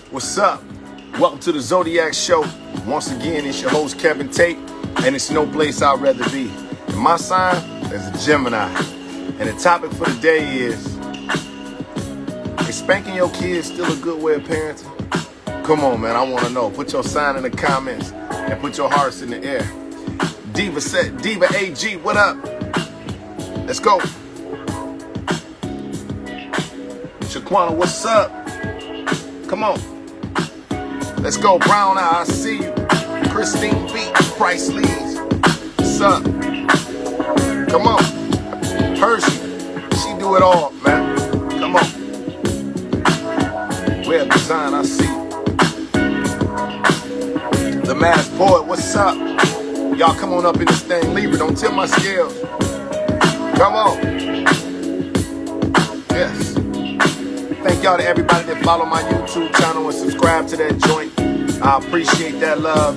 What's up? Welcome to the Zodiac Show. Once again, it's your host, Kevin Tate, and it's no place I'd rather be. And my sign is a Gemini. And the topic for the day is spanking your kids still a good way of parenting? Come on, man, I want to know. Put your sign in the comments and put your hearts in the air. Diva AG, what up? Let's go. Shaquana, what's up? Come on. Let's go. Brown Eye, I see you. Christine B, Price Lees. What's up? Come on. Hershey, she do it all, man. Come on. Web Design, I see you. The Mass Poet, what's up? Y'all come on up in this thing. Leave it, don't tip my scales. Come on. Yes. Thank y'all to everybody that follow my YouTube channel and subscribe to that joint. I appreciate that love.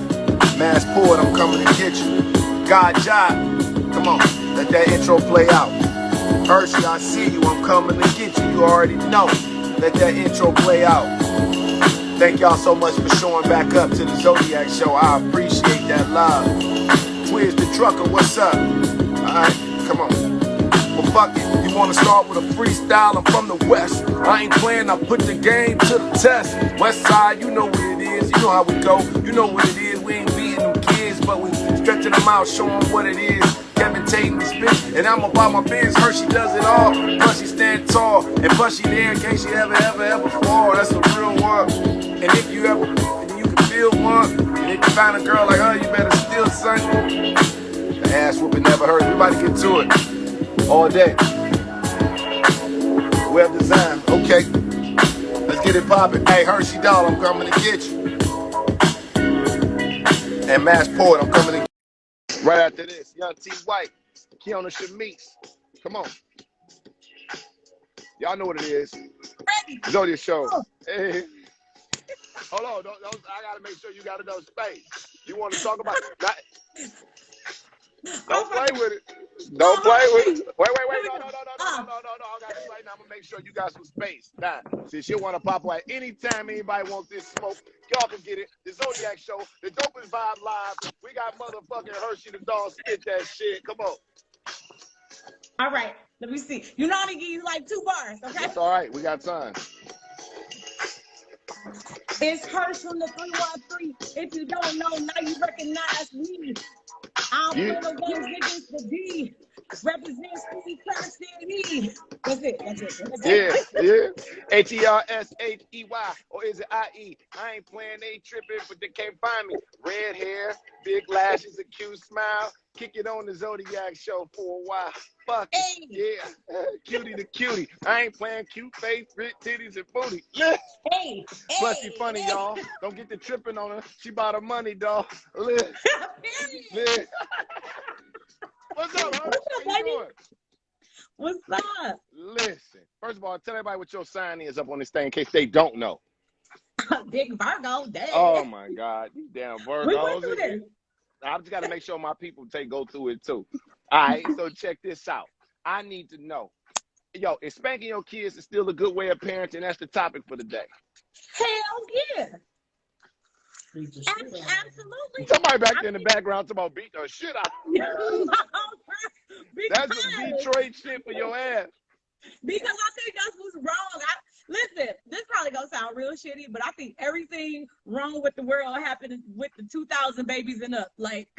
Mass Poet, I'm coming to get you. God Job, come on, let that intro play out. Hershey, I see you, I'm coming to get you. You already know. Let that intro play out. Thank y'all so much for showing back up to the Zodiac Show. I appreciate that love. Twiz the Trucker, what's up? Alright, come on. Well, fuck it. You want to start with a freestyle? I'm from the West. I ain't playing, I put the game to the test. West Side, you know what it is. You know how we go. You know what it is. We ain't beating them kids, but we stretching them out, showing what it is. Kevin Tate in this bitch, and I'm about my biz. Hershey does it all. Plus she stand tall, and plus she there in case she ever fall. That's the real world. And if you ever, and you can feel one, and if you find a girl like her, you better steal something. The ass whooping never hurt. Everybody get to it. All day. Web Design, okay. Let's get it poppin'. Hey, Hershey doll, I'm coming to get you. And Mass Poet, I'm coming to get you. Right after this, Young T. White, Kiona Shamise. Come on. Y'all know what it is. Zodiac Show. Hey. Hold on, I gotta make sure you got enough space. You want to talk about it? Don't play with it. Don't play with it. Wait. No. I got it right now. I'm gonna make sure you got some space. Now, since you want to pop away anytime anybody wants this smoke, y'all can get it. The Zodiac Show, the dopest vibe live. We got motherfucking Hershey the dog. Spit that shit. Come on. All right. Let me see. You know I'm gonna give you like 2 bars, okay? That's all right. We got time. It's Hersh from the 313. If you don't know, now you recognize me. I'm one of those niggas, the D. Represents the class city. That's it. Yeah. HERSHEY, or is it IE? I ain't playing, they tripping, but they can't find me. Red hair, big lashes, a cute smile. Kick it on the Zodiac Show for a while. Fuck it. Hey. Yeah. Cutie the cutie. I ain't playing cute face, fit titties, and booty. Hey. Plus she funny, y'all. Don't get the tripping on her. She bought her money, dog. What's up, Hersh? How you doing? What's up? Listen, first of all, tell everybody what your sign is up on this thing in case they don't know. Big Virgo, damn. Oh my God, these damn Virgos. I just got to make sure my people go through it too. All right, so check this out. I need to know. Yo, is spanking your kids is still a good way of parenting? That's the topic for the day. Hell yeah. Absolutely. Somebody back there in the background talking about beating the shit out. That's some Detroit shit for your ass. Because I think that's what's wrong. Listen, this probably gonna sound real shitty, but I think everything wrong with the world happened with the 2000 babies and up. Like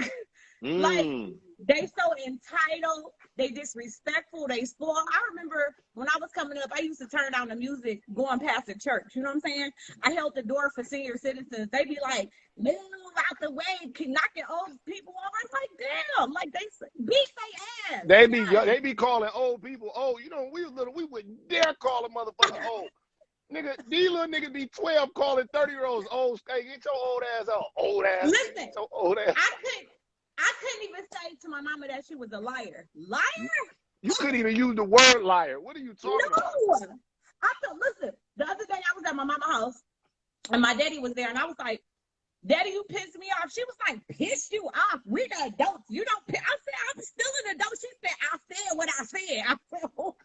they so entitled, they disrespectful, they spoil. I remember when I was coming up, I used to turn down the music going past the church. You know what I'm saying? I held the door for senior citizens. They be like, move out the way, knocking old people over. I'm like, damn, like they beat their ass. They be calling old people old. You know, when we was little, we wouldn't dare call a motherfucker old. Nigga, these little niggas be 12 calling 30-year-olds old. Hey, get your old ass out. Old ass. Listen, your old ass. I couldn't even say to my mama that she was a liar. Liar? You couldn't even use the word liar. What are you talking about? Listen, the other day I was at my mama's house and my daddy was there and I was like, Daddy, you pissed me off. She was like, pissed you off? We're the adults. You don't piss. I said, I'm still an adult. She said, I said what I said. I said, okay.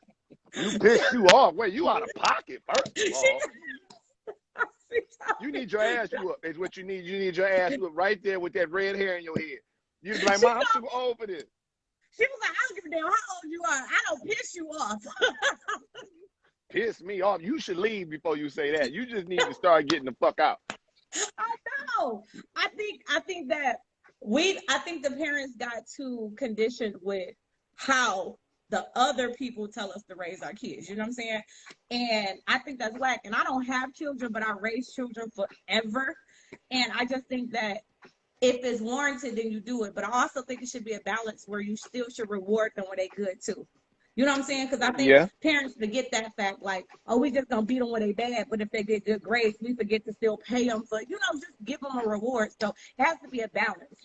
You pissed you off. Wait, you out of pocket, first of all. You need your ass whooped. Is what you need. You need your ass whooped right there with that red hair in your head. You be like, Mom, I'm too old for this. She was like, I don't give a damn how old you are. I don't piss you off. Piss me off. You should leave before you say that. You just need to start getting the fuck out. I know. I think that I think the parents got too conditioned with how the other people tell us to raise our kids. You know what I'm saying? And I think that's whack. And I don't have children, but I raised children forever. And I just think that if it's warranted, then you do it. But I also think it should be a balance where you still should reward them when they good too. You know what I'm saying? Because I think parents forget that fact, like, oh, we just gonna beat them when they bad, but if they get good grades, we forget to still pay them for, just give them a reward. So it has to be a balance,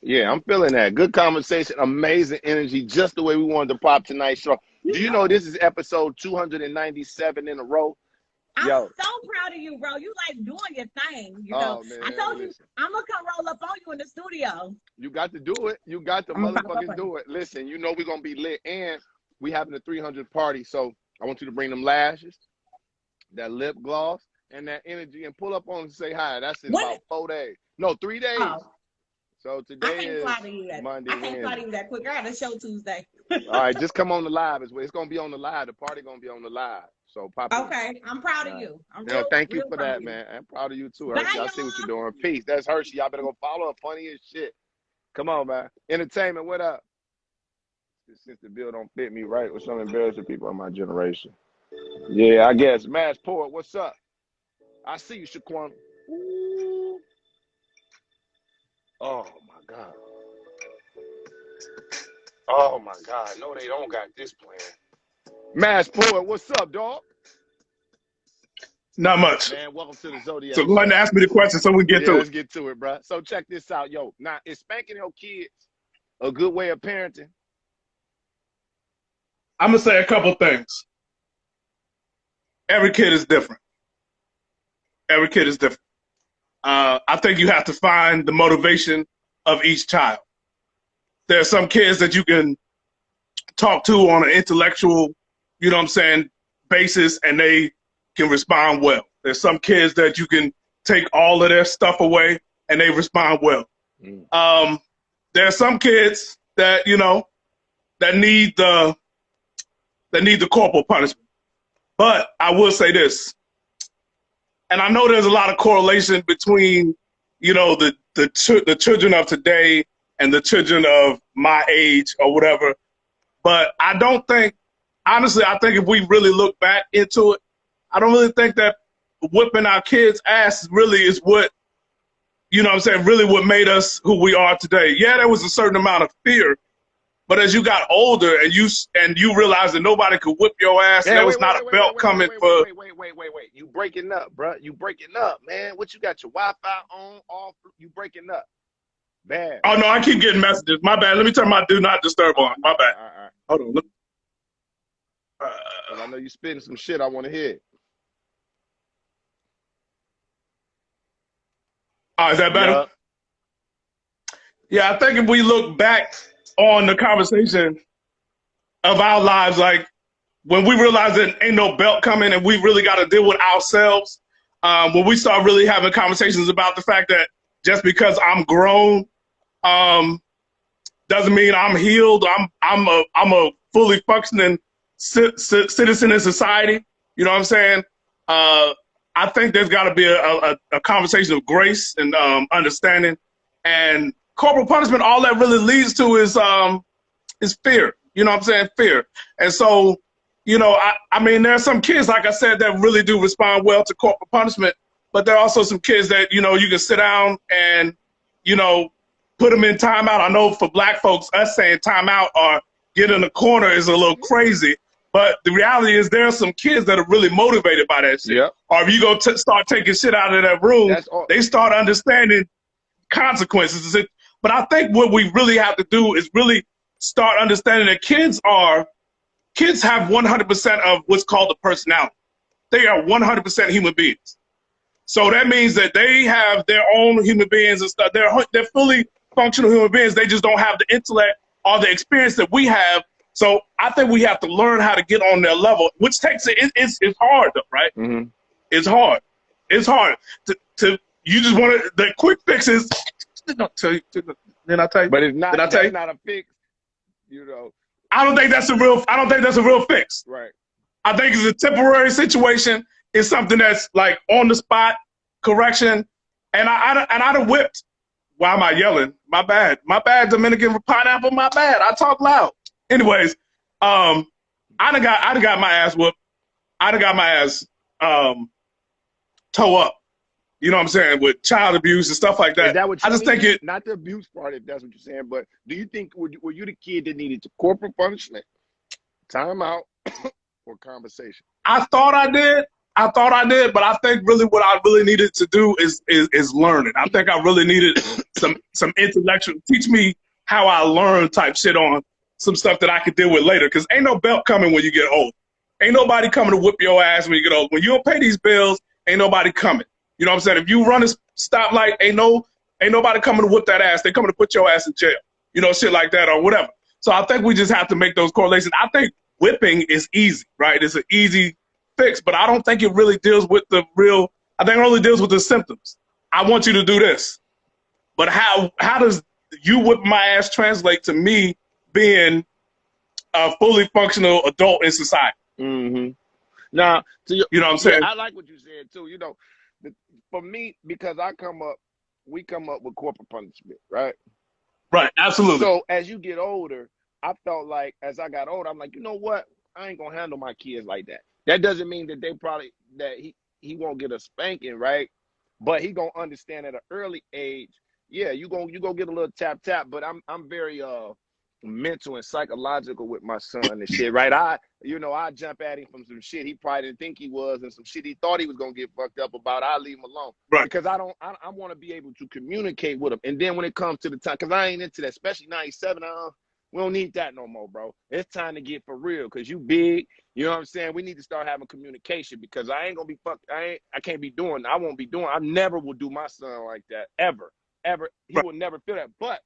Yeah, I'm feeling that. Good conversation, amazing energy, just the way we wanted to pop tonight's show. Do you know this is episode 297 in a row? I'm so proud of you, bro. You like doing your thing, Oh, man, I told you, I'm gonna come roll up on you in the studio. You got to do it. You got to motherfucking do it. Listen, we're gonna be lit, and we having a 300 party, so I want you to bring them lashes, that lip gloss, and that energy, and pull up on and say hi. That's in about 4 days. No, 3 days. Oh. So today is Monday. I can't fly to you that quick. I got a show Tuesday. All right, just come on the live as well. It's gonna be on the live. The party gonna be on the live. So pop in. Okay, I'm proud of you. Thank you for that, man. I'm proud of you too, Hershey. I see what you're doing. Peace. That's Hershey. Y'all better go follow her. Funny as shit. Come on, man. Entertainment. What up? Since the bill don't fit me right with some embarrassing people in my generation. Yeah, I guess. Mass Port, what's up? I see you, Shaquan. Ooh. Oh, my God. Oh, my God. No, they don't got this plan. Mass Port, what's up, dog? Not much. Man, welcome to the Zodiac. So go ahead and ask me the question so we can get to it. Let's get to it, bro. So check this out, yo. Now, is spanking your kids a good way of parenting? I'm going to say a couple things. Every kid is different. Every kid is different. I think you have to find the motivation of each child. There are some kids that you can talk to on an intellectual, basis, and they can respond well. There's some kids that you can take all of their stuff away and they respond well. There are some kids that, that need the corporal punishment. But I will say this, and I know there's a lot of correlation between, the children of today and the children of my age or whatever. But I don't think, honestly, I think if we really look back into it, I don't really think that whipping our kids' ass really is what, really what made us who we are today. Yeah, there was a certain amount of fear, but as you got older and you realized that nobody could whip your ass, there was not a belt coming for. Wait. You breaking up, bro. You breaking up, man. What you got your Wi-Fi on, off? You breaking up. Bad. Oh, no, I keep getting messages. My bad. Let me turn my do not disturb on. My bad. All right. Hold on. Well, I know you spitting some shit. I want to hear it. Oh, is that better? Yeah, I think if we look back on the conversation of our lives, like when we realize that ain't no belt coming and we really got to deal with ourselves, when we start really having conversations about the fact that just because I'm grown doesn't mean I'm healed. I'm a fully functioning citizen in society. You know what I'm saying? I think there's got to be a conversation of grace and understanding, and corporal punishment. All that really leads to is fear. You know what I'm saying? Fear. And so, I mean, there are some kids, like I said, that really do respond well to corporal punishment, but there are also some kids that, you can sit down and, put them in timeout. I know for black folks, us saying timeout or get in the corner is a little crazy, but the reality is there are some kids that are really motivated by that shit. Yep. Or if you go start taking shit out of that room, they start understanding consequences. But I think what we really have to do is really start understanding that kids have 100% of what's called a personality. They are 100% human beings. So that means that they have their own human beings and stuff. They're fully functional human beings. They just don't have the intellect or the experience that we have. So I think we have to learn how to get on their level, which takes it's hard though, right? Mm-hmm. It's hard. It's hard to you just want to, the quick fix is, didn't I tell you? But it's not, that's not a fix, you know. I don't think that's a real fix. Right. I think it's a temporary situation. It's something that's like on the spot correction. And I'd have whipped. Why am I yelling? My bad. My bad, Dominican pineapple, my bad. I talk loud. Anyways, I'd have got my ass whooped. I'd have got my ass toe up. You know what I'm saying? With child abuse and stuff like that. Is that what you I just mean? think it, not the abuse part, if that's what you're saying, but do you think, were you the kid that needed corporal punishment, time out, or conversation? I thought I did, but I think really what I really needed to do is learn it. I think I really needed some intellectual, teach me how I learn type shit on some stuff that I could deal with later. Because ain't no belt coming when you get old. Ain't nobody coming to whip your ass when you get old. When you don't pay these bills, ain't nobody coming. You know what I'm saying? If you run a stoplight, ain't nobody coming to whip that ass. They coming to put your ass in jail. You know, shit like that or whatever. So I think we just have to make those correlations. I think whipping is easy, right? It's an easy fix, but I don't think it really deals with the real, I think it only deals with the symptoms. I want you to do this. But how does you whip my ass translate to me being a fully functional adult in society? Mm-hmm. Now, you know what I'm saying? I like what you said too. You know, for me, because we come up with corporal punishment, right? Right, absolutely. So as you get older, I felt like as I got older, I'm like, you know what? I ain't gonna handle my kids like that. That doesn't mean that he won't get a spanking, right? But he gonna understand at an early age. Yeah, you gonna get a little tap, but I'm very mental and psychological with my son and shit, right? I jump at him from some shit he probably didn't think he was, and some shit he thought he was gonna get fucked up about. I leave him alone, right? Because I want to be able to communicate with him. And then when it comes to the time, because I ain't into that, especially 97. We don't need that no more, bro. It's time to get for real, because you big. You know what I'm saying? We need to start having communication, because I ain't gonna be fucked. I can't be doing. I won't be doing. I never will do my son like that ever. He will never feel that. But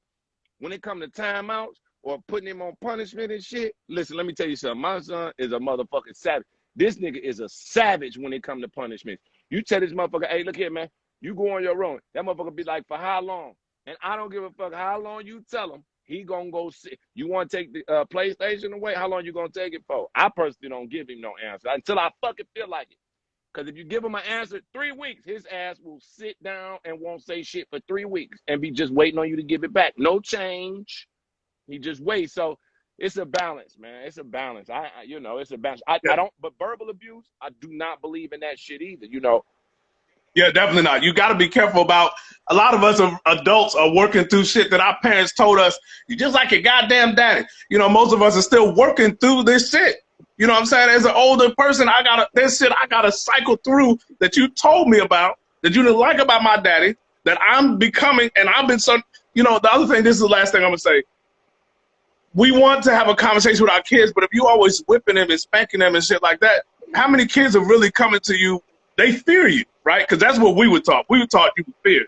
when it comes to timeouts or putting him on punishment and shit, listen, let me tell you something. My son is a motherfucking savage. This nigga is a savage when it comes to punishment. You tell this motherfucker, hey, look here, man. You go on your own. That motherfucker be like, for how long? And I don't give a fuck how long you tell him. He gonna go sit. You want to take the PlayStation away? How long you gonna take it for? I personally don't give him no answer until I fucking feel like it. Because if you give him an answer 3 weeks, his ass will sit down and won't say shit for 3 weeks and be just waiting on you to give it back. No change. He just waits. So it's a balance, man. It's a balance. It's a balance. I don't, but verbal abuse, I do not believe in that shit either, you know. Yeah, definitely not. You got to be careful about, a lot of us adults are working through shit that our parents told us, you just like your goddamn daddy. You know, most of us are still working through this shit. You know what I'm saying? As an older person, there's shit I gotta cycle through that you told me about, that you didn't like about my daddy, that I'm becoming, and I've been so, you know, the other thing, this is the last thing I'm gonna say. We want to have a conversation with our kids, but if you always whipping them and spanking them and shit like that, how many kids are really coming to you? They fear you, right? Because that's what we were taught. We were taught you fear.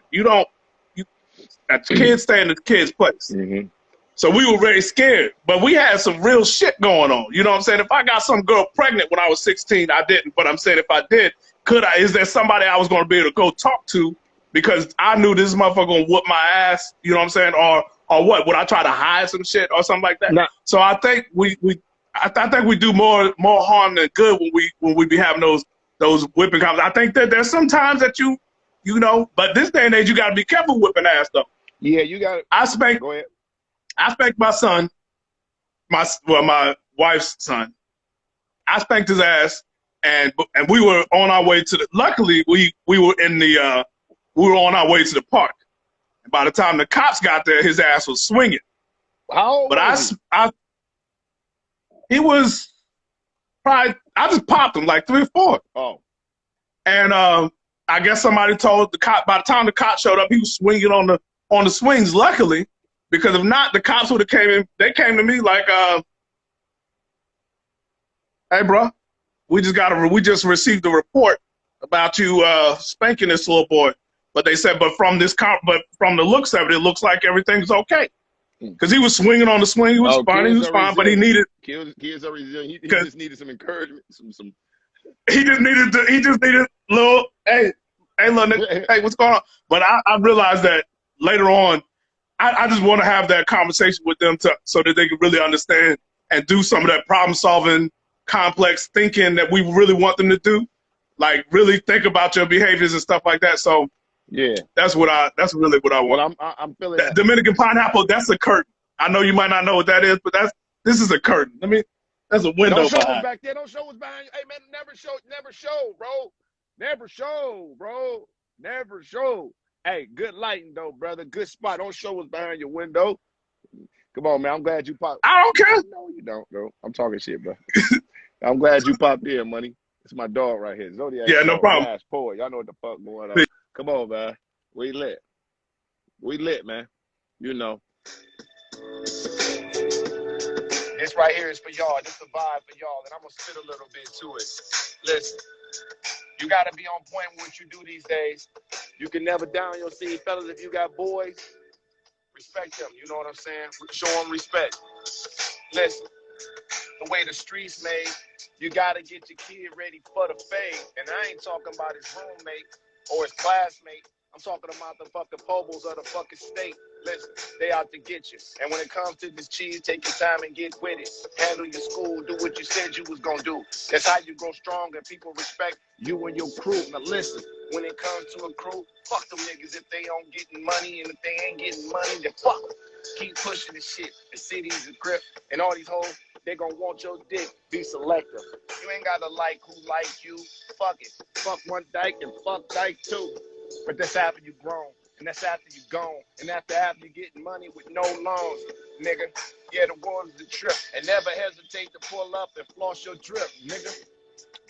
Kids stay in the kid's place. Mm-hmm. So we were very scared, but we had some real shit going on. You know what I'm saying? If I got some girl pregnant when I was 16, I didn't. But I'm saying if I did, is there somebody I was going to be able to go talk to, because I knew this motherfucker going to whoop my ass, you know what I'm saying? Or what? Would I try to hide some shit or something like that? No. So I think we do more harm than good when we be having those whipping conversations. I think that there's some times that you know, but this day and age, you got to be careful whipping ass though. Yeah, you got it. Go ahead. I spanked my son, my wife's son. I spanked his ass, and we were on our way to luckily we were on our way to the park. And by the time the cops got there, his ass was swinging. How old was he? He was probably, I just popped him like 3 or 4. Oh. And I guess somebody told the cop, by the time the cop showed up, he was swinging on the swings, luckily. Because if not, the cops would have came in. They came to me like, "Hey, bro, we just received a report about you spanking this little boy." But they said, but from the looks of it, it looks like everything's okay. Because he was swinging on the swing, he was fine, but he needed. Kids are resilient. He just needed some encouragement, some. He just needed little. Hey, Hey, little nigga, hey, what's going on? But I realized that later on, I just want to have that conversation with them so that they can really understand and do some of that problem solving, complex thinking that we really want them to do. Like really think about your behaviors and stuff like that. So yeah, that's really what I want. Well, I'm feeling that. Dominican pineapple, that's a curtain. I know you might not know what that is, but this is a curtain. That's a window. Don't show us back there. Don't show us behind you. Hey man, never show, bro. Never show. Hey, good lighting though, brother. Good spot. Don't show us behind your window. Come on, man. I'm glad you popped. I don't care. No, you don't, bro. I'm talking shit, bro. I'm glad you popped in, money. It's my dog right here. Zodiac. Yeah, no problem. Mass Poet. Y'all know what the fuck going on. Come on, man. We lit, man. You know. This right here is for y'all. This is the vibe for y'all, and I'm gonna spit a little bit to it. Listen, you gotta be on point with what you do these days. You can never down your seed, fellas. If you got boys, respect them. You know what I'm saying? Show them respect. Listen, the way the streets made, you gotta get your kid ready for the fade. And I ain't talking about his roommate or his classmate. I'm talking about the fucking pobos of the fucking state. Listen, they out to get you. And when it comes to this cheese, take your time and get with it. Handle your school, do what you said you was gonna do. That's how you grow strong and people respect you and your crew. Now listen, when it comes to a crew, fuck them niggas if they ain't getting money, and if they ain't getting money, then fuck them. Keep pushing this shit. The city's a grip, and all these hoes, they gonna want your dick. Be selective. You ain't gotta like who like you. Fuck it. Fuck one dyke and fuck dyke too. But that's after you grown, and that's after you gone, and after you getting money with no loans, nigga. Yeah, the world's the trip, and never hesitate to pull up and floss your drip, nigga.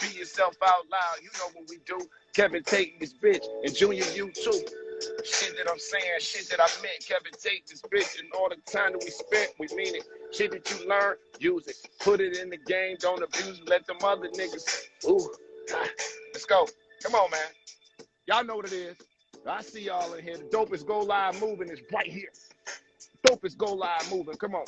Be yourself out loud, you know what we do. Kevin Tate this bitch, and Junior you too. Shit that I'm saying, shit that I meant. Kevin Tate this bitch, and all the time that we spent, we mean it. Shit that you learn, use it. Put it in the game, don't abuse it. Let them other niggas, ooh, let's go. Come on, man. Y'all know what it is. I see y'all in here. The dopest go live moving is right here. Dopest go live moving. Come on.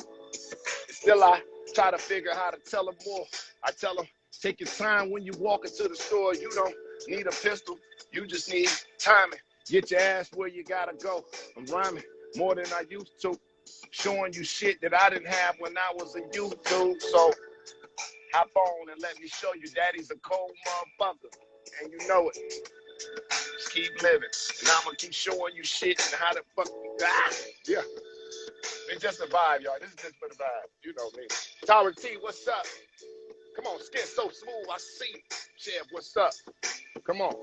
Still, I try to figure how to tell them more. I tell them, take your time when you walk into the store. You don't need a pistol. You just need timing. Get your ass where you gotta go. I'm rhyming more than I used to. Showing you shit that I didn't have when I was a youth, dude. So hop on and let me show you daddy's a cold motherfucker. And you know it. Just keep living. And I'm gonna keep showing you shit and how the fuck yeah. It's just a vibe, y'all. This is just for the vibe. You know me. Tyra T, what's up? Come on, skin so smooth, I see you. Chef, what's up? Come on.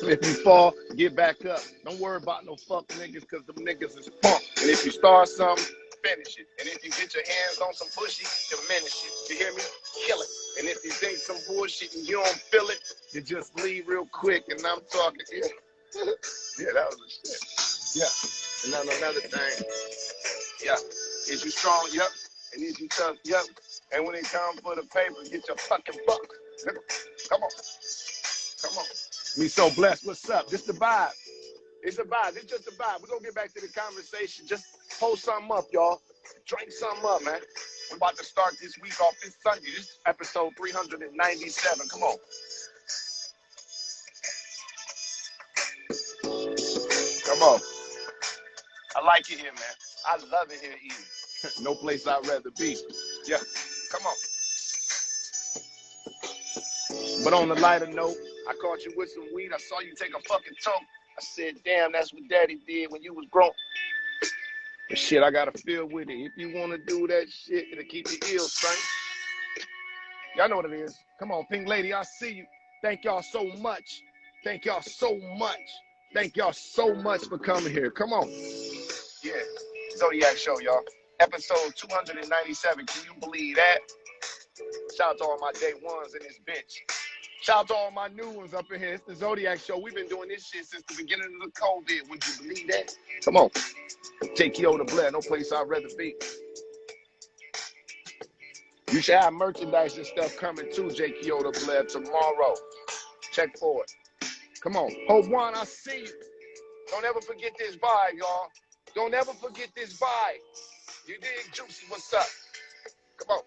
If you fall, get back up. Don't worry about no fuck niggas, because them niggas is punk. And if you start something, finish it. And if you get your hands on some pussy, diminish it. You hear me? Kill it. And if you think some bullshit and you don't feel it, you just leave real quick. And I'm talking, yeah. Yeah, that was the shit. Yeah. And then another thing, yeah. Is you strong? Yep. And is you tough? Yep. And when it comes for the paper, get your fucking buck. Come on. Come on. Me so blessed. What's up? This the vibe. It's a vibe. It's just a vibe. We're going to get back to the conversation. Just post something up, y'all. Drink something up, man. We're about to start this week off this Sunday. This is episode 397. Come on. Come on. I like it here, man. I love it here eating. No place I'd rather be. Yeah. Come on. But on the lighter note, I caught you with some weed. I saw you take a fucking toke. I said, damn, that's what daddy did when you was grown. But shit, I gotta feel with it. If you wanna do that shit, it'll keep you ill, son. Y'all know what it is. Come on, Pink Lady, I see you. Thank y'all so much. Thank y'all so much. Thank y'all so much for coming here. Come on. Yeah, Zodiac Show, y'all. Episode 297. Can you believe that? Shout out to all my day ones in this bitch. Shout out to all my new ones up in here. It's the Zodiac Show. We've been doing this shit since the beginning of the COVID. Would you believe that? Come on. Take Kyoto Blair. No place I'd rather be. You should have merchandise and stuff coming too, J. Kyoto Blair, tomorrow. Check for it. Come on. Hope One, I see you. Don't ever forget this vibe, y'all. Don't ever forget this vibe. You dig, Juicy? What's up? Come on.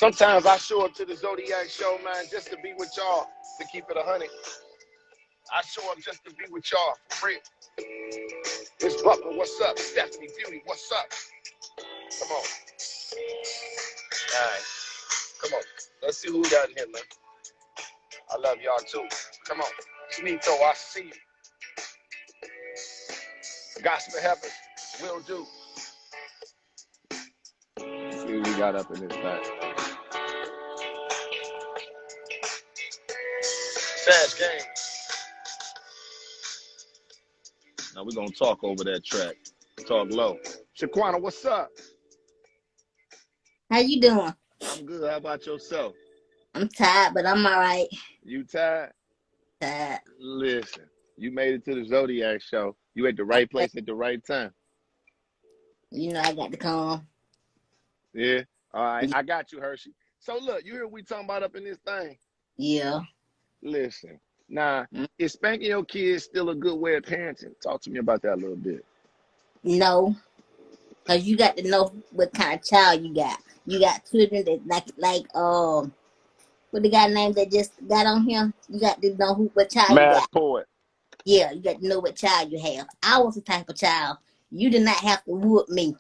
Sometimes I show up to the Zodiac show, man, just to be with y'all, to keep it 100. I show up just to be with y'all, for real. Miss Butler, what's up? Stephanie Beauty, what's up? Come on. All right. Come on. Let's see who we got in here, man. I love y'all too. Come on. Sneeko, I see you. Gospel Heaven, will do. Let's see what we got up in this back. Sash Gang. Now we're going to talk over that track. Talk low. Shaquana, what's up? How you doing? I'm good. How about yourself? I'm tired, but I'm all right. You tired? Tired. Listen, you made it to the Zodiac show. You at the right place at the right time. You know I got to come. Yeah. All right. I got you, Hershey. So look, you hear what we talking about up in this thing? Yeah. Listen. Now, is spanking your kids still a good way of parenting? Talk to me about that a little bit. No. Because you got to know what kind of child you got. You got children that what the guy name that just got on here? You got to know what child you Mass got. Poet. Yeah, you got to know what child you have. I was the type of child. You did not have to whoop me.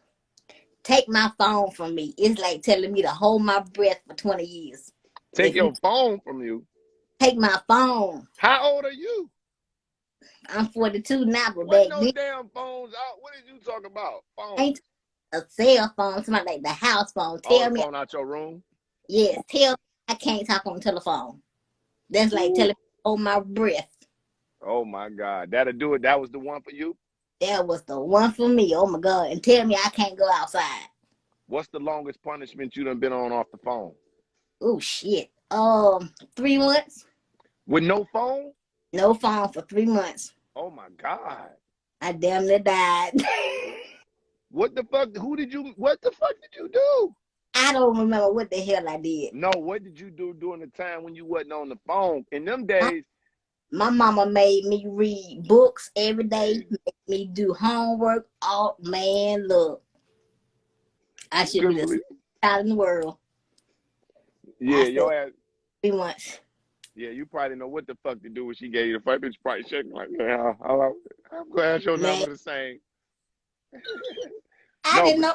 Take my phone from me. It's like telling me to hold my breath for 20 years. Take your phone from you? Take my phone. How old are you? I'm 42 now, but What back no then, damn phones out? What did you talk about? Phone. ain't a cell phone, something like the house phone. Oh, Tell the me, phone out your room? yes, tell me I can't talk on the telephone. That's like telling me to hold my breath. Oh my God. That'll do it. That was the one for you? That was the one for me. Oh my God. And tell me I can't go outside. What's the longest punishment you done been on off the phone? Oh shit. 3 months. With no phone? No phone for 3 months. Oh my God. I damn near died. What the fuck? What the fuck did you do? I don't remember what the hell I did. No, what did you do during the time when you wasn't on the phone? In them days. My mama made me read books every day, made me do homework. Oh man, look. I should be the smartest child in the world. Yeah, your ass. 3 months. Yeah, you probably know what the fuck to do when she gave you the first bitch probably shaking like, yeah, I'm glad your number the same. I didn't know.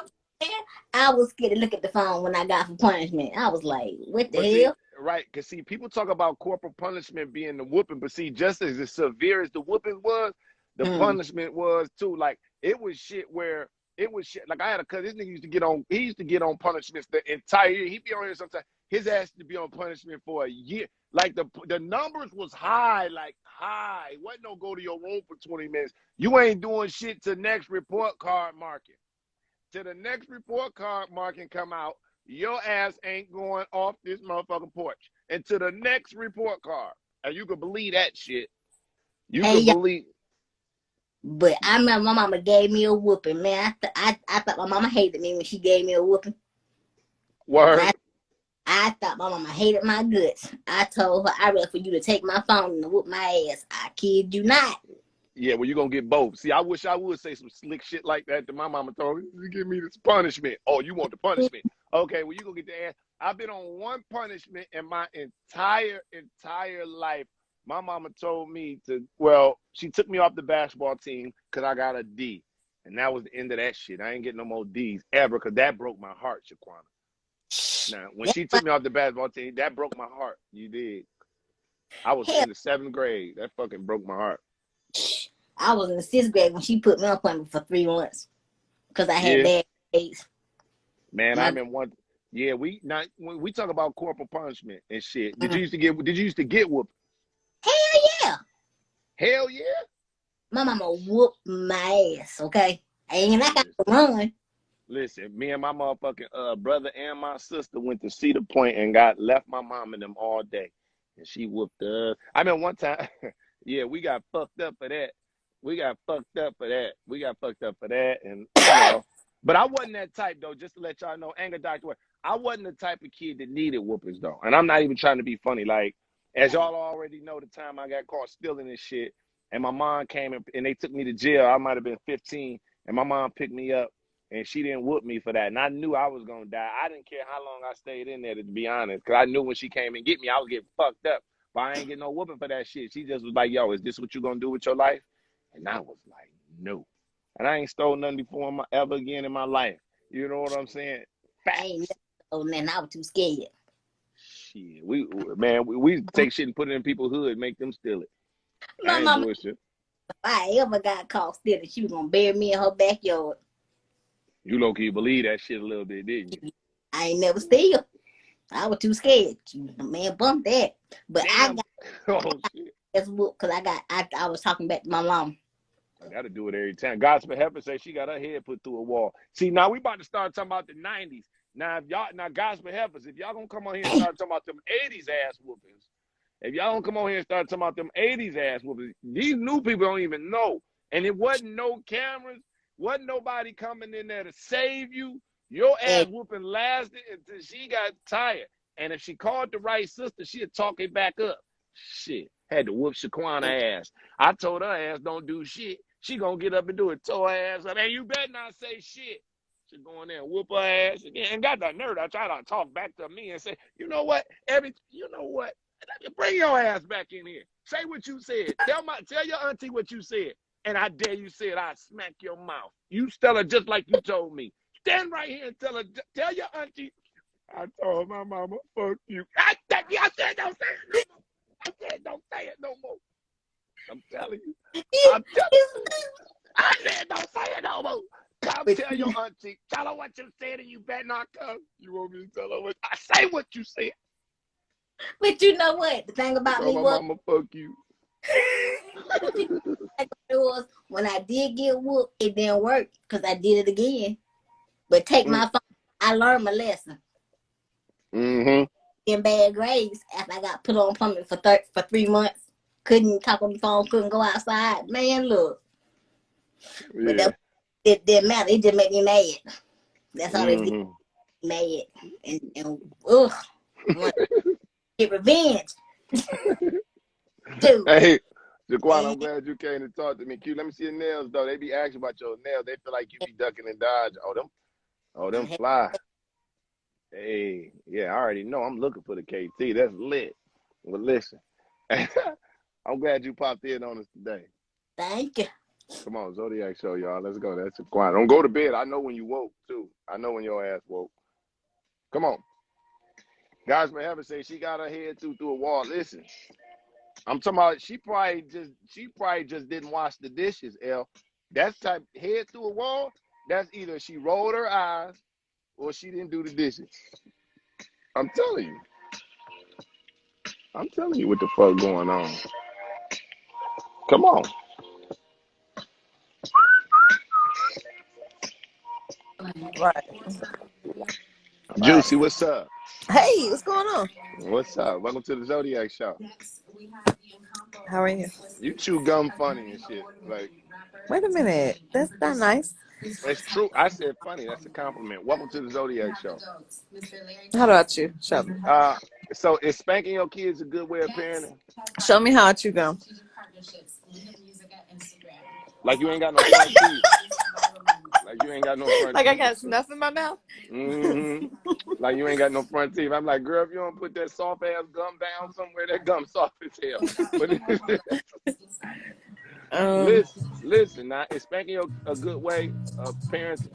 I was scared to look at the phone when I got for punishment. I was like, what the hell? Right, because see, people talk about corporal punishment being the whooping, but see, just as severe as the whooping was, the punishment was too. Like, it was shit. Like, I had a cousin, this nigga used to get on punishments the entire year. He'd be on here sometimes. His ass used to be on punishment for a year. Like, the numbers was high. Wasn't no go to your room for 20 minutes. You ain't doing shit till next report card marking. Till the next report card marking come out, your ass ain't going off this motherfucking porch until the next report card. And you can believe that shit. You can believe. But I remember my mama gave me a whooping, man. I thought my mama hated me when she gave me a whooping. Word. I thought my mama hated my guts. I told her I'd rather for you to take my phone and whoop my ass. I kid you not. Yeah, well, you're going to get both. See, I wish I would say some slick shit like that to my mama told me. You give me this punishment. Oh, you want the punishment. Okay, well, you going to get the ass. I've been on one punishment in my entire life. My mama told me she took me off the basketball team because I got a D. And that was the end of that shit. I ain't getting no more D's ever because that broke my heart, Shaquana. Now, when she took me off the basketball team, that broke my heart. You did. I was in the 7th grade. That fucking broke my heart. I was in the 6th grade when she put me on appointment for 3 months because I had bad grades. Man, I remember one. Yeah, when we talk about corporal punishment and shit. Did you used to get whooped? Hell yeah. Hell yeah. My mama whooped my ass. Okay, and I got to run. Listen, me and my motherfucking brother and my sister went to Cedar Point and left my mom and them all day, and she whooped us. I mean, one time. Yeah, we got fucked up for that. And but I wasn't that type though. Just to let y'all know, anger Dr. I wasn't the type of kid that needed whoopings though. And I'm not even trying to be funny. Like, as y'all already know, the time I got caught stealing this shit, and my mom came and they took me to jail. I might have been 15, and my mom picked me up, and she didn't whoop me for that. And I knew I was gonna die. I didn't care how long I stayed in there, to be honest, because I knew when she came and get me, I was getting fucked up. But I ain't getting no whooping for that shit. She just was like, "Yo, is this what you gonna do with your life?" And I was like, "No." And I ain't stole nothing before ever again in my life. You know what I'm saying? I ain't never stole nothing. I was too scared. Shit, we take shit and put it in people's hood, make them steal it. My I ain't mama, doing shit. if I ever got caught stealing, she was gonna bury me in her backyard. You low-key believe that shit a little bit, didn't you? I ain't never steal. I was too scared. Man, bump that. But Damn. I got Oh shit. because I was talking back to my mom. I gotta do it every time. Gospel Heifer say she got her head put through a wall. See, now we about to start talking about the 90s. Now, Gospel Heifers, if y'all gonna come on here and start talking about them 80s ass whoopings, if y'all don't come on here and start talking about them 80s ass whoopings, these new people don't even know. And it wasn't no cameras, wasn't nobody coming in there to save you. Your ass whooping lasted until she got tired. And if she called the right sister, she'd talk it back up. Shit. Had to whoop Shaquana ass. I told her ass don't do shit. She gonna get up and do it. Tore her ass up. And you better not say shit. She go in there and whoop her ass again. And got that nerve. I try to talk back to me and say, you know what? Bring your ass back in here. Say what you said. Tell your auntie what you said. And I dare you say it, I smack your mouth. You tell her just like you told me. Stand right here and tell your auntie, I told my mama, fuck you. I said don't say it no more. I said don't say it no more. I'm telling you. I said don't say it no more. Come tell your auntie. Tell her what you said and you better not come. You want me to tell her what? I say what you said. But you know what? The thing about me my was, mama fuck you. was when I did get whooped, it didn't work because I did it again. But take my phone, I learned my lesson. Mm-hmm. In bad grades after I got put on punishment for 3 months. Couldn't talk on the phone, couldn't go outside. Man, look. Yeah. But it didn't matter. It just made me mad. That's all it did. Mad. And get revenge. Too. Hey, Jaquan, I'm glad you came to talk to me. Q, let me see your nails, though. They be asking about your nails. They feel like you be ducking and dodging. Oh, them fly. Hey, yeah, I already know. I'm looking for the KT. That's lit. Well, listen. I'm glad you popped in on us today. Thank you. Come on, Zodiac show, y'all. Let's go. That's Jaquan. Don't go to bed. I know when you woke, too. I know when your ass woke. Come on. Guys may have say she got her head through a wall. Listen. I'm talking about she probably just didn't wash the dishes, L. That's type head through a wall. That's either she rolled her eyes or she didn't do the dishes. I'm telling you what the fuck going on. Come on. Right. Juicy, what's up? Hey, what's going on? What's up? Welcome to the Zodiac show. How are you? You chew gum funny and shit. Like, wait a minute. That's not nice. It's true. I said funny. That's a compliment. Welcome to the Zodiac show. How about you? Show me. So is spanking your kids a good way of parenting? Show me how I chew gum. Like you ain't got no front teeth. Like you ain't got no front Like teeth. I got snuff in my mouth? Mm-hmm. Like you ain't got no front teeth. I'm like, girl, if you don't put that soft ass gum down somewhere, that gum soft as hell. But listen. Now is spanking a good way of parenting?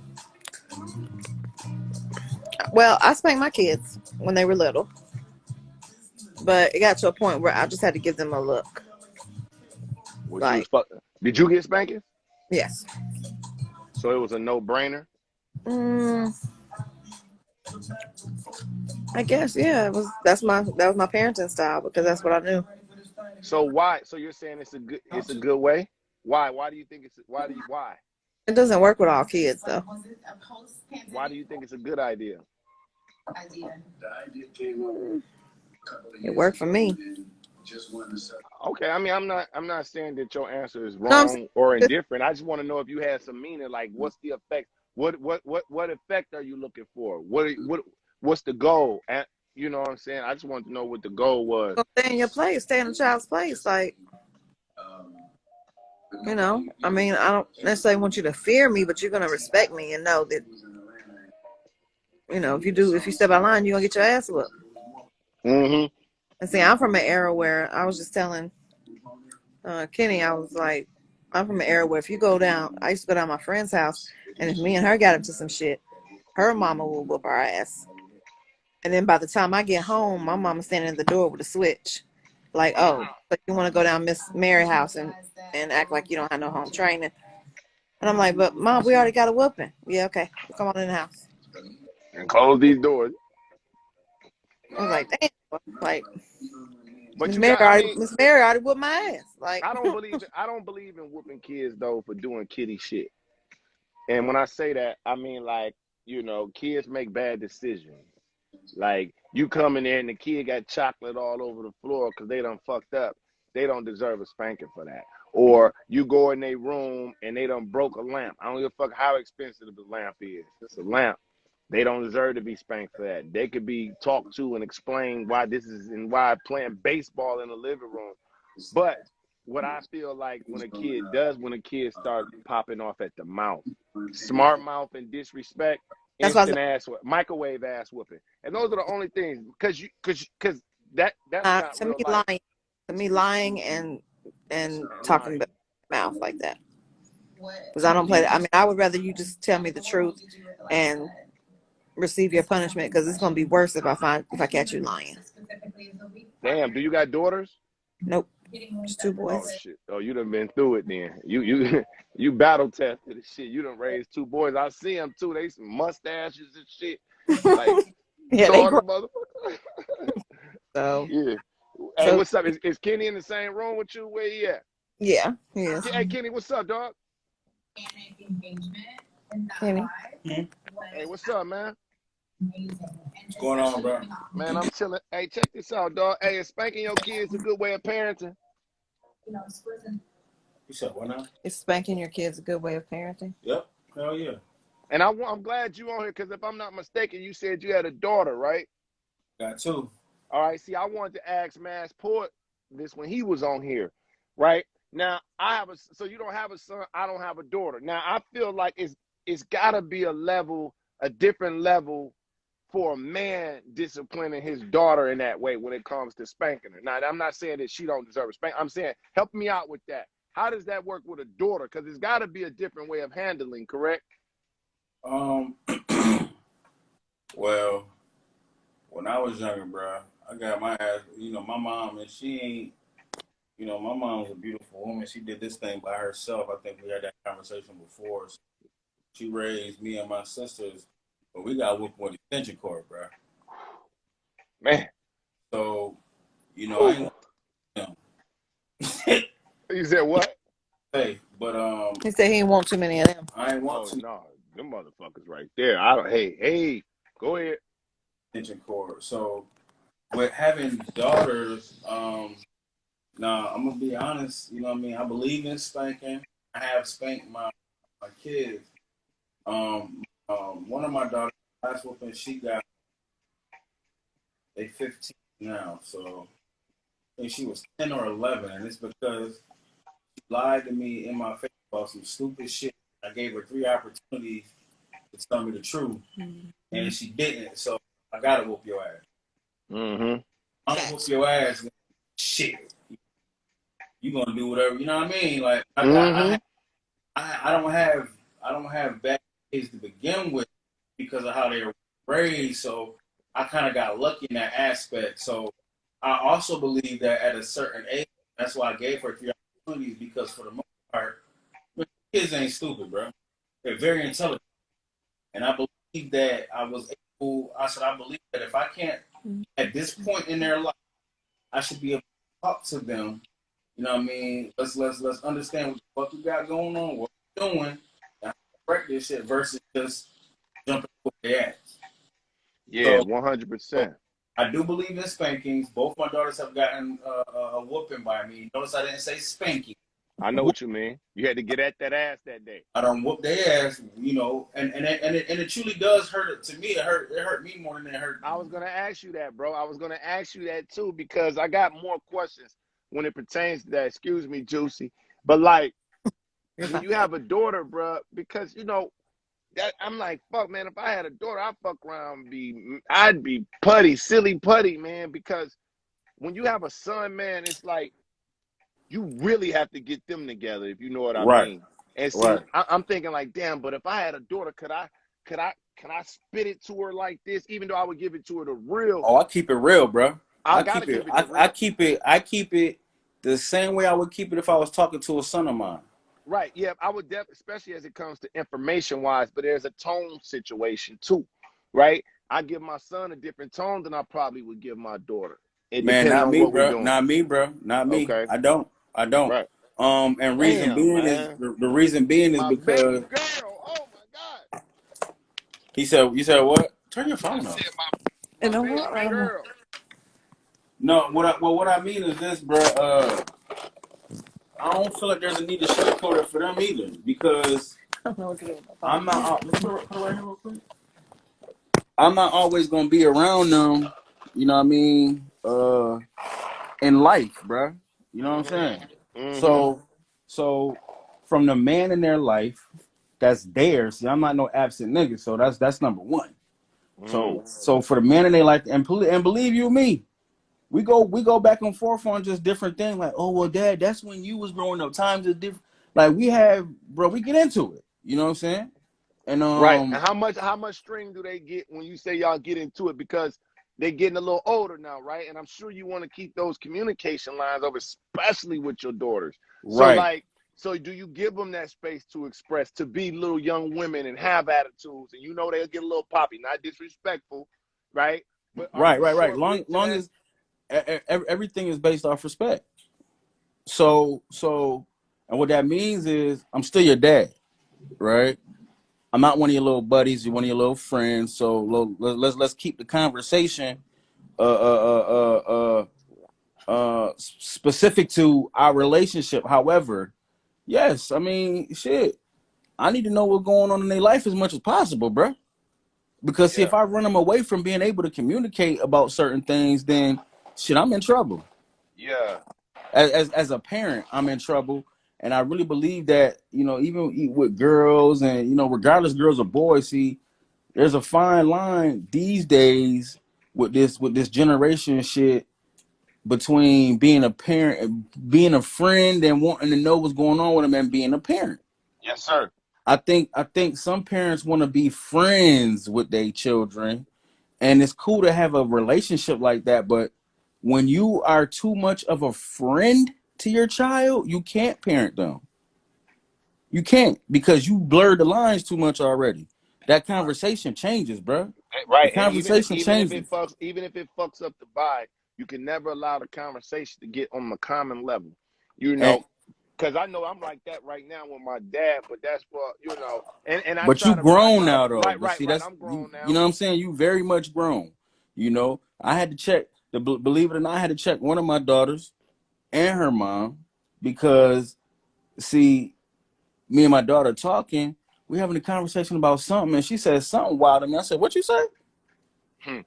Well, I spanked my kids when they were little, but it got to a point where I just had to give them a look. Did you get spanking? Yes. So it was a no-brainer? I guess, yeah. That was my parenting style because that's what I knew. So why? So you're saying it's a good way? Why? Why do you think why? It doesn't work with all kids though. Why do you think it's a good idea? It worked for me. Okay, I mean, I'm not saying that your answer is wrong or indifferent. I just want to know if you had some meaning. Like, what's the effect? What effect are you looking for? What's the goal? And you know what I'm saying? I just wanted to know what the goal was. Stay in your place. Stay in the child's place. Like, You know, I mean, I don't necessarily want you to fear me, but you're gonna respect me and know that, you know, if you step out of line, you're gonna get your ass whooped. Mm-hmm. And see, I'm from an era where I was just telling Kenny, I was like, I'm from an era where if you go down, I used to go down my friend's house, and if me and her got into some shit, her mama will whoop our ass. And then by the time I get home, my mama's standing in the door with a switch. Like, oh, but you want to go down Miss Mary's house and act like you don't have no home training. And I'm like, but Mom, we already got a whooping. Yeah, okay. Come on in the house. And close these doors. I was like, damn. Like, But you got, I mean, Miss Mary already whooped my ass. Like, I don't believe in whooping kids though for doing kiddie shit. And when I say that, I mean like, you know, kids make bad decisions. Like you come in there and the kid got chocolate all over the floor because they done fucked up. They don't deserve a spanking for that. Or you go in their room and they done broke a lamp. I don't give a fuck how expensive the lamp is. It's a lamp. They don't deserve to be spanked for that. They could be talked to and explained why this is and why playing baseball in the living room. But what I feel like when a kid start popping off at the mouth, smart mouth and disrespect, that's why instant ass, microwave ass whooping, and those are the only things because that's not to real life. me, lying and talking about mouth like that. Because I don't play that. I mean, I would rather you just tell me the truth and receive your punishment because it's gonna be worse if I catch you lying. Damn, do you got daughters? Nope, just 2 boys. Oh shit! Oh, you done been through it then. You you battle tested and shit. You done raised 2 boys. I see them too. They some mustaches and shit. Like Yeah, tall motherfucker. So yeah. Hey, what's up? Is Kenny in the same room with you? Where he at? Yeah, he is. Hey, Kenny, what's up, dog? Kenny. Hey, what's up, man? What's going on, bro? Man, I'm chilling. Hey, check this out, dog. Hey, is spanking your kids a good way of parenting? You said what now? Is spanking your kids a good way of parenting? Yep. Hell yeah. And I'm glad you on here because if I'm not mistaken, you said you had a daughter, right? Got 2. All right. See, I wanted to ask Massport this when he was on here, right? Now so you don't have a son, I don't have a daughter. Now I feel like it's gotta be a different level for a man disciplining his daughter in that way when it comes to spanking her. Now, I'm not saying that she don't deserve a spank. I'm saying help me out with that. How does that work with a daughter? Because it's got to be a different way of handling, correct? Well, when I was younger, bro, I got my ass. You know, my mom, and she ain't. You know, my mom was a beautiful woman. She did this thing by herself. I think we had that conversation before. So she raised me and my sisters, but we got whooped with extension cord, bro. Man. So, you know, I ain't. You said what? Hey, but he said he didn't want too many of them. I ain't want to. No, them motherfuckers right there. I don't. Hey, go ahead. Extension cord. So, with having daughters, now I'm gonna be honest. You know what I mean? I believe in spanking. I have spanked my kids. One of my daughters, last whooping, she got 15 now. So I think she was 10 or 11, and it's because she lied to me in my face about some stupid shit. I gave her 3 opportunities to tell me the truth, and she didn't. So I gotta whoop your ass. Mm-hmm. I'm gonna whoop your ass. Shit, you gonna do whatever. You know what I mean? Like I don't have bad kids to begin with because of how they were raised. So I kind of got lucky in that aspect. So I also believe that at a certain age, that's why I gave her 3 opportunities, because for the most part, kids ain't stupid, bro. They're very intelligent. And I believe that I believe that if I can't, at this point in their life, I should be able to talk to them. You know what I mean? Let's understand what we got going on, what we're doing, and correct this shit versus just jumping with their ass. Yeah, 100%. I do believe in spankings. Both my daughters have gotten a whooping by me. Notice I didn't say spanking. I know what you mean. You had to get at that ass that day. I don't whoop their ass, you know, and it truly does hurt it to me. It hurt me more than it hurt. I was gonna ask you that, bro. I was gonna ask you that too, because I got more questions when it pertains to that. Excuse me, Juicy. But like, when you have a daughter, bro, because you know that I'm like, fuck, man. If I had a daughter, I'd fuck around, I'd be putty, silly putty, man. Because when you have a son, man, it's like you really have to get them together, if you know what I Right. mean. And see, Right. I'm thinking like, damn, but if I had a daughter, can I spit it to her like this? Even though I would give it to her the real, Oh, I keep it real, bro. I gotta give it the real. I keep it the same way I would keep it if I was talking to a son of mine. Right. Yeah, I would definitely, especially as it comes to information wise, but there's a tone situation too, right? I give my son a different tone than I probably would give my daughter. It Man, depending not on me, what we're bro. doing. Not me, bro. Not me. Okay. I don't. Right. And reason Damn, being is man. the reason being is My baby because girl. Oh my God. he said, you said what? Turn your I phone said off. my baby girl. No, what I mean is this, bro. I don't feel like there's a need to sugarcoat it for them either because I'm not. Let's put it right here real quick. I'm not always gonna be around them. You know what I mean? In life, bro. You know what I'm saying? So from the man in their life, that's theirs. See, I'm not no absent nigga, so that's number one. So for the man in their life, and believe you me, we go back and forth on just different things. Like, oh well, Dad, that's when you was growing up. Times are different. Like we get into it. You know what I'm saying? And Right. And how much string do they get when you say y'all get into it? Because they're getting a little older now, right? And I'm sure you want to keep those communication lines over, especially with your daughters. So right. like, so do you give them that space to express, to be little young women and have attitudes? And you know they'll get a little poppy, not disrespectful, right? But are you Right. short wit to Long that? as everything is based off respect. So, and what that means is I'm still your dad, right? I'm not one of your little buddies. You're one of your little friends. So let's keep the conversation specific to our relationship. However, yes, I mean, shit. I need to know what's going on in their life as much as possible, bro. Because see, Yeah. if I run them away from being able to communicate about certain things, then shit, I'm in trouble. Yeah. As a parent, I'm in trouble. And I really believe that, even with girls and, regardless girls or boys, see, there's a fine line these days with this generation shit between being a parent and being a friend and wanting to know what's going on with them and being a parent. Yes, sir. I think some parents want to be friends with their children, and it's cool to have a relationship like that, but when you are too much of a friend to your child, you can't parent them. You can't, because you blurred the lines too much already. That conversation changes, bro. The Right. And conversation even changes. if it fucks up the vibe, you can never allow the conversation to get on the common level. You And know, because I know I'm like that right now with my dad, but that's what and I but try you to grown now though. right, But right, see, right. that's I'm you. grown You now. know what I'm saying? You very much grown. I had to check believe it or not, I had to check one of my daughters and her mom because see, me and my daughter talking, we having a conversation about something, and she said something wild to me. I said, "What you say?" Hmm.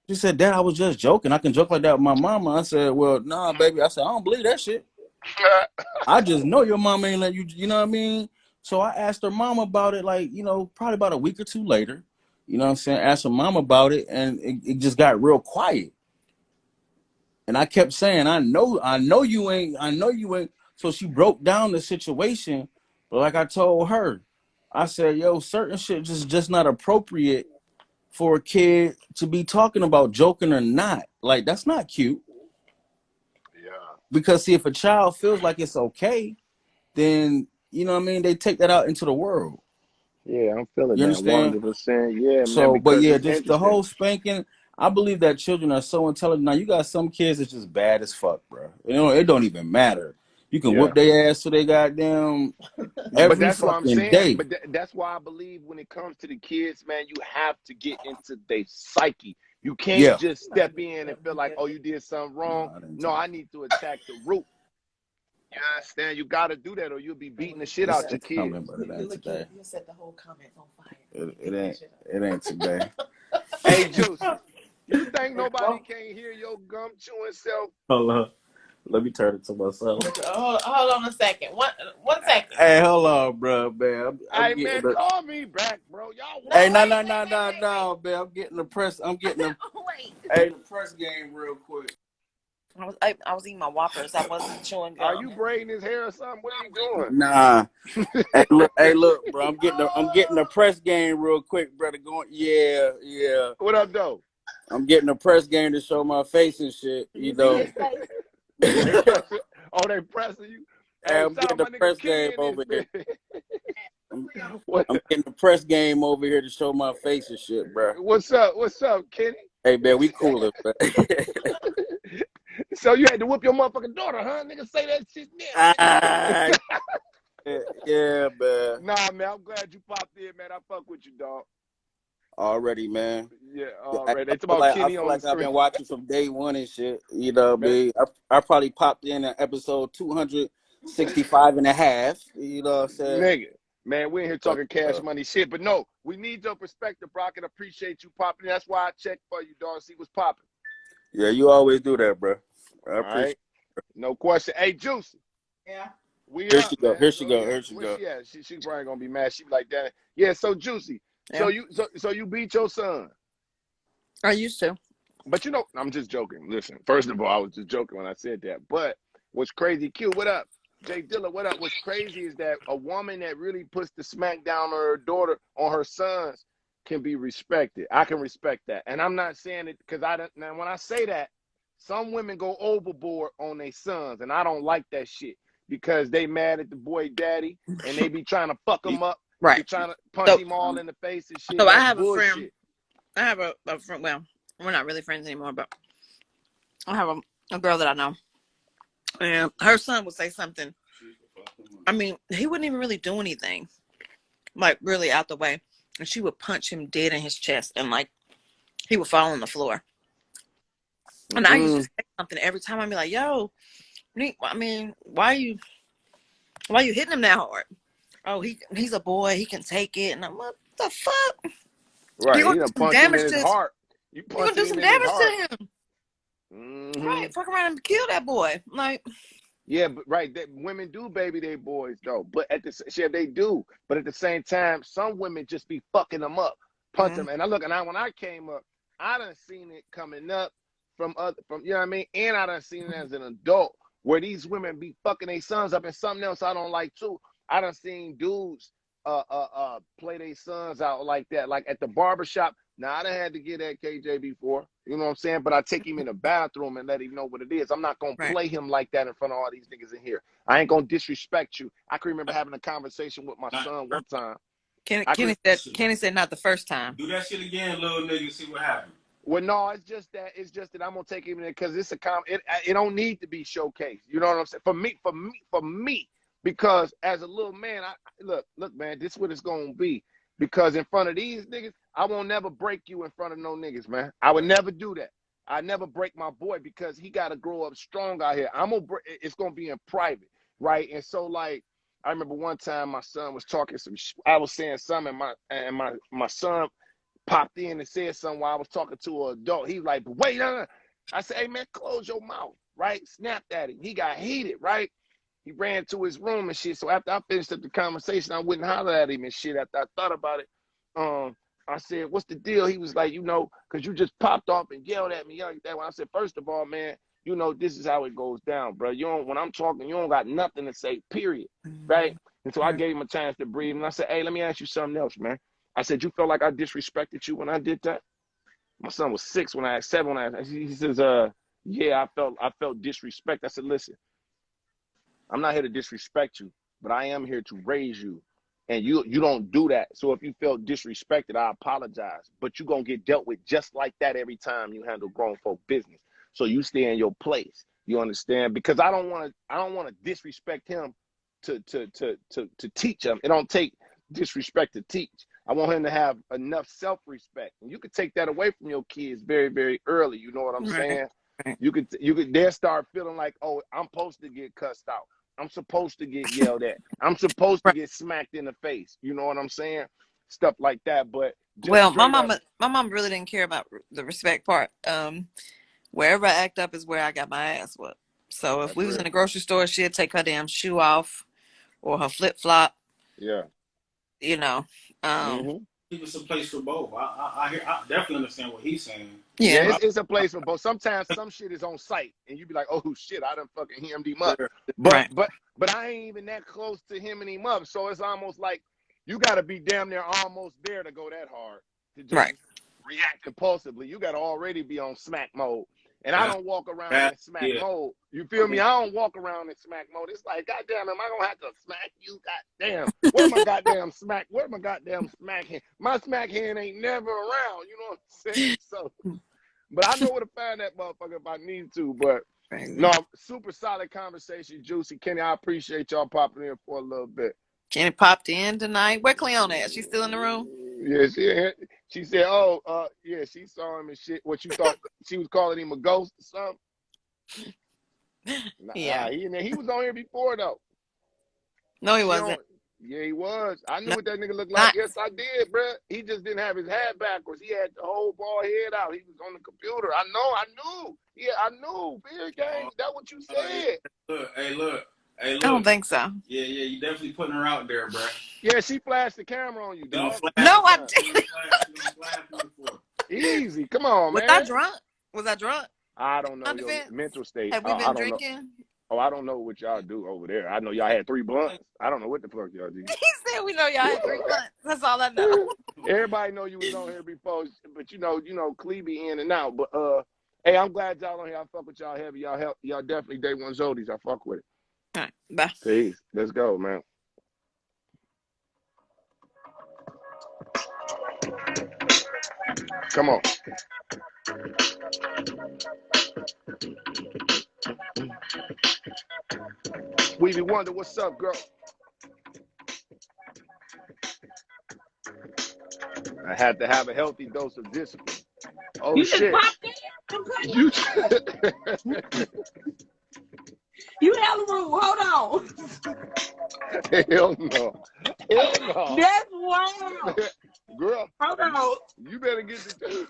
She said, "Dad, I was just joking. I can joke like that with my mama." I said, "Well, nah, baby." I said, "I don't believe that shit. I just know your mama ain't let you." You know what I mean? So I asked her mom about it, like, probably about a week or two later. You know what I'm saying? Asked her mom about it, and it just got real quiet. And I kept saying, I know you ain't. So she broke down the situation. But like I told her, I said, yo, certain shit just not appropriate for a kid to be talking about, joking or not. Like, that's not cute. Yeah. Because see, if a child feels like it's okay, then you know what I mean, they take that out into the world. Yeah, I'm feeling You that understand? 100%. Yeah, man, So, but because yeah, it's just the interesting. whole spanking. I believe that children are so intelligent. Now you got some kids that's just bad as fuck, bro. It don't even matter. You can Yeah. whip their ass to they goddamn But every that's what I'm fucking saying. day. But that's why I believe when it comes to the kids, man, you have to get into their psyche. You can't Yeah. just step in and feel like, oh, you did something wrong. Nah, I didn't No, take I need to attack the root. You understand? You got to do that, or you'll be beating the shit out your it's kids. coming, but it ain't today. It ain't today. Hey, Juicy, you think nobody can't hear your gum chewing self? Hold on. Let me turn it to myself. Hold on a second. One second. Hey, hold on, bro, man. I'm Hey getting man, the. call me back, bro. Y'all Hey, no, wait. no, man. I'm getting the press. I'm getting the. Wait. Hey, the press game real quick. I was eating my Whoppers. I wasn't chewing Are gum. you braiding his hair or something? What are you doing? Nah. Hey, look, bro. I'm getting the press game real quick, brother. Going, yeah. What up, though? I'm getting the press game to show my face and shit. You See know. his face? They pressing. Oh, they pressing you. Hey, Hey, I'm shout getting out the my nigga press Kenny game in this over here. bitch. I'm, What? I'm getting the press game over here to show my face and shit, bro. What's up? What's up, Kenny? Hey, man, we coolin', man. So you had to whip your motherfucking daughter, huh? Nigga, say that shit now, Ah, nigga. yeah, man. Nah, man, I'm glad you popped in, man. I fuck with you, dog. Already, man. Yeah, I already. It's feel about I Kenny feel on the like I've street, been watching from day one and shit. You know what I man. mean? I probably popped in at episode 265 and a half. You know what I'm saying? Nigga, man, we in here But, talking cash money shit, but no, we need your perspective, bro. I can appreciate you popping. That's why I checked for you, dog. See what's popping. yeah, you always do that, bro. I All appreciate right, no question. Hey, Juicy, Yeah. we it. Here up, she go. man. Here she Go go. ahead. Here she Where go. she at? She probably gonna be mad. She be like that. Yeah. So Juicy, Yeah. so you beat your son, I used to. but you know, I'm just joking. Listen, first of all, I was just joking when I said that. But what's crazy, Q? What up? Jay Dilla, what up? What's crazy is that a woman that really puts the smack down on her daughter, on her sons, can be respected. I can respect that. And I'm not saying it because I don't. Now, when I say that, some women go overboard on their sons, and I don't like that shit because they mad at the boy daddy and they be trying to fuck him up, be Right. trying to punch So, him all in the face and shit. so I That's have a friend. bullshit. I have a friend. Well, we're not really friends anymore, but I have a girl that I know, and her son would say something. I mean, he wouldn't even really do anything, like really out the way, and she would punch him dead in his chest, and like he would fall on the floor. And I used to say something every time. I'd be like, "Yo, I mean, why you hitting him that hard? Oh, he's a boy. He can take it." And I'm like, "What the fuck? Right. You're He gonna done do some punched him in damage his to his. heart. You You're gonna punching do him some in his damage heart. to him, Mm-hmm. right? Fuck around and kill that boy, like." Yeah, but right, that women do baby their boys though. But at the yeah, they do. But at the same time, some women just be fucking them up, punch them. And I look, and when I came up, I done seen it coming up from you know what I mean, and I done seen it as an adult where these women be fucking their sons up, and something else I don't like too. I done seen dudes play their sons out like that, like at the barbershop. Now I done had to get that KJ before, you know what I'm saying? But I take him in the bathroom and let him know what it is. I'm not gonna Right. play him like that in front of all these niggas in here. I ain't gonna disrespect you. I can remember having a conversation with my son one time. Kenny said not the first time. Do that shit again, little nigga. See what happens. Well, no, it's just that I'm gonna take him in there because it's it don't need to be showcased. You know what I'm saying? For me, because as a little man, look, man, this is what it's gonna be. Because in front of these niggas, I won't never break you in front of no niggas, man. I would never do that. I never break my boy because he got to grow up strong out here. It's gonna be in private, right? And so like, I remember one time my son was talking I was saying something, and my son popped in and said something while I was talking to an adult. He was like, but wait, no. I said, hey man, close your mouth, right? Snapped at him. He got heated, right? He ran to his room and shit. So after I finished up the conversation, I wouldn't holler at him and shit. After I thought about it, I said, what's the deal? He was like, because you just popped off and yelled at me like that. When I said, first of all, man, this is how it goes down, bro. When I'm talking, you don't got nothing to say, period, right? And so I gave him a chance to breathe. And I said, hey, let me ask you something else, man. I said, you felt like I disrespected you when I did that? My son was 6 when I asked, 7 when I asked. He says, yeah, I felt disrespect. I said, listen, I'm not here to disrespect you, but I am here to raise you. And you don't do that. So if you felt disrespected, I apologize. But you're going to get dealt with just like that every time you handle grown folk business. So you stay in your place. You understand? Because I don't want to disrespect him to teach him. It don't take disrespect to teach. I want him to have enough self-respect. And you could take that away from your kids very, very early. You know what I'm saying? Right. They'll start feeling like, oh, I'm supposed to get cussed out. I'm supposed to get yelled at. I'm supposed to get smacked in the face. You know what I'm saying? Stuff like that. But just my mama really didn't care about the respect part. Wherever I act up is where I got my ass whooped. So if That's we was in real. the grocery store, she'd take her damn shoe off or her flip flop. Yeah. You know. Mm-hmm. It was a place for both. I definitely understand what he's saying. Yeah, Yeah. it's a place for both. Sometimes some shit is on site, and you be like, "Oh shit, I done fucking hemmed him up." Yeah. But Right. but I ain't even that close to hemming him up, so it's almost like you got to be damn near almost there to go that hard to just Right. react impulsively. You got to already be on smack mode, and I That's don't walk around that. in smack Yeah. mode. You feel me? I don't walk around in smack mode. It's like, goddamn, am I gonna have to smack you? Goddamn, where my goddamn smack? Where my goddamn smack hand? My smack hand ain't never around. You know what I'm saying? So. But I know where to find that motherfucker if I need to. But no, super solid conversation, Juicy. Kenny, I appreciate y'all popping in for a little bit. Kenny popped in tonight. Where Cleon at? She still in the room? Yeah, she said, oh, yeah, she saw him and shit. What you thought she was calling him a ghost or something? Yeah. He was on here before though. No, he She wasn't. on, yeah, he was. I knew No, what that nigga looked like. not. Yes, I did, bruh. He just didn't have his hat backwards. He had the whole bald head out. He was on the computer. I knew. Yeah, I knew. Beer gang. That what you Yeah. said. Look. I don't think so. Yeah, you definitely putting her out there, bro. Yeah, she flashed the camera on you, You don't dog. flash. No, I You didn't. don't flash me before. Easy. Come on, Was I man. drunk? Was I drunk? I don't know On your defense? mental state. Have we I been don't know. drinking? Oh, I don't know what y'all do over there. I know y'all had 3 blunts. I don't know what the fuck y'all do. He said we know y'all had 3 months. That's all I know. Everybody know you was on here before, but you know, Clee be in and out. But hey, I'm glad y'all on here. I fuck with y'all heavy. Y'all definitely day one Zodies. I fuck with it. All right, bye. Peace. Let's go, man. Come on. Weeby Wonder, what's up, girl? I had to have a healthy dose of discipline. Oh You just shit. popped in. You You hella rude. Hold on. hell no. Hell no. That's wild. Girl, Hold on. you better get the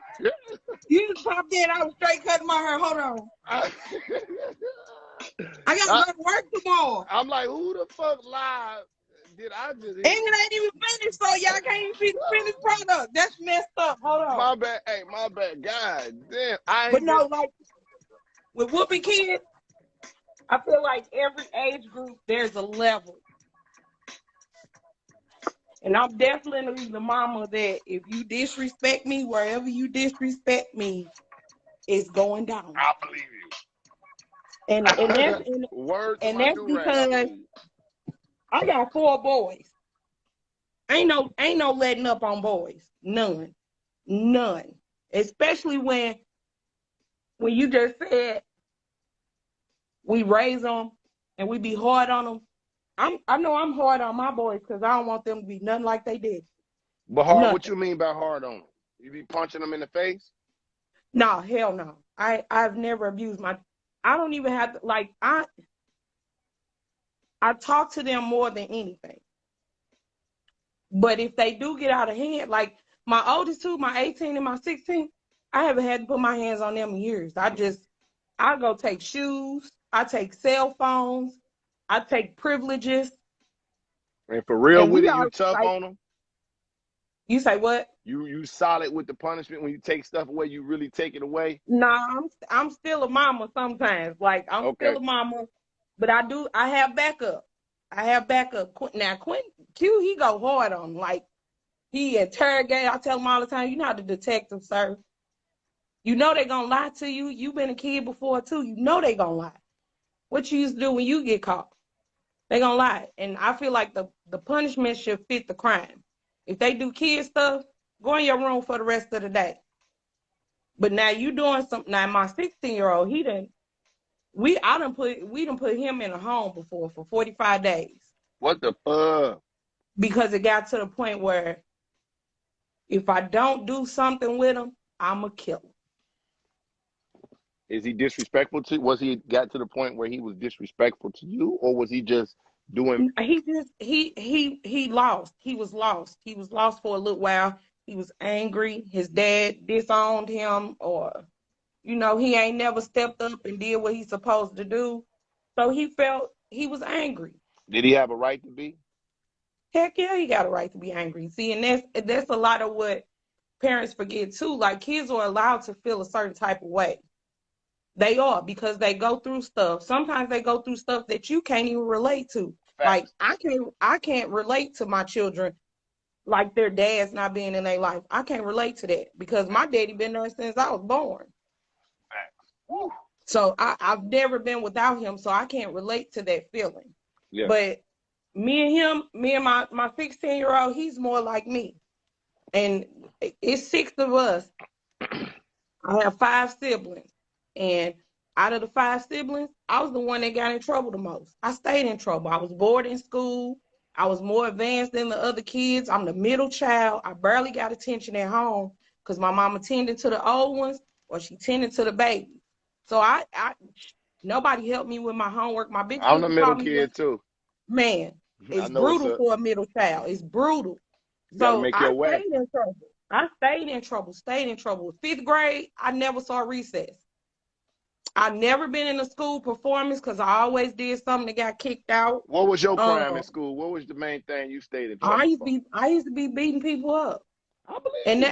You just popped in. I was straight cutting my hair. Hold on. I gotta go to work tomorrow. I'm like, who the fuck live did I just And it ain't even finished, so y'all can't even see the finished product. That's messed up. Hold on. My bad. Hey, my bad. God damn. I But ain't no, like with whooping kids, I feel like every age group there's a level. And I'm definitely the mama that if you disrespect me, wherever you disrespect me, it's going down. I believe you. And Word to and my that's do-rag. I because believe you. I got 4 boys. Ain't no letting up on boys. None. Especially when you just said we raise them and we be hard on them. I know I'm hard on my boys because I don't want them to be nothing like they did. But hard, Nothing. what you mean by hard on them? You be punching them in the face? No, hell no. I've never abused I don't even have to, like, I talk to them more than anything. But if they do get out of hand, like my oldest 2, my 18 and my 16, I haven't had to put my hands on them in years. I go take shoes, I take cell phones, I take privileges. And for real And with we it, are you tough like, on them? you say what? You solid with the punishment when you take stuff away, you really take it away? Nah, I'm still a mama sometimes. Like I'm Okay. still a mama, but I have backup. Now Q, he go hard on, like, he interrogate. I tell him all the time, you're not a detective, sir. You know they gonna lie to you. You've been a kid before too. You know they gonna lie. What you used to do when you get caught? They gonna lie. And I feel like the punishment should fit the crime. If they do kid stuff, go in your room for the rest of the day. But now you doing something. Now my 16-year-old, we done put him in a home before for 45 days. What the fuck? Because it got to the point where if I don't do something with him, I'm a killer. Is he disrespectful to? Was he got to the point where he was disrespectful to you, or was he just doing? He lost. He was lost. He was lost for a little while. He was angry. His dad disowned him, or he ain't never stepped up and did what he's supposed to do. So he was angry. Did he have a right to be? Heck yeah, he got a right to be angry. See, and that's a lot of what parents forget too. Like, kids are allowed to feel a certain type of way. They are, because they go through stuff. Sometimes they go through stuff that you can't even relate to. Like, Facts. I can't relate to my children, like their dads not being in their life. I can't relate to that because my daddy been there since I was born. Facts. So I've never been without him, so I can't relate to that feeling. Yeah. But me and my 16-year-old, he's more like me. And it's 6 of us. I have 5 siblings. And out of the 5 siblings, I was the one that got in trouble the most. I stayed in trouble. I was bored in school. I was more advanced than the other kids. I'm the middle child. I barely got attention at home because my mama tended to the old ones or she tended to the baby. So nobody helped me with my homework. My big I'm the sister middle called me. kid too. Man, I it's know what's brutal up. for a middle child. It's brutal. You gotta So make I your way. stayed in trouble. I stayed in trouble. 5th grade, I never saw recess. I've never been in a school performance because I always did something that got kicked out. What was your crime in school? What was the main thing you stayed in trouble for? I used to be beating people up. I believe And you.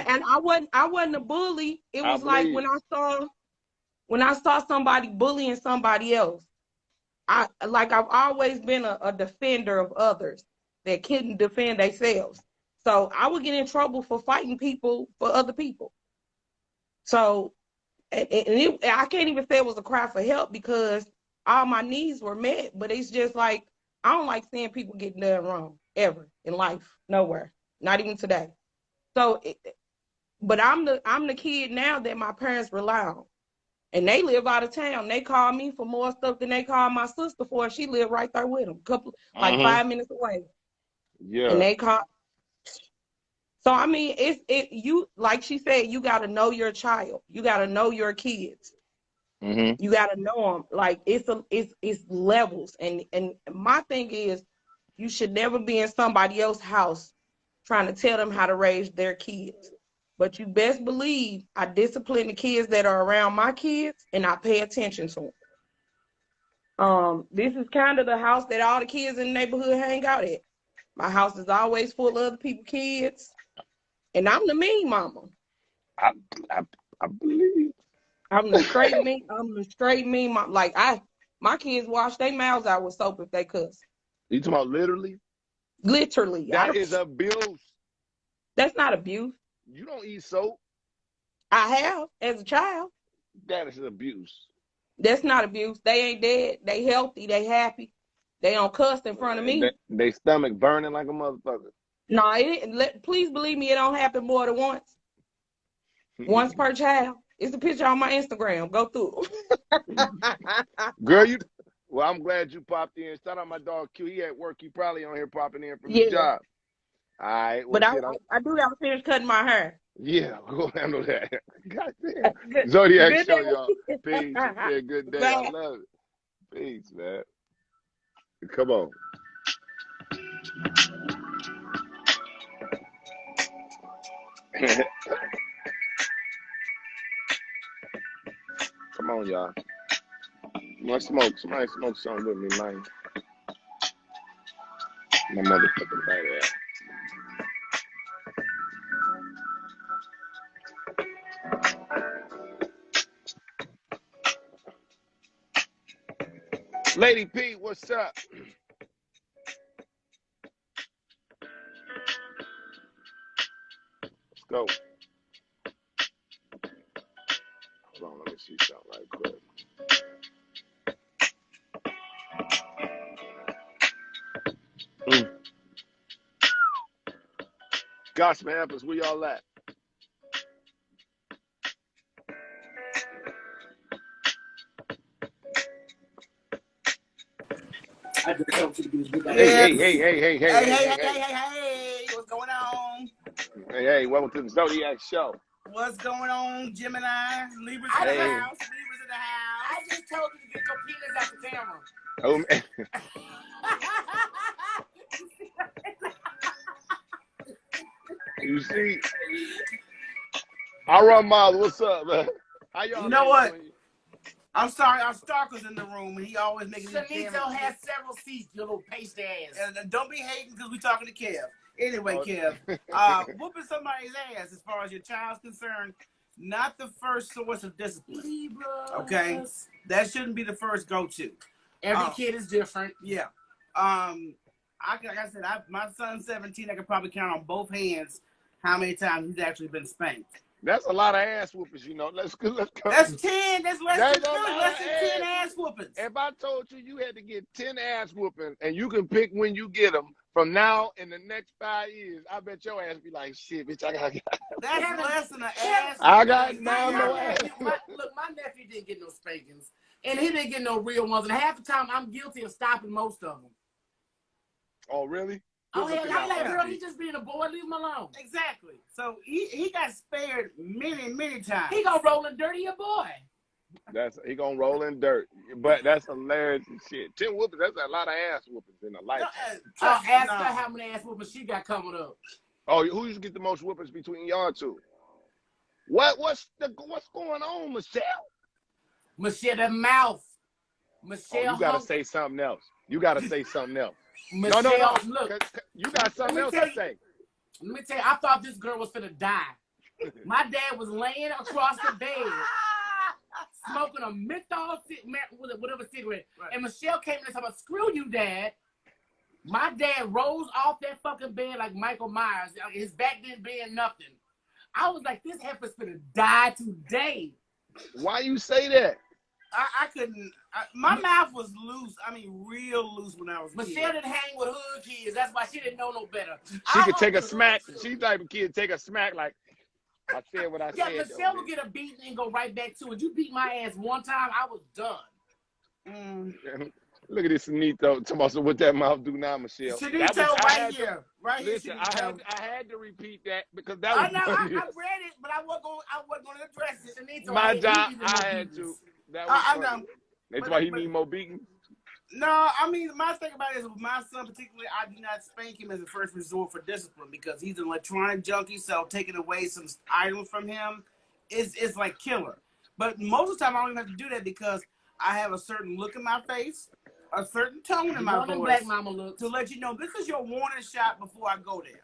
I wasn't a bully. It I was like believe when I saw somebody bullying somebody else. I've always been a defender of others that couldn't defend themselves. So I would get in trouble for fighting people for other people. So I can't even say it was a cry for help because all my needs were met. But it's just like, I don't like seeing people getting done wrong ever in life, nowhere, not even today. So, but I'm the kid now that my parents rely on. And they live out of town. They call me for more stuff than they call my sister for. She lived right there with them, like 5 minutes away. Yeah. And they call. So I mean, you like she said, you got to know your child. You got to know your kids. You got to know them. Like it's levels. And my thing is, you should never be in somebody else's house trying to tell them how to raise their kids. But you best believe I discipline the kids that are around my kids and I pay attention to them. This is kind of the house that all the kids in the neighborhood hang out at. My house is always full of other people's kids. And I'm the mean mama. I believe. I'm the straight mean mama. Like my kids wash their mouths out with soap if they cuss. You talking about literally? Literally. That is abuse. That's not abuse. You don't eat soap. I have as a child. That is abuse. That's not abuse. They ain't dead. They healthy. They happy. They don't cuss in front of me. They stomach burning like a motherfucker. No, please believe me, it don't happen more than once. Once per child. It's a picture on my Instagram. Go through. Girl, well, I'm glad you popped in. Shout out my dog Q. He at work. He probably on here popping in from his job. All right. Well, but I do have to finish cutting my hair. Yeah, go handle that. Goddamn. Zodiac show, y'all. Peace. Yeah, good day. I love it. Peace, man. Come on. Come on, y'all. You want to smoke? Somebody smoke something with me, man. My motherfucking bad ass. Lady P, what's up? Let's go. Hold on, let me see something right quick. Gospel Hampers, where y'all at? Hey, What's going on? Hey, welcome to the Zodiac show. What's going on, Gemini? Libras in the house. Libras in the house. I just told you to get your penis out the camera. Oh, man. You see? I run miles. What's up, man? How y'all? You know what? I'm sorry, our stalker's in the room, and he always making Shanito has several seats, you little pasty ass. And don't be hating because we talking to Kev. Anyway, Kev, whooping somebody's ass as far as your child's concerned, not the first source of discipline. Libras. Okay? That shouldn't be the first go-to. Every kid is different. Yeah. Like I said, my son's 17. I could probably count on both hands how many times he's actually been spanked. That's a lot of ass whoopings, you know. Let's go. That's 10. That's less than 10 ass whoopings. If I told you had to get 10 ass whoopings and you can pick when you get them from now in the next 5 years, I bet your ass be like, shit, bitch, I got. That's less than an ass. I got no ass. Look, my nephew didn't get no spankings, and he didn't get no real ones. And half the time, I'm guilty of stopping most of them. Oh, really? Oh, yeah, I'm like, girl, he just being a boy, leave him alone. Exactly. So he got spared many times. He gonna roll in dirty a boy. He gonna roll in dirt. But that's hilarious and shit. 10 whoopings, that's a lot of ass whoopings in a lifetime. Ask her how many ass whoopings she got coming up. Oh, who used to get the most whoopings between y'all two? What's going on, Michelle? Michelle, the mouth. Michelle, you gotta say something else. Michelle, no. Look, you got something else to say. Let me tell you, I thought this girl was finna die. My dad was laying across the bed, smoking a menthol, whatever cigarette. Right. And Michelle came in and said, screw you, Dad. My dad rose off that fucking bed like Michael Myers. His back didn't bend nothing. I was like, this heifer's finna die today. Why you say that? I couldn't. My mouth was loose. I mean, real loose when I was. Michelle didn't hang with hood kids. That's why she didn't know no better. She could take a smack. She's type of kid take a smack like I said what I said. Yeah, Michelle would get a beating and go right back to it. You beat my ass one time, I was done. Look at this Shanito. Tomorrow, what that mouth do now, Michelle? Shanito right here. Listen, I had to repeat that because that was I read it, but I wasn't going to address it. Shanito, my job, I had to. That was I know. That's why he need more beating. No, I mean, my thing about it is with my son particularly, I do not spank him as a first resort for discipline because he's an electronic junkie, so taking away some items from him is like killer. But most of the time, I don't even have to do that because I have a certain look in my face, a certain tone in my voice black mama look, to let you know this is your warning shot before I go there.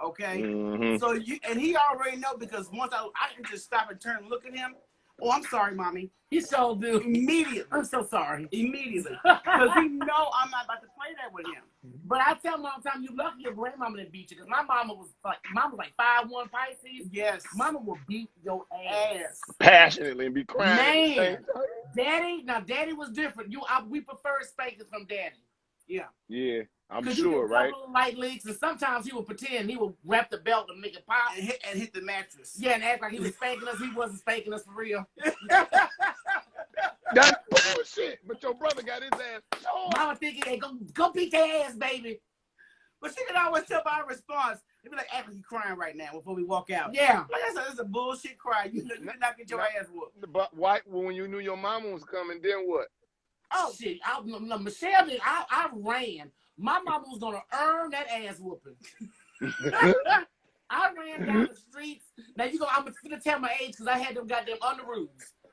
Okay? Mm-hmm. So he already know because once I can just stop and turn and look at him. Oh, I'm sorry, mommy. He so do immediately. I'm so sorry. Immediately. Because he know I'm not about to play that with him. But I tell him all the time, you lucky your grandmama didn't beat you. Because my mama was like 5'1" Pisces. Yes. Mama will beat your ass. Passionately and be crying. Man. Daddy was different. We prefer spankings from Daddy. Yeah. Yeah, I'm sure, right? Light leaks, and sometimes he would pretend he would wrap the belt and make it pop and hit the mattress. Yeah, and act like he was spanking us. He wasn't spanking us for real. That's bullshit. But your brother got his ass. Oh. Mama thinking, hey, go beat their ass, baby. But she can always tell by her response. They be like, act like you crying right now before we walk out. Yeah. Like I said, it's a bullshit cry. You did not get your ass whooped. But why, when you knew your mama was coming, then what? Oh shit! Michelle did. I ran. My mama was gonna earn that ass whooping. I ran down the streets. Now I'm gonna tell my age because I had them goddamn underoos.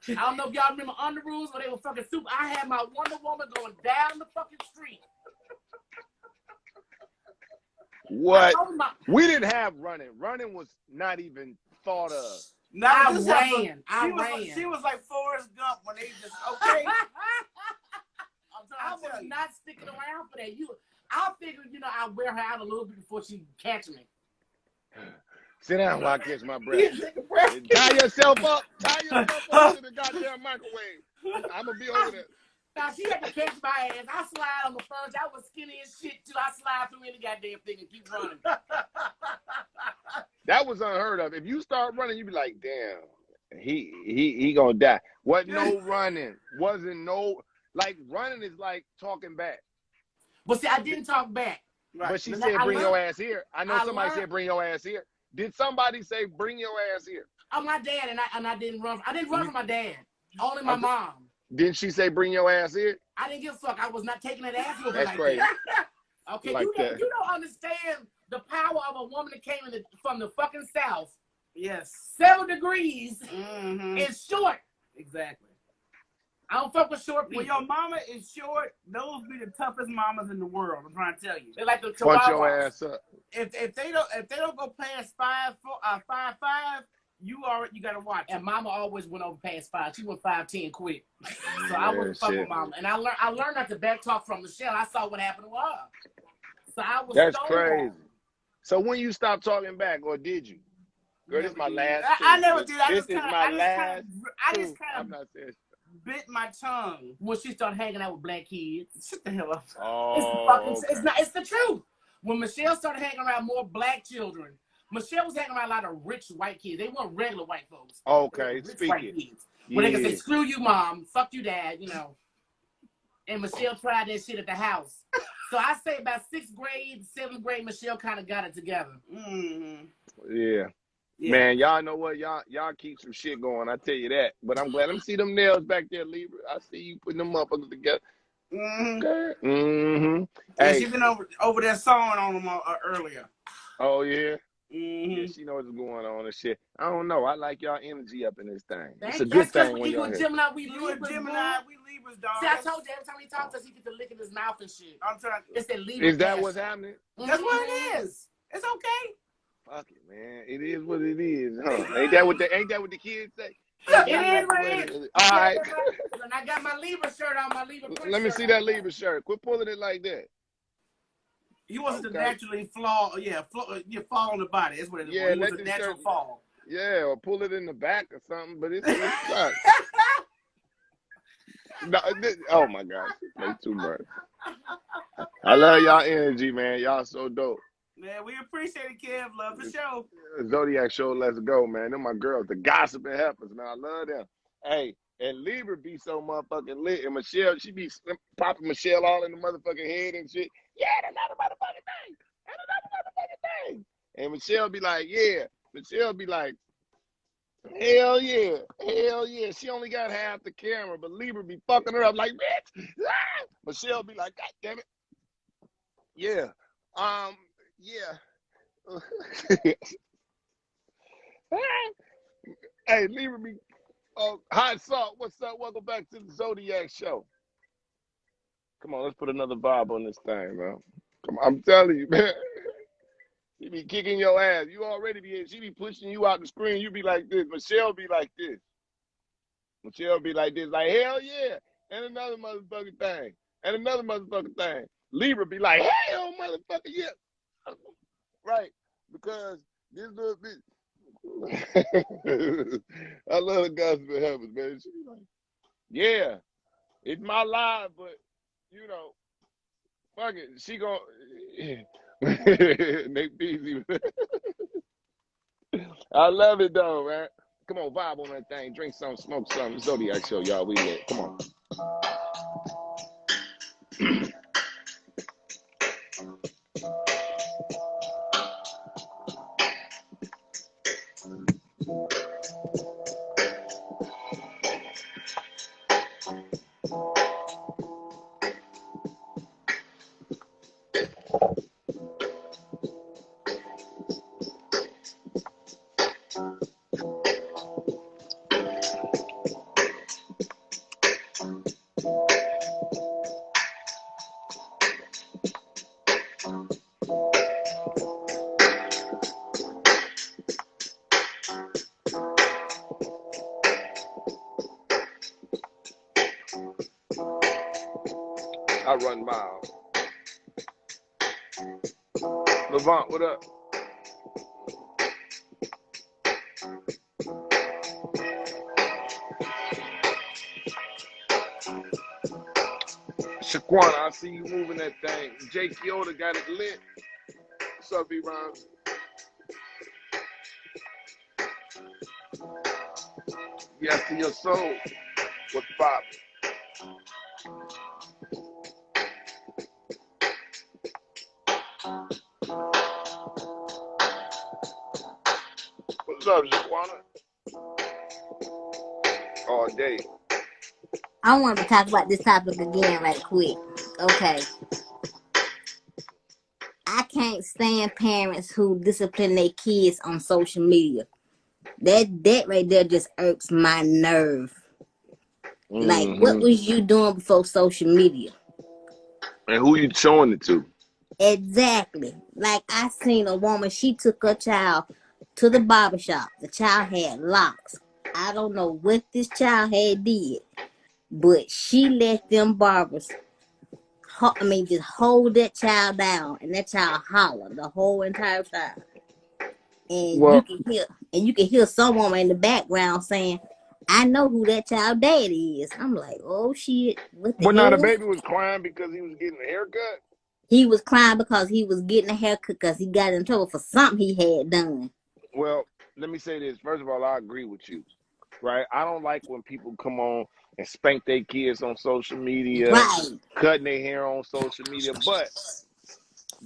I don't know if y'all remember underoos where they were fucking super. I had my Wonder Woman going down the fucking street. What? We didn't have running. Running was not even thought of. No, I ran. She was like Forrest Gump when they just okay. I was not sticking around for that. I figured, I wear her out a little bit before she catch me. Sit down while I catch my breath. Tie yourself up to the goddamn microwave. I'm gonna be over there. Now she had to catch my ass. I slide on the fudge. I was skinny as shit too. I slide through any goddamn thing and keep running. That was unheard of. If you start running, you'd be like, damn, he gonna die. Wasn't no running. Wasn't no. Like, running is like talking back. But see, I didn't talk back. Right. But she said, bring your ass here. I know somebody said, bring your ass here. Did somebody say, bring your ass here? Oh, my dad, and I didn't run. I didn't run from my dad. Only my mom. Didn't she say, bring your ass here? I didn't give a fuck. I was not taking that ass whooping. That's like crazy. That. Okay, like you don't understand the power of a woman that came from the fucking South. Yes. 7 degrees and short. Exactly. I don't fuck with short people. When your mama is short, those be the toughest mamas in the world. I'm trying to tell you. They're like the Punch your chihuahuas. ass up. If they don't go past 5'5", you gotta watch. And mama always went over past 5. She went 5'10" quick. So I wasn't fucking with mama. And I learned not to back talk from Michelle. I saw what happened to her. So I was. That's crazy. So when you stopped talking back, or did you? Girl, this is my last. I never did. This is my last. I just kind of bit my tongue when she started hanging out with black kids. Shut the hell up. Oh, It's the truth. When Michelle started hanging around more black children, Michelle was hanging around a lot of rich white kids. They weren't regular white folks. Okay, speak it. When they can say, screw you, mom, fuck you, dad, you know. And Michelle tried that shit at the house. So I say about 6th grade, 7th grade, Michelle kind of got it together. Mm-hmm. Yeah. Man, y'all know what? Y'all keep some shit going. I tell you that. But I'm glad. Let me see them nails back there, Libra. I see you putting them motherfuckers together. Mm-hmm. Mm-hmm. Hey, she been over there sawing on them earlier. Oh yeah. Mm-hmm. Yeah, she knows what's going on and shit. I don't know. I like y'all energy up in this thing. It's a That's good thing when you y'all a Gemini, we Libras, we Libras, dog. See, I told you every time he talks to us, he gets to lick in his mouth and shit. I'm trying. It's that Libra. Is that what's happening? That's what it is. It's okay. Fuck it, man. It is what it is, huh? Ain't that what the kids say? It is what it is. All right. And I got my Libra shirt on, my Libra. Let me see that Libra shirt. Quit pulling it like that. You wasn't to naturally fall on the body. That's what it is. Yeah, it was a natural fall. Yeah, or pull it in the back or something, but it's sucks. No, oh my gosh, play too much. I love y'all energy, man. Y'all so dope. Man, we appreciate it, Kev. Love the show. Zodiac show, let's go, man. Them my girls, the gossiping heifers, man. I love them. Hey, and Libra be so motherfucking lit. And Michelle, she be popping Michelle all in the motherfucking head and shit. Yeah, that's another motherfucking thing. That's another motherfucking thing. And Michelle be like, yeah. Michelle be like, hell yeah. Hell yeah. She only got half the camera, but Libra be fucking her up like, bitch. Ah! Michelle be like, God damn it. Yeah. Yeah. Hey, Libra be hot salt. What's up? Welcome back to the Zodiac show. Come on, let's put another vibe on this thing, man. Come on, I'm telling you, man. She be kicking your ass. You already be. She be pushing you out the screen. You be like this. Michelle be like this. Michelle be like this. Like hell yeah, and another motherfucking thing, and another motherfucking thing. Libra be like hell motherfucker yeah. Right, because this little bitch. I love the gossip that happens, man. She be like, yeah, it's my life, but you know, fuck it. She gon' Nick Beasley. I love it though, man. Come on, vibe on that thing. Drink some, smoke some. Zodiac show, y'all. We lit. Come on. I run miles. Levant, what up? Shaquana, I see you moving that thing. Jake Kyoto got it lit. What's up, B-Ron? Yes to your soul. What's poppin'? What's up, Shaquana? All day. I want to talk about this topic again right quick. Okay. I can't stand parents who discipline their kids on social media. That right there just irks my nerve. Like, what was you doing before social media? And who you showing it to? Exactly. Like, I seen a woman, she took her child to the barbershop. The child had locks. I don't know what this child had did, but she let them barbers, just hold that child down, and that child holler the whole entire time. And Well, you can hear some woman in the background saying, "I know who that child daddy is." I'm like, oh shit, what the but now the hell? baby was crying because he was getting a haircut. He was crying because he was getting a haircut because he got in trouble for something he had done. Well, let me say this. First of all, I agree with you. Right? I don't like when people come on and spank their kids on social media, Right, cutting their hair on social media. But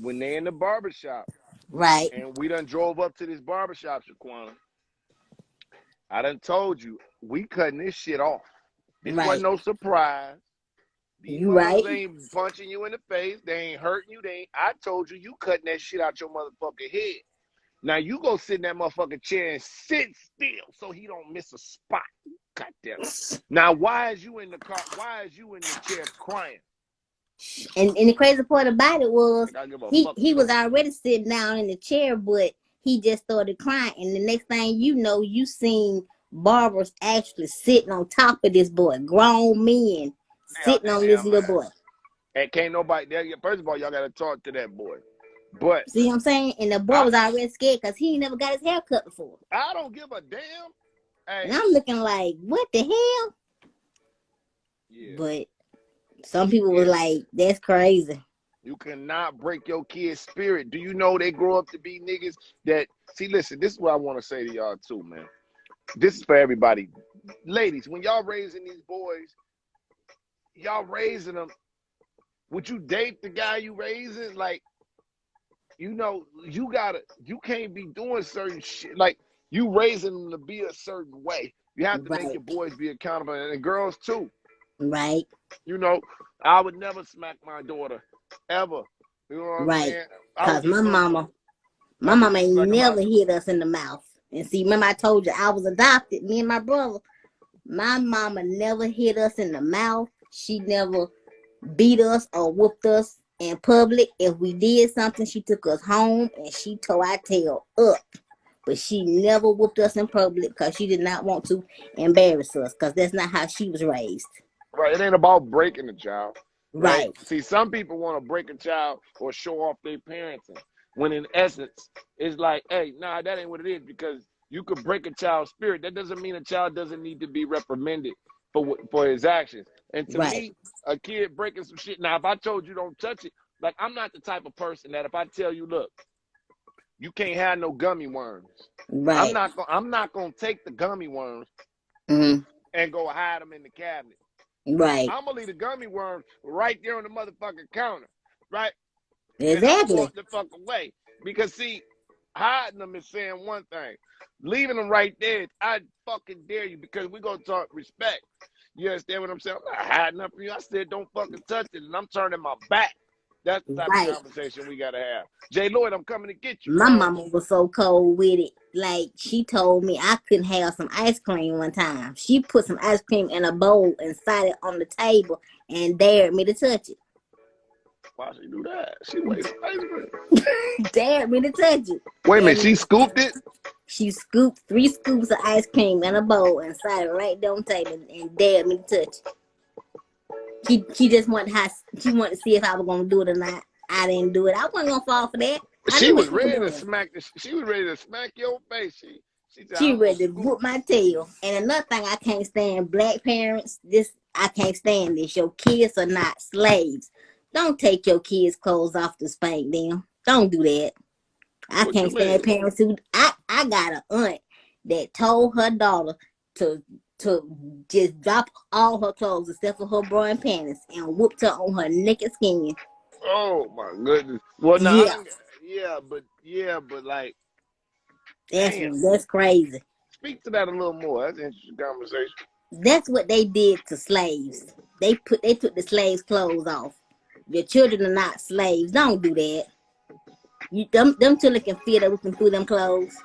when they in the barbershop, right, and we done drove up to this barbershop, Shaquana, I done told you, we cutting this shit off. This wasn't right. no surprise. These You right, motherfuckers ain't punching you in the face. They ain't hurting you. I told you cutting that shit out your motherfucking head. Now you go sit in that motherfucking chair and sit still so he don't miss a spot. Goddamn. Now why is you in the car? Why is you in the chair crying? and the crazy part about it was Like I give a fuck he you was don't. already sitting down in the chair, but he just started crying, and the next thing you know, you seen barbers actually sitting on top of this boy, grown men Stay out sitting their on this damn little ass. boy. And can't nobody there. First of all, y'all gotta talk to that boy. But See what I'm saying? And the boy was already scared because he never got his hair cut before. I don't give a damn. Hey. And I'm looking like, what the hell? Yeah. But some people was like, that's crazy. You cannot break your kid's spirit. Do you know they grow up to be niggas that see? Listen, this is what I want to say to y'all too, man. This is for everybody, ladies. When y'all raising these boys, y'all raising them. Would you date the guy you raising? Like, you know, you can't be doing certain shit. Like, you raising them to be a certain way. You have to make your boys be accountable, and girls too. Right. You know, I would never smack my daughter, ever. You know what I'm saying? Because my mama ain't never hit us in the mouth. And see, remember I told you I was adopted, me and my brother. My mama never hit us in the mouth. She never beat us or whooped us in public. If we did something, she took us home and she tore our tail up. But she never whooped us in public because she did not want to embarrass us, because that's not how she was raised. Right. It ain't about breaking the child. Right. See, some people want to break a child or show off their parenting, when in essence, it's like, hey, nah, that ain't what it is, because you could break a child's spirit. That doesn't mean a child doesn't need to be reprimanded for his actions. And to me, a kid breaking some shit. Now, if I told you don't touch it, like, I'm not the type of person that if I tell you, look, you can't have no gummy worms. Right. I'm not gonna take the gummy worms and go hide them in the cabinet. Right. I'm gonna leave the gummy worms right there on the motherfucking counter, right? Exactly. And I'm gonna walk the fuck away, because see, hiding them is saying one thing, leaving them right there, I fucking dare you, because we gonna talk respect. You understand what I'm saying? I'm not hiding up from you. I said don't fucking touch it, and I'm turning my back. That's the type of conversation we gotta have. Jay Lloyd, I'm coming to get you. My mama was so cold with it. Like, she told me I couldn't have some ice cream one time. She put some ice cream in a bowl and sat it on the table and dared me to touch it. Why she do that? She wasted ice cream. Dared me to touch it. Wait a minute, she scooped it? She scooped 3 scoops of ice cream in a bowl and sat it right there on the table and dared me to touch it. She just wanted to see if I was gonna do it or not. I didn't do it. I wasn't gonna fall for that. She was ready to smack your face. She ready to whoop my tail. And another thing I can't stand, black parents, I can't stand this. Your kids are not slaves. Don't take your kids' clothes off to spank them. Don't do that. I can't stand parents who I got an aunt that told her daughter to just drop all her clothes except for her bra and panties and whooped her on her naked skin. Oh my goodness. Well, now, but like, that's crazy. Speak to that a little more. That's an interesting conversation. That's what they did to slaves. They took the slaves' clothes off. Your children are not slaves. Don't do that. Them children can feel that we can through them clothes.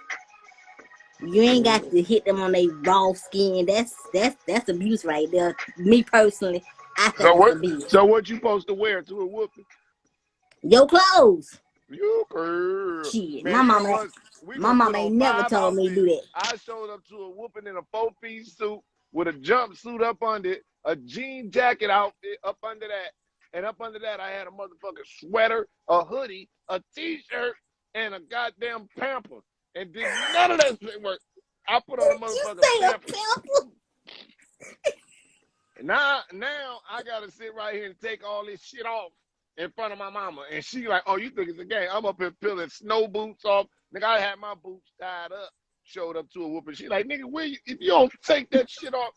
You ain't got to hit them on their raw skin. That's abuse right there. Me personally, I So think it's what? abuse. So what you supposed to wear to a whooping? Your clothes. You girl. Shit, Man, we my gonna mama put on ain't never 5 told me to do outfits. that. I showed up to a whooping in a 4-piece suit with a jumpsuit up under it, a jean jacket outfit up under that, and up under that I had a motherfucking sweater, a hoodie, a t-shirt, and a goddamn pamper. And did none of that shit work. I put on a You motherfucking say a pamper. pimple? Now I gotta sit right here and take all this shit off in front of my mama. And she like, oh, you think it's a game? I'm up here peeling snow boots off. Nigga, I had my boots tied up, showed up to a whooping. She like, nigga, if you don't take that shit off,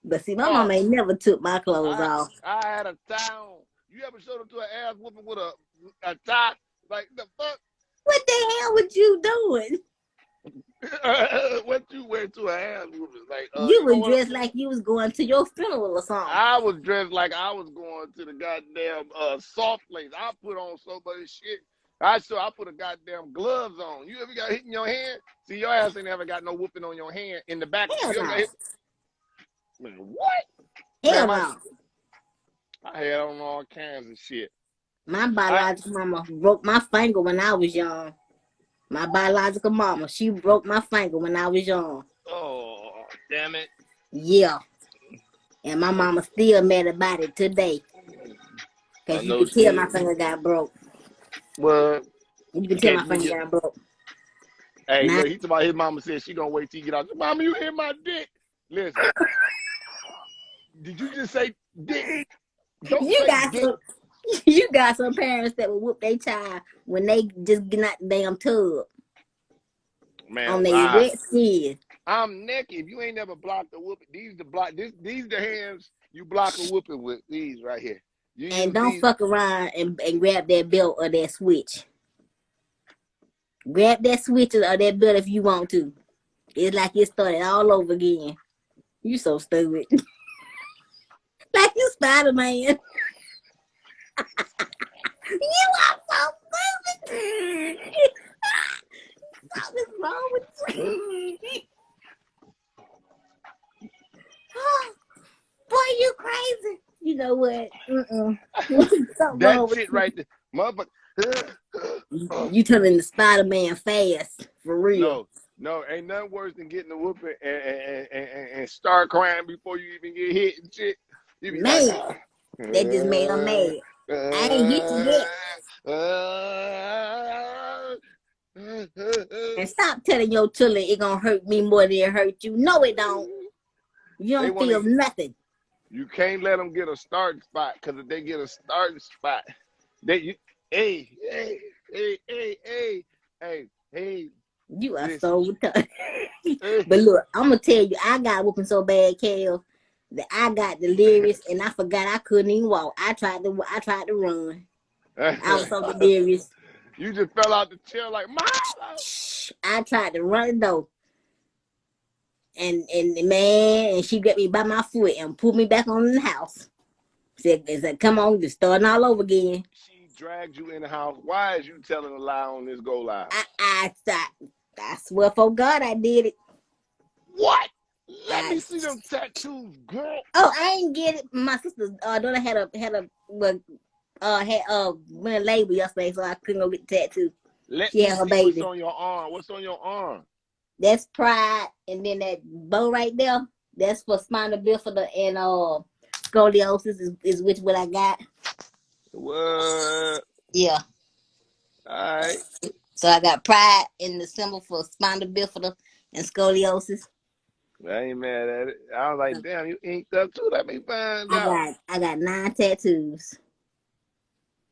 But see, my mama ain't never took my clothes off. I had a tie on. You ever showed up to an ass whooping with a tie? Like, the fuck? What the hell was you doing? What you wear to an ass whooping? Like, You you know was what? dressed like you was going to your funeral or something. I was dressed like I was going to the goddamn soft place. I put on so much shit. I put a goddamn gloves on. You ever got hit in your hand? See, your ass ain't never got no whooping on your hand in the back. Hell You ever no. got hit? Man, what? Hell Man, no. I had on all kinds of shit. My biological mama broke my finger when I was young. My biological mama, she broke my finger when I was young. Oh, damn it. Yeah. And my mama still mad about it today. Because you can tell my finger got broke. What? You can tell my finger got broke. Hey, look, he talking about his mama said she gonna wait till you get out. Mama, you hit my dick. Listen. Did you just say dick? Don't say dick. You got some parents that will whoop their child when they just get out the damn tub. Man, on their wet skin. I'm naked. If you ain't never blocked a whooping, these the hands you block a whooping with. These right here. And don't fuck around and grab that belt or that switch. Grab that switch or that belt if you want to. It's like it started all over again. You so stupid. Like you Spider-Man. You are so stupid. Something's wrong with you. Boy, you crazy. You know what? That shit right there. Motherfucker. You turning the Spider-Man fast. For real. No, ain't nothing worse than getting a whooping and start crying before you even get hit and shit. You be Man, like, that just made them mad. I ain't hit you yet. And stop telling your children it gonna hurt me more than it hurt you. No, it don't. You don't feel nothing. You can't let them get a starting spot, because if they get a starting spot, hey. You are so retarded. But look, I'm gonna tell you, I got whooping so bad, Kel, that I got delirious and I forgot I couldn't even walk. I tried to run. I was so delirious. You just fell out the chair like, Mama! I tried to run though. And man, and she grabbed me by my foot and pulled me back on the house. Said, come on, just starting all over again. She dragged you in the house. Why is you telling a lie on this go live? I swear for God I did it. What? Let me see them tattoos, girl. Oh, I ain't get it. My sister's daughter went a labor yesterday, so I couldn't go get the tattoo. She had her baby. What's on your arm? What's on your arm? That's pride, and then that bow right there, that's for spinal bifida and scoliosis is which what I got. What? Yeah. All right. So I got pride in the symbol for spinal bifida and scoliosis. I ain't mad at it. I was like, damn, you inked up too. Let me find out. I got 9 tattoos.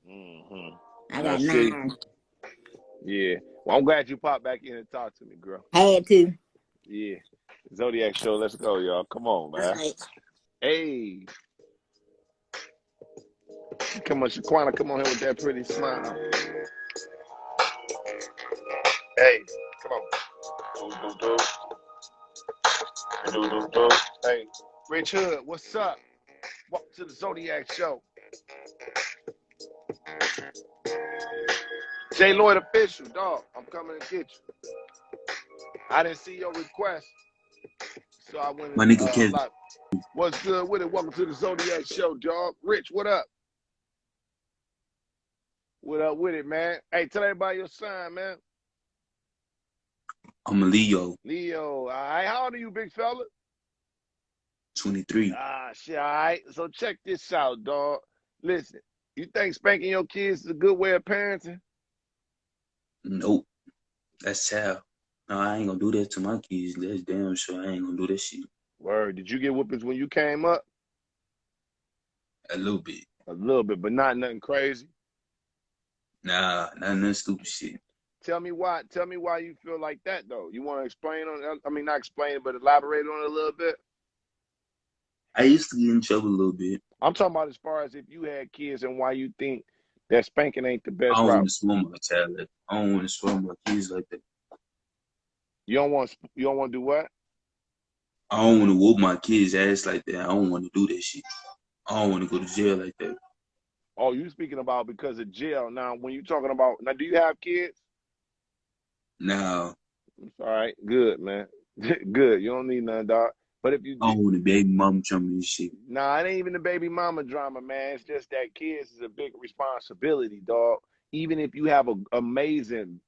Mm-hmm. I got 9. Yeah. Well, I'm glad you popped back in and talked to me, girl. Had to. Yeah. Zodiac show. Let's go, y'all. Come on, man. Right. Hey. Come on, Shaquana. Come on here with that pretty smile. Hey. Come on. Hey. Rich Hood, what's up? Welcome to the Zodiac show. J. Lloyd official, dog. I'm coming to get you. I didn't see your request, so I went My and nigga Kev. like, what's good with it? Welcome to the Zodiac Show, dog. Rich, what up? What up with it, man? Hey, tell everybody your sign, man. I'm a Leo. Leo, all right. How old are you, big fella? 23. Ah, shit, all right. So check this out, dog. Listen, you think spanking your kids is a good way of parenting? Nope. That's child. No, I ain't gonna do that to my kids. That's damn sure I ain't gonna do that shit. Word. Did you get whoopings when you came up? A little bit. A little bit, but not nothing crazy. Nah, not none stupid shit. Tell me why. Tell me why you feel like that, though. You want to explain on it? I mean, not explain it, but elaborate on it a little bit. I used to get in trouble a little bit. I'm talking about as far as if you had kids and why you think that spanking ain't the best I don't want route. to spoil my child like that. I don't want to spoil my kids like that. You don't want to do what? I don't want to whoop my kids' ass like that. I don't want to do that shit. I don't want to go to jail like that. Oh, you speaking about because of jail. Now, when you talking about, now, do you have kids? Nah, All right, good, man. Good. You don't need none, dog. But if you I don't want a baby mama chummy and shit. Nah, it ain't even the baby mama drama, man. It's just that kids is a big responsibility, dog. Even if you have an amazing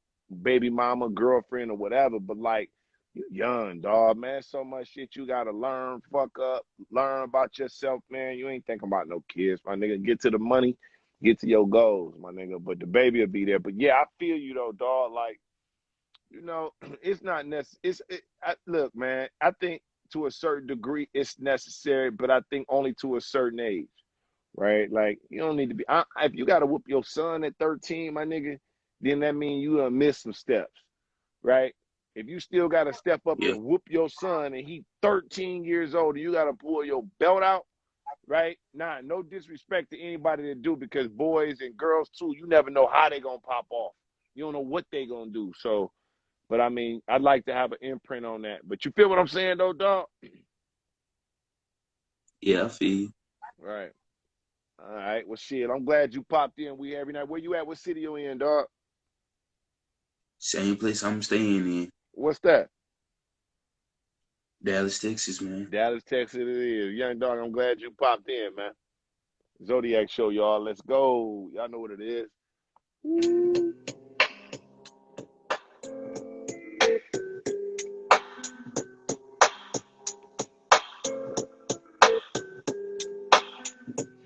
baby mama, girlfriend, or whatever, but like you're young, dog, man. So much shit you gotta learn, fuck up, learn about yourself, man. You ain't thinking about no kids, my nigga. Get to the money, get to your goals, my nigga. But the baby will be there. But yeah, I feel you though, dog. Like, you know, it's not necessary. Look, man, I think to a certain degree it's necessary, but I think only to a certain age, right? Like, you don't need to be, if you got to whoop your son at 13, my nigga, then that means you gonna miss some steps, right? If you still got to step up Yeah. and whoop your son and he 13 years old and you got to pull your belt out, right? Nah, no disrespect to anybody that do, because boys and girls too, you never know how they gonna pop off. You don't know what they gonna do. So, but I mean, I'd like to have an imprint on that. But you feel what I'm saying, though, dog? Yeah, I feel you. Right. All right. Well, shit, I'm glad you popped in. We every night. Where you at? What city you in, dog? Same place I'm staying in. What's that? Dallas, Texas, man. Dallas, Texas it is. Young dog, I'm glad you popped in, man. Zodiac Show, y'all. Let's go. Y'all know what it is.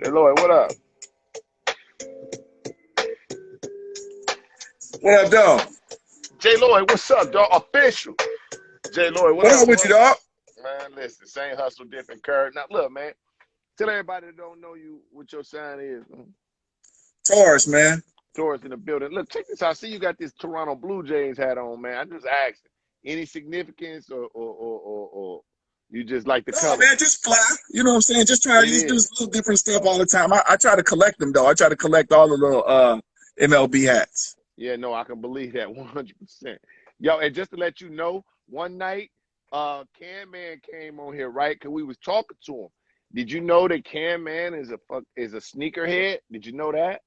Hey, Lloyd, what up? What up, dog? J. Lloyd, what's up, dog? Official. J. Lloyd, what What up, up with you, dog? Man, listen, same hustle, different curve. Now, look, man, tell everybody that don't know you what your sign is. Taurus, man. Taurus in the building. Look, check this out. I see you got this Toronto Blue Jays hat on, man. I just asked, any significance or you just like the No, color? man, just fly. You know what I'm saying? Just try to do little different stuff all the time. I try to collect them, though. I try to collect all the little MLB hats. Yeah, no, I can believe that 100%. Yo, and just to let you know, one night, Cam Man came on here, right? Because we was talking to him. Did you know that Cam Man is a sneakerhead? Did you know that?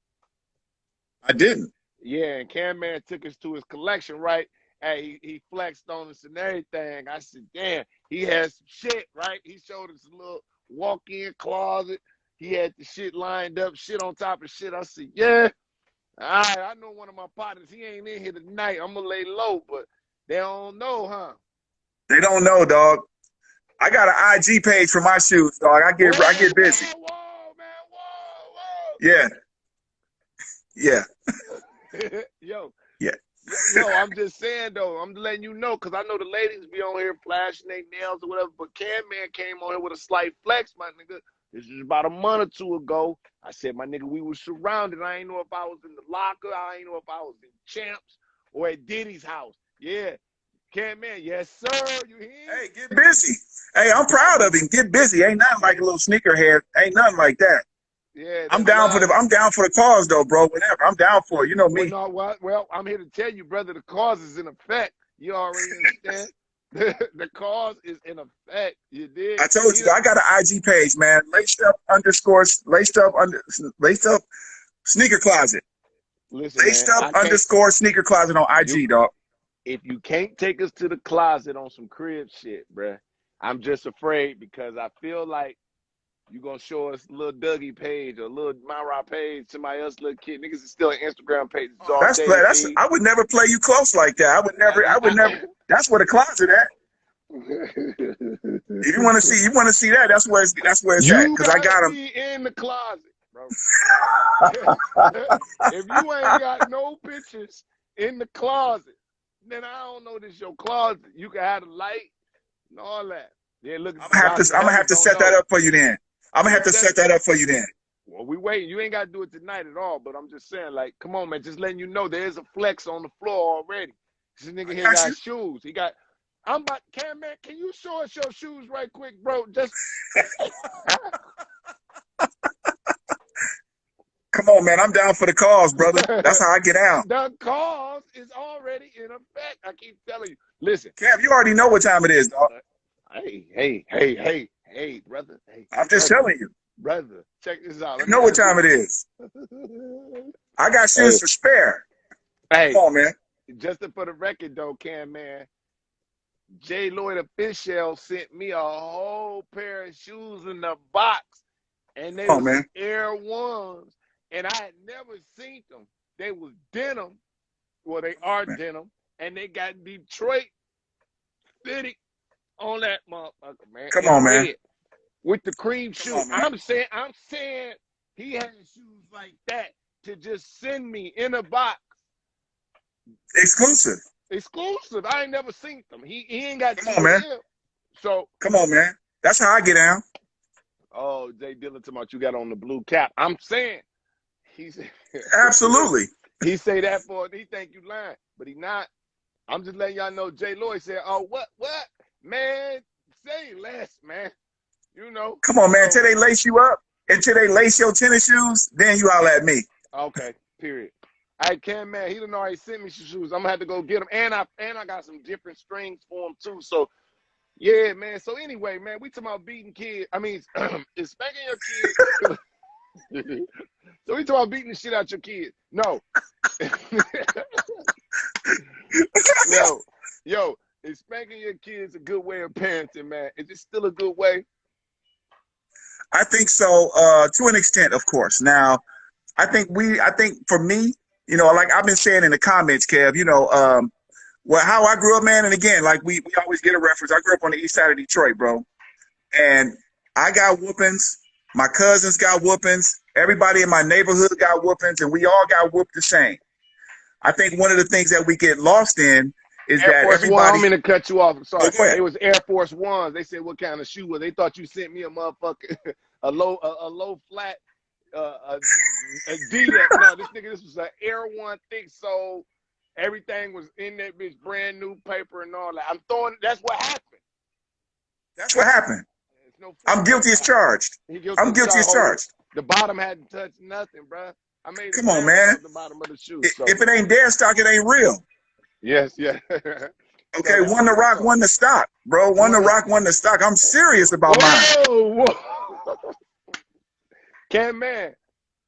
I didn't. Yeah, and Cam Man took us to his collection, right? Hey, he flexed on us and everything. I said, damn, he has some shit, right? He showed us a little walk-in closet. He had the shit lined up, shit on top of shit. I said, yeah. All right, I know one of my partners. He ain't in here tonight. I'm going to lay low, but they don't know, huh? They don't know, dog. I got an IG page for my shoes, dog. I get busy. Whoa, man, whoa. Yeah. Yeah. Yo. Yeah. Yo, I'm just saying, though, I'm letting you know, because I know the ladies be on here flashing their nails or whatever, but Cam Man came on here with a slight flex, my nigga. This is about a month or two ago. I said, my nigga, we were surrounded. I ain't know if I was in the locker. I ain't know if I was in Champs or at Diddy's house. Yeah. Cam Man, yes, sir. You hear? Hey, get busy. Hey, I'm proud of him. Get busy. Ain't nothing like a little sneakerhead. Ain't nothing like that. Yeah, I'm down for the cause though, bro. Whatever. I'm down for it. You know me. Well, I'm here to tell you, brother, the cause is in effect. You already understand. The cause is in effect. You did. I told you, I got an IG page, man. Laced up sneaker closet. Listen, Laced up _sneaker closet on IG, dog. if you can't take us to the closet on some crib shit, bruh, I'm just afraid because I feel like you gonna show us little Dougie page or little Myra page, somebody else little kid. Niggas is still an Instagram page. It's all That's dating that's. feed. I would never play you close like that. I would never. That's where the closet at. If you want to see that. That's where it's at. You Because I gotta got them. be in the closet, bro. If you ain't got no pictures in the closet, then I don't know this your closet. You can have the light and all that. Yeah, look, I'm gonna have to set that up for you then. I'm gonna have to set that up for you then. Well, we waiting. You ain't got to do it tonight at all, but I'm just saying, like, come on, man. Just letting you know there is a flex on the floor already. This nigga here got shoes. He got, man, can you show us your shoes right quick, bro? Just. Come on, man. I'm down for the cause, brother. That's how I get out. The cause is already in effect. I keep telling you. Listen. Kev, you already know what time it is, dog. Hey, brother. Hey, I'm just telling you. Brother, check this out. You know what time it is. I got shoes for spare. Hey, come on, man. Just for the record, though, Cam, man, J. Lloyd Official sent me a whole pair of shoes in the box, and they were Air Ones, and I had never seen them. They was denim. Well, they are denim, and they got Detroit fitted on that motherfucker, man. Come on, man. With the cream shoe. I'm saying he had shoes like that to just send me in a box. Exclusive. I ain't never seen them. He ain't got come on, man. So come on, man. That's how I get down. Oh, Jay Dillon talking about you got on the blue cap. I'm saying he's absolutely. He say that he think you lying, but he not. I'm just letting y'all know Jay Lloyd said, oh, what? Man, say less, man. You know. Come on, man. Until they lace you up, until they lace your tennis shoes, then you all at me. Okay, period. I can't, man. He done already sent me some shoes. I'm gonna have to go get them, and I got some different strings for him too. So, yeah, man. So anyway, man, we talking about beating kids. I mean, is spanking your kids. So we talking about beating the shit out your kids. No. Yo, is spanking your kids a good way of parenting, man? Is it still a good way? I think so, to an extent, of course. Now, I think for me, you know, like I've been saying in the comments, Kev, you know, well, how I grew up, man, and again, like we always get a reference. I grew up on the east side of Detroit, bro. And I got whoopings. My cousins got whoopings. Everybody in my neighborhood got whoopings, and we all got whooped the same. I think one of the things that we get lost in is Air that Force everybody. One, I'm going to cut you off. I'm sorry. Go ahead. It was Air Force Ones. They said what kind of shoe was. They thought you sent me a motherfucker, a low flat Adidas. No, this was an Air One thick sole. Everything was in that bitch, brand new paper and all that. That's what happened. That's what happened. I'm guilty as charged. I'm guilty as charged. The bottom hadn't touched nothing, bro. I made Come on, man. The bottom of the shoe. If it ain't dead stock, it ain't real. Yes, yeah. Okay, one to rock, one to stock, bro. One to rock, one to stock. I'm serious about mine. Whoa. Cam, man,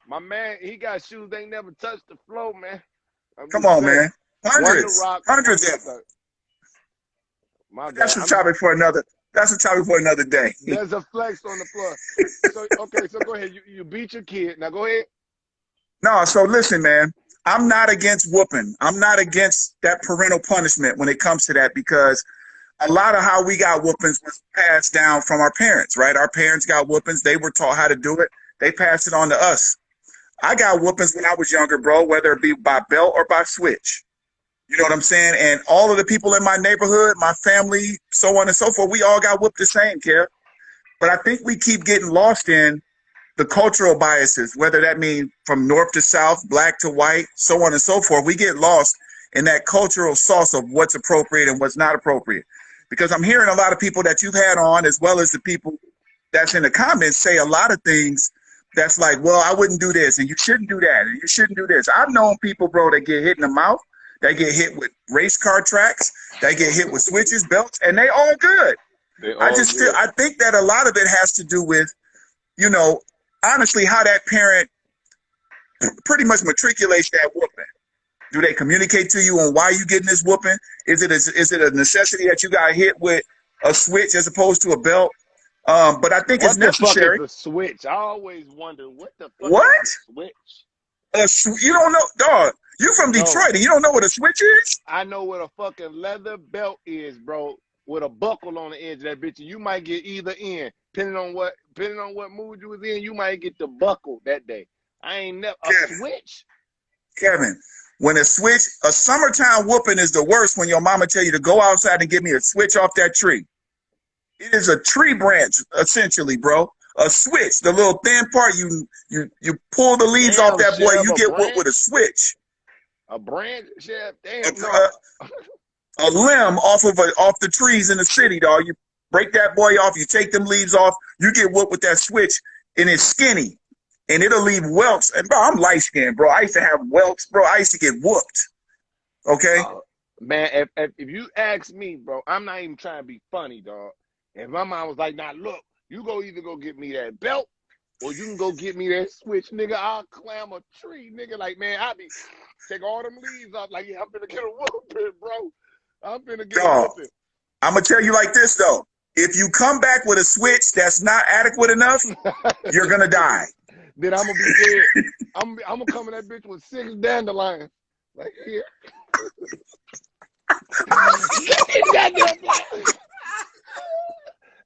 my man, he got shoes. They never touched the floor, man. Come on, man. Hundreds of them. That's a topic for another. That's a topic for another day. There's a flex on the floor. So go ahead. You beat your kid. Now go ahead. No, so listen, man. I'm not against whooping. I'm not against that parental punishment when it comes to that, because a lot of how we got whoopings was passed down from our parents, right? Our parents got whoopings. They were taught how to do it. They passed it on to us. I got whoopings when I was younger, bro, whether it be by belt or by switch. You know what I'm saying? And all of the people in my neighborhood, my family, so on and so forth, we all got whooped the same, Kev. But I think we keep getting lost in the cultural biases, whether that means from north to south, black to white, so on and so forth. We get lost in that cultural sauce of what's appropriate and what's not appropriate. Because I'm hearing a lot of people that you've had on, as well as the people that's in the comments, say a lot of things that's like, well, I wouldn't do this, and you shouldn't do that, and you shouldn't do this. I've known people, bro, that get hit in the mouth, that get hit with race car tracks, that get hit with switches, belts, and they all good. I think that a lot of it has to do with, you know, honestly, how that parent pretty much matriculates that whooping. Do they communicate to you on why you getting this whooping? Is it a necessity that you got hit with a switch as opposed to a belt? But I think it's What the fuck is necessary. the switch? I always wonder what the fuck What? is the switch? You don't know, dog. You from No. Detroit and you don't know what a switch is? I know what a fucking leather belt is, bro, with a buckle on the edge of that bitch. And you might get either end, depending on what mood you was in. You might get the buckle that day. I ain't never switch. Kevin, when a summertime whooping is the worst when your mama tell you to go outside and get me a switch off that tree. It is a tree branch, essentially, bro. A switch, the little thin part, you pull the leaves off that boy, you get whooped with a switch. A branch, Chef? Damn, a limb off the trees in the city, dog. You break that boy off, you take them leaves off, you get whooped with that switch, and it's skinny. And it'll leave welts. And bro, I'm light skinned, bro. I used to have welts, bro. I used to get whooped. Okay? Man, if you ask me, bro, I'm not even trying to be funny, dog. If my mom was like, nah, look, you either go get me that belt or you can go get me that switch, nigga. I'll climb a tree, nigga. Like, man, I be take all them leaves off. Like, yeah, I'm finna get a whooping, bro. I'm finna get a whooping. I'm gonna tell you like this, though. If you come back with a switch that's not adequate enough, you're gonna die. Then I'm gonna be dead. I'm gonna come in that bitch with 6 dandelions. Like, here.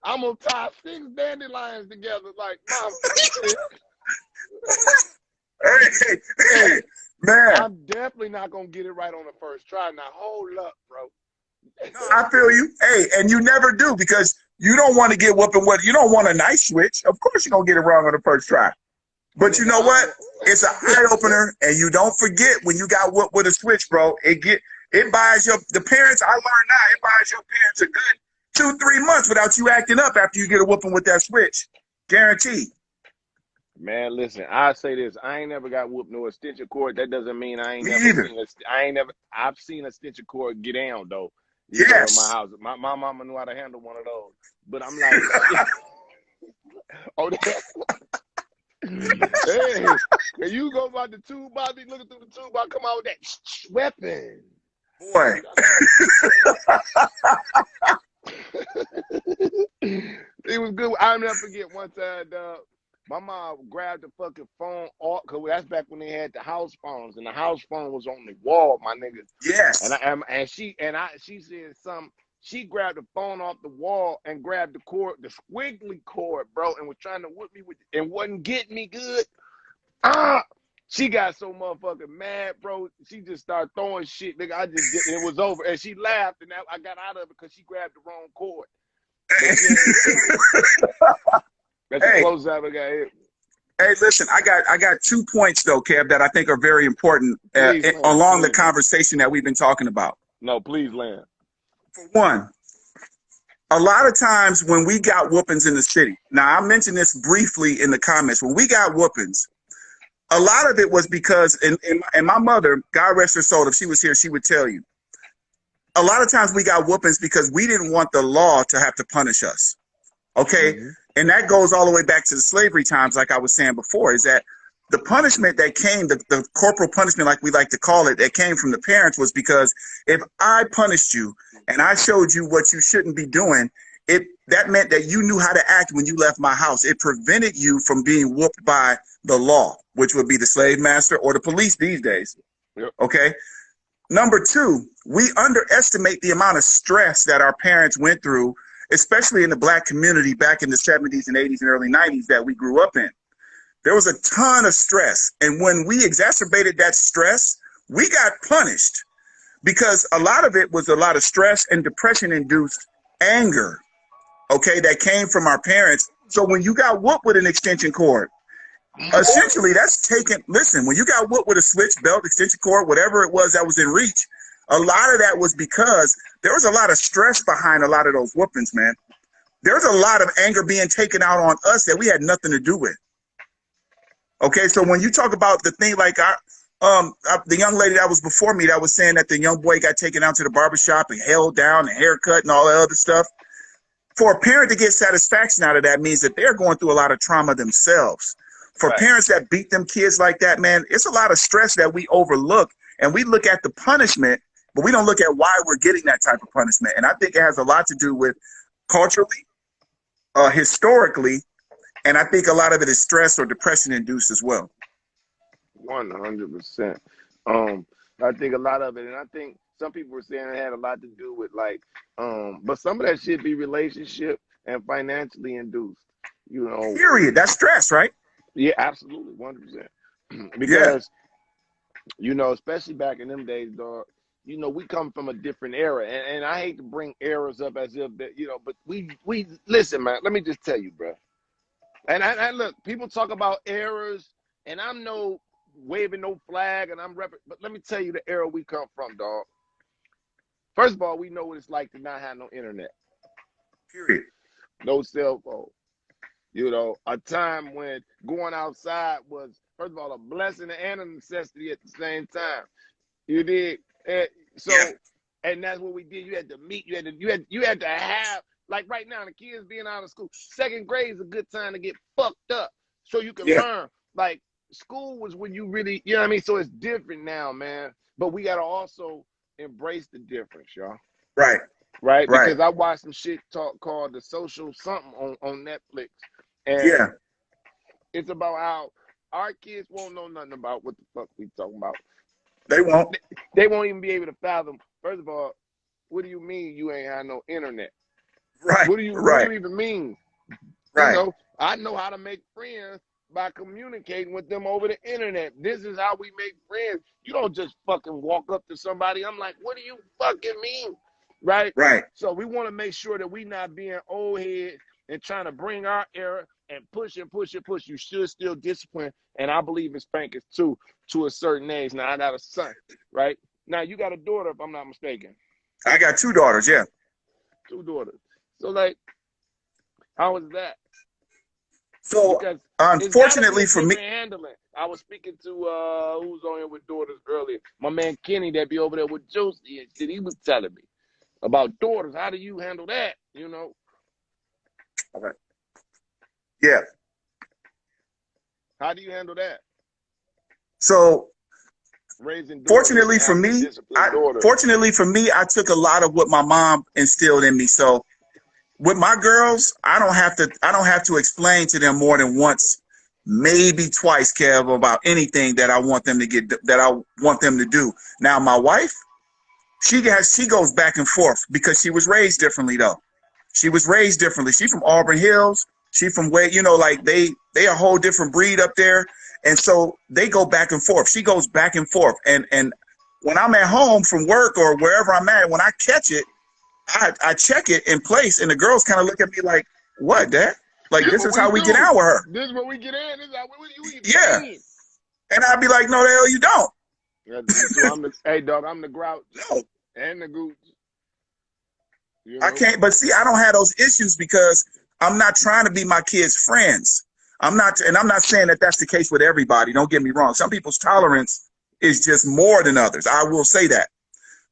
I'm gonna tie 6 dandelions together. Like, mom. Hey, man. I'm definitely not gonna get it right on the first try. Now, hold up, bro. No, I feel you. Hey, and you never do because you don't want to get whooping with. You don't want a nice switch. Of course, you're gonna get it wrong on the first try. But you know what? It's an eye opener, and you don't forget when you got whooped with a switch, bro. It buys the parents. I learned now it buys your parents a good 2-3 months without you acting up after you get a whooping with that switch, guaranteed. Man, listen, I say this: I ain't never got whooped no extension cord. That doesn't mean I ain't I've seen a extension cord get down though. Yes. In my house, my mama knew how to handle one of those. But I'm like, oh. Hey, can you go by the tube box? Looking through the tube box, come out with that weapon. Boy. It was good. I'll never forget one time, my mom grabbed the fucking phone off, because that's back when they had the house phones, and the house phone was on the wall, my nigga. Yes. And she said something. She grabbed the phone off the wall and grabbed the cord, the squiggly cord, bro, and was trying to whip me with it and wasn't getting me good. She got so motherfucking mad, bro. She just started throwing shit, nigga. It was over. And she laughed, and I got out of it because she grabbed the wrong cord. That's the closest I ever got hit. Hey, listen, I got 2 points, though, Kev, that I think are very important along the conversation that we've been talking about. No, please, Land. For one, a lot of times when we got whoopings in the city, now I mentioned this briefly in the comments, when we got whoopings, a lot of it was because, and my mother, God rest her soul, if she was here, she would tell you, a lot of times we got whoopings because we didn't want the law to have to punish us, okay? Mm-hmm. And that goes all the way back to the slavery times, like I was saying before, is that the punishment that came, the corporal punishment, like we like to call it, that came from the parents was because if I punished you and I showed you what you shouldn't be doing, that meant that you knew how to act when you left my house. It prevented you from being whooped by the law, which would be the slave master or the police these days. Yep. Okay. Number 2, we underestimate the amount of stress that our parents went through, especially in the Black community back in the 70s and 80s and early 90s that we grew up in. There was a ton of stress. And when we exacerbated that stress, we got punished because a lot of it was a lot of stress and depression-induced anger, okay, that came from our parents. So when you got whooped with an extension cord, essentially that's taken, listen, when you got whooped with a switch, belt, extension cord, whatever it was that was in reach, a lot of that was because there was a lot of stress behind a lot of those whoopings, man. There's a lot of anger being taken out on us that we had nothing to do with. Okay, so when you talk about the thing like the young lady that was before me that was saying that the young boy got taken out to the barbershop and held down and haircut and all that other stuff, for a parent to get satisfaction out of that means that they're going through a lot of trauma themselves. For parents that beat them kids like that, man, it's a lot of stress that we overlook And we look at the punishment, but we don't look at why we're getting that type of punishment. And I think it has a lot to do with culturally, historically, and I think a lot of it is stress or depression induced as well. 100%. I think a lot of it, and I think some people were saying it had a lot to do with like, but some of that should be relationship and financially induced. You know, period. That's stress, right? Yeah, absolutely, 100%. Because you know, especially back in them days, dog. You know, we come from a different era, and I hate to bring eras up as if that, you know, but we listen, man. Let me just tell you, bro. And I look, people talk about eras, and I'm no waving no flag, and but let me tell you the era we come from, dog. First of all, we know what it's like to not have no internet. Period. No cell phone. You know, a time when going outside was, first of all, a blessing and a necessity at the same time. You did. And so, and that's what we did. You had to meet. You had to have, like right now, the kids being out of school. Second grade is a good time to get fucked up so you can learn. Like school was when you really, you know what I mean? So it's different now, man. But we got to also embrace the difference, y'all. Right. Because I watched some shit called The Social something on Netflix. And it's about how our kids won't know nothing about what the fuck we talking about. They won't. They won't even be able to fathom. First of all, what do you mean you ain't had no internet? Right. What do you even mean? Right. You know, I know how to make friends by communicating with them over the internet. This is how we make friends. You don't just fucking walk up to somebody. I'm like, what do you fucking mean? Right? Right. So we want to make sure that we not being old head and trying to bring our era and push and push and push. You should still discipline. And I believe in spankings too, to a certain age. Now I got a son, right? Now you got a daughter, if I'm not mistaken. I got 2 daughters, 2 daughters. So like, how is that? So because unfortunately for me, handling. I was speaking to who was on here with daughters earlier. My man Kenny that be over there with Josie and shit. He was telling me about daughters. How do you handle that? You know? Okay. Yeah. How do you handle that? So raising fortunately for me, I took a lot of what my mom instilled in me. So with my girls, I don't have to explain to them more than once, maybe twice, Kev, about anything that I want them to do. Now my wife, she goes back and forth because she was raised differently though. She was raised differently. She's from Auburn Hills. She from where, you know, like they a whole different breed up there. And so they go back and forth. She goes back and forth. And when I'm at home from work or wherever I'm at, when I catch it, I check it in place, and the girls kind of look at me like, "What, Dad? Like this is how we get out with her." This is what we get in. This is how we And I'd be like, "No, the hell you don't." So hey, dog, I'm the grouch and the gooch. You know? I can't, but see, I don't have those issues because I'm not trying to be my kids' friends. I'm not saying that that's the case with everybody. Don't get me wrong. Some people's tolerance is just more than others. I will say that.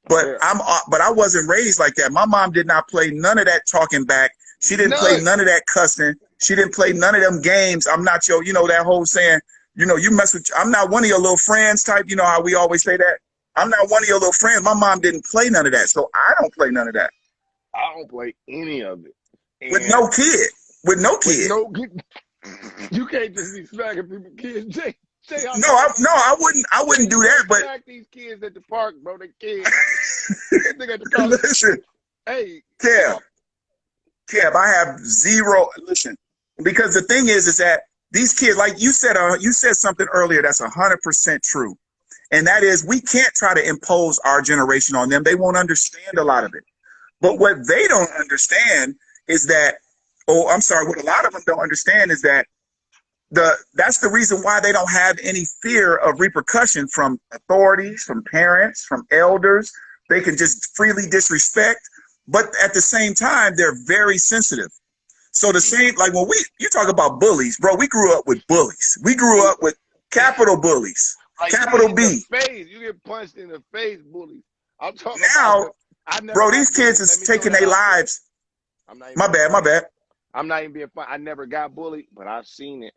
But I wasn't raised like that. My mom did not play none of that talking back. She didn't play none of that cussing. She didn't play none of them games. I'm not your, you know, that whole saying, you know, you mess with, I'm not one of your little friends type. You know how we always say that? I'm not one of your little friends. My mom didn't play none of that. So I don't play none of that. I don't play any of it. With no kid. You can't just be smacking people's kids. Jay, I wouldn't do that. But smack these kids at the park, bro. They kids. They at the park. Listen, hey, Kev, I have zero. Listen, because the thing is that these kids, like you said something earlier that's 100% true, and that is we can't try to impose our generation on them. They won't understand a lot of it. But what they don't understand is that, what a lot of them don't understand is that that's the reason why they don't have any fear of repercussion from authorities, from parents, from elders. They can just freely disrespect, but at the same time, they're very sensitive. So the same, like when you talk about bullies, bro, we grew up with bullies. We grew up with capital bullies, like capital B. You get punched in the face, bullies. I'm talking now, bro, these kids is taking their lives. My bad. I'm not even being funny. I never got bullied, but I've seen it.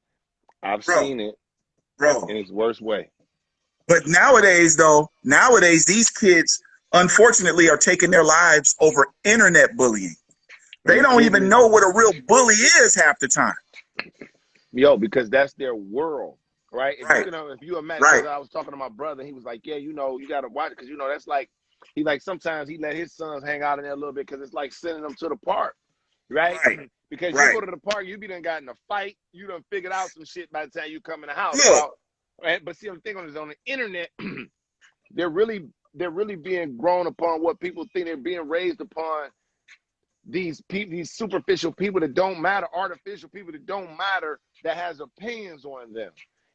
I've seen it, bro, in its worst way. But nowadays, these kids, unfortunately, are taking their lives over internet bullying. They don't even know what a real bully is half the time. Yo, because that's their world, right? Right. If you imagine, Right. because I was talking to my brother, he was like, yeah, you got to watch it, because that's like, he like sometimes he let his sons hang out in there a little bit, because it's like sending them to the park, right? Because you go to the park, you be done got in a fight, you done figured out some shit by the time you come in the house. Look. Right? But see, I'm thinking on the internet, they're really being grown upon what people think they're being raised upon. These superficial people that don't matter, artificial people that don't matter, that has opinions on them.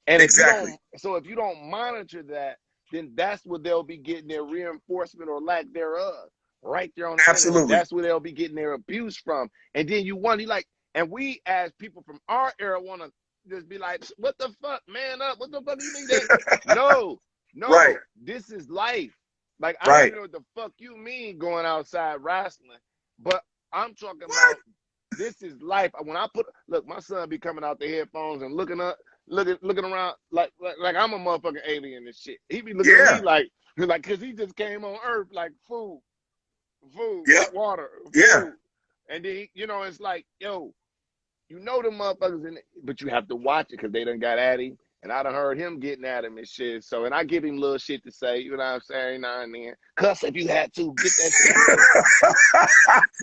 And if you don't monitor that, then that's where they'll be getting their reinforcement or lack thereof, right there on the internet. That's where they'll be getting their abuse from. And then you wonder, like, and we as people from our era want to just be like, what the fuck, man up? What the fuck do you think that? No, this is life. Like, I don't know what the fuck you mean going outside wrestling, but I'm talking about this is life. When I look, my son be coming out the headphones and looking around like I'm a motherfucking alien and shit. He be looking at me like, cause he just came on Earth like food, water, food. And then it's like, yo, them motherfuckers but you have to watch it, cause they done got at him. And I done heard him getting at him and shit. So, and I give him little shit to say, you know what I'm saying, now and then. Cuss if you had to. Get that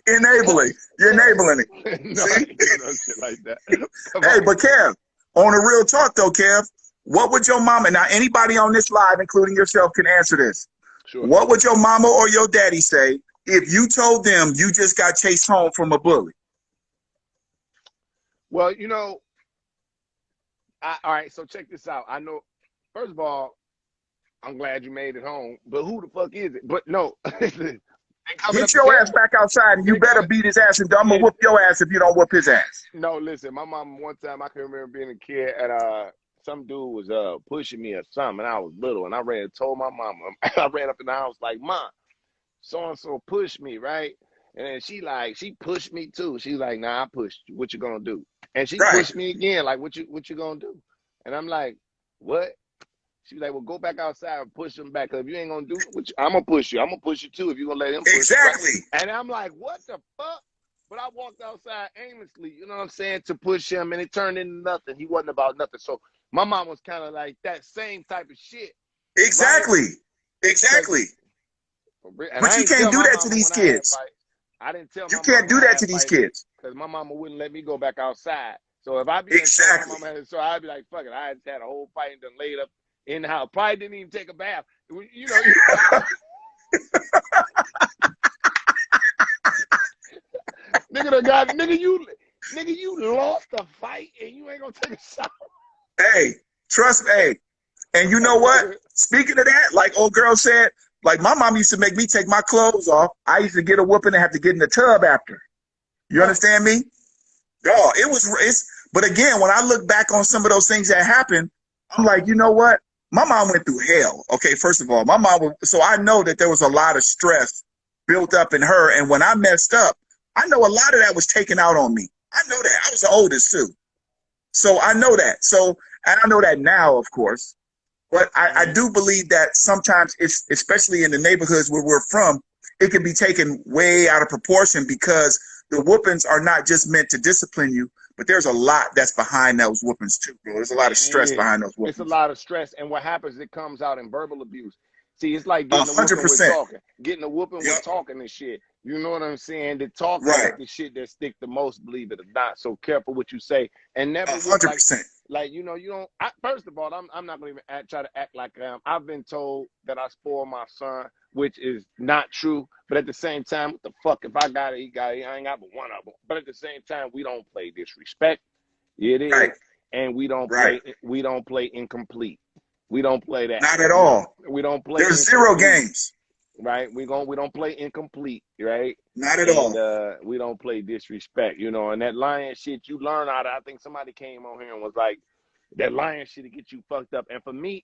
shit. Enabling. You're enabling it. No, shit like that. Hey, but Kev, on a real talk though, Kev, what would your mama, now anybody on this live, including yourself, can answer this. Sure. What would your mama or your daddy say if you told them you just got chased home from a bully? Well, all right, so check this out. I know, first of all, I'm glad you made it home, but who the fuck is it? But no. Get your ass back outside, and you better beat his ass, and I'm going to whoop your ass if you don't whoop his ass. No, listen, my mom, one time, I can remember being a kid, and some dude was pushing me or something, and I was little, and I ran and told my mama. I ran up in the house like, Mom, so-and-so pushed me, right? And then she pushed me too. She's like, nah, I pushed you. What you gonna do? And she pushed me again, like, what you gonna do? And I'm like, what? She's like, well, go back outside and push him back. Cause if you ain't gonna do it, I'm gonna push you. I'm gonna push you too if you're gonna let him push you. Right? And I'm like, what the fuck? But I walked outside aimlessly, you know what I'm saying, to push him, and it turned into nothing. He wasn't about nothing. So my mom was kind of like that same type of shit. Exactly. But you can't do that to these kids. I didn't tell my you can't do that to these kids because my mama wouldn't let me go back outside. So if I be so I'd be like, fuck it. I just had a whole fight and done laid up in the house. Probably didn't even take a bath. Nigga, you lost a fight and you ain't gonna take a shower. Hey, trust me. And you know what? Speaking of that, like old girl said, like my mom used to make me take my clothes off. I used to get a whooping and have to get in the tub after. You understand me? But again, when I look back on some of those things that happened, I'm like, you know what? My mom went through hell. Okay, first of all, so I know that there was a lot of stress built up in her. And when I messed up, I know a lot of that was taken out on me. I know that. I was the oldest too. So I know that. So, and I know that now, of course. But I do believe that sometimes, especially in the neighborhoods where we're from, it can be taken way out of proportion because the whoopings are not just meant to discipline you, but there's a lot that's behind those whoopings too, bro. There's a lot of stress behind those whoopings. It's a lot of stress, and what happens, it comes out in verbal abuse. See, it's like getting a whooping with talking. Getting a whooping with talking and shit. You know what I'm saying? The talking is the shit that stick the most, believe it or not. So careful what you say. And never 100%. Like, you don't. First of all, I'm not going to even try to act like I am. I've been told that I spoil my son, which is not true. But at the same time, what the fuck? If I got it, he got it. I ain't got but one of them. But at the same time, we don't play disrespect. It is. Right. And we don't play incomplete. We don't play that. Not at all. We don't play. There's zero games. Right. We don't play incomplete. Right. Not at all. We don't play disrespect. And that lying shit you learn out of. I think somebody came on here and was like, that lying shit to get you fucked up. And for me,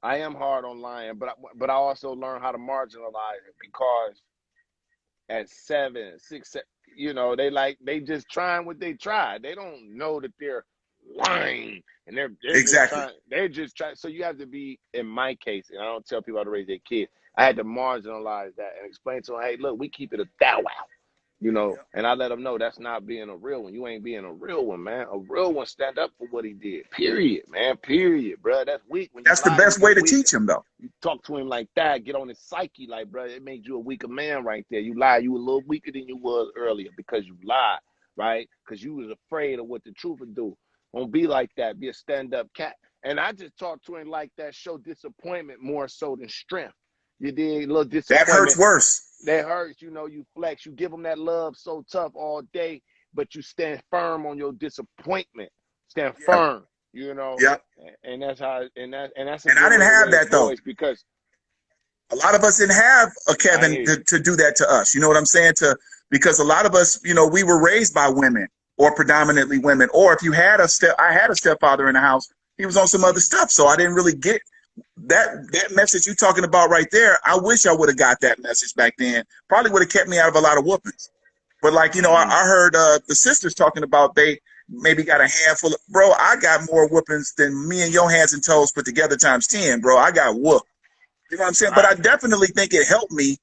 I am hard on lying, but I also learn how to marginalize it because at 7, 6, 7, they just trying what they try. They don't know that they're whine, and they're Exactly. just trying. So you have to be, in my case, and I don't tell people how to raise their kids. I had to marginalize that and explain to them, hey, look, we keep it a thou wow. You know, and I let them know that's not being a real one. You ain't being a real one, man. A real one stand up for what he did. Period, man. Period, bro. That's weak. When you That's the lie, best you're way to weak. teach him, though. You talk to him like that, get on his psyche, like, bro, it made you a weaker man right there. You lied. You were a little weaker than you was earlier because you lied, right? Because you was afraid of what the truth would do. Don't be like that. Be a stand-up cat. And I just talked to him like that, show disappointment more so than strength. You did a little disappointment. That hurts worse. That hurts, you know, you flex, you give them that love so tough all day, but you stand firm on your disappointment. Stand firm, you know. Yep. And that's how, and that's and I didn't have that though. Because a lot of us didn't have a Kevin to do that to us. You know what I'm saying? Because a lot of us, you know, we were raised by women or predominantly women. Or if you had I had a stepfather in the house, he was on some other stuff. So I didn't really get that message you're talking about right there. I wish I would have got that message back then. Probably would have kept me out of a lot of whoopings. But like, you know, I heard the sisters talking about they maybe got a handful of, bro, I got more whoopings than me and your hands and toes put together times 10, bro. I got whooped. You know what I'm saying? But I definitely think it helped me.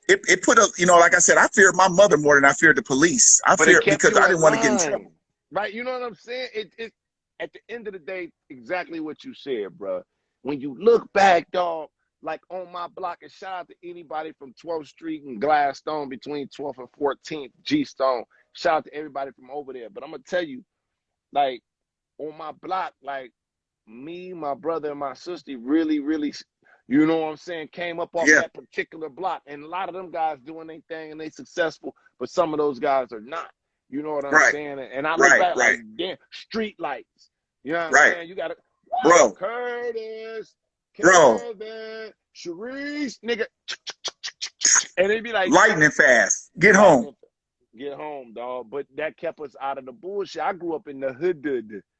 It put a, you know, like I said, I feared my mother more than I feared the police. I feared because I didn't want to get in trouble. Right. You know what I'm saying? It at the end of the day, exactly what you said, bro. When you look back, dog, like on my block, and shout out to anybody from 12th Street and Gladstone between 12th and 14th, G-Stone. Shout out to everybody from over there. But I'm going to tell you, like, on my block, like, me, my brother, and my sister really, really, you know what I'm saying, came up off that particular block. And a lot of them guys doing their thing and they successful, but some of those guys are not. You know what I'm saying? And I look back like, damn, street lights. You know what I'm saying? You got to, bro, Curtis, Kevin, Sharice, nigga. And it'd be like, lightning fast. Get home. Get home, dog. But that kept us out of the bullshit. I grew up in the hood.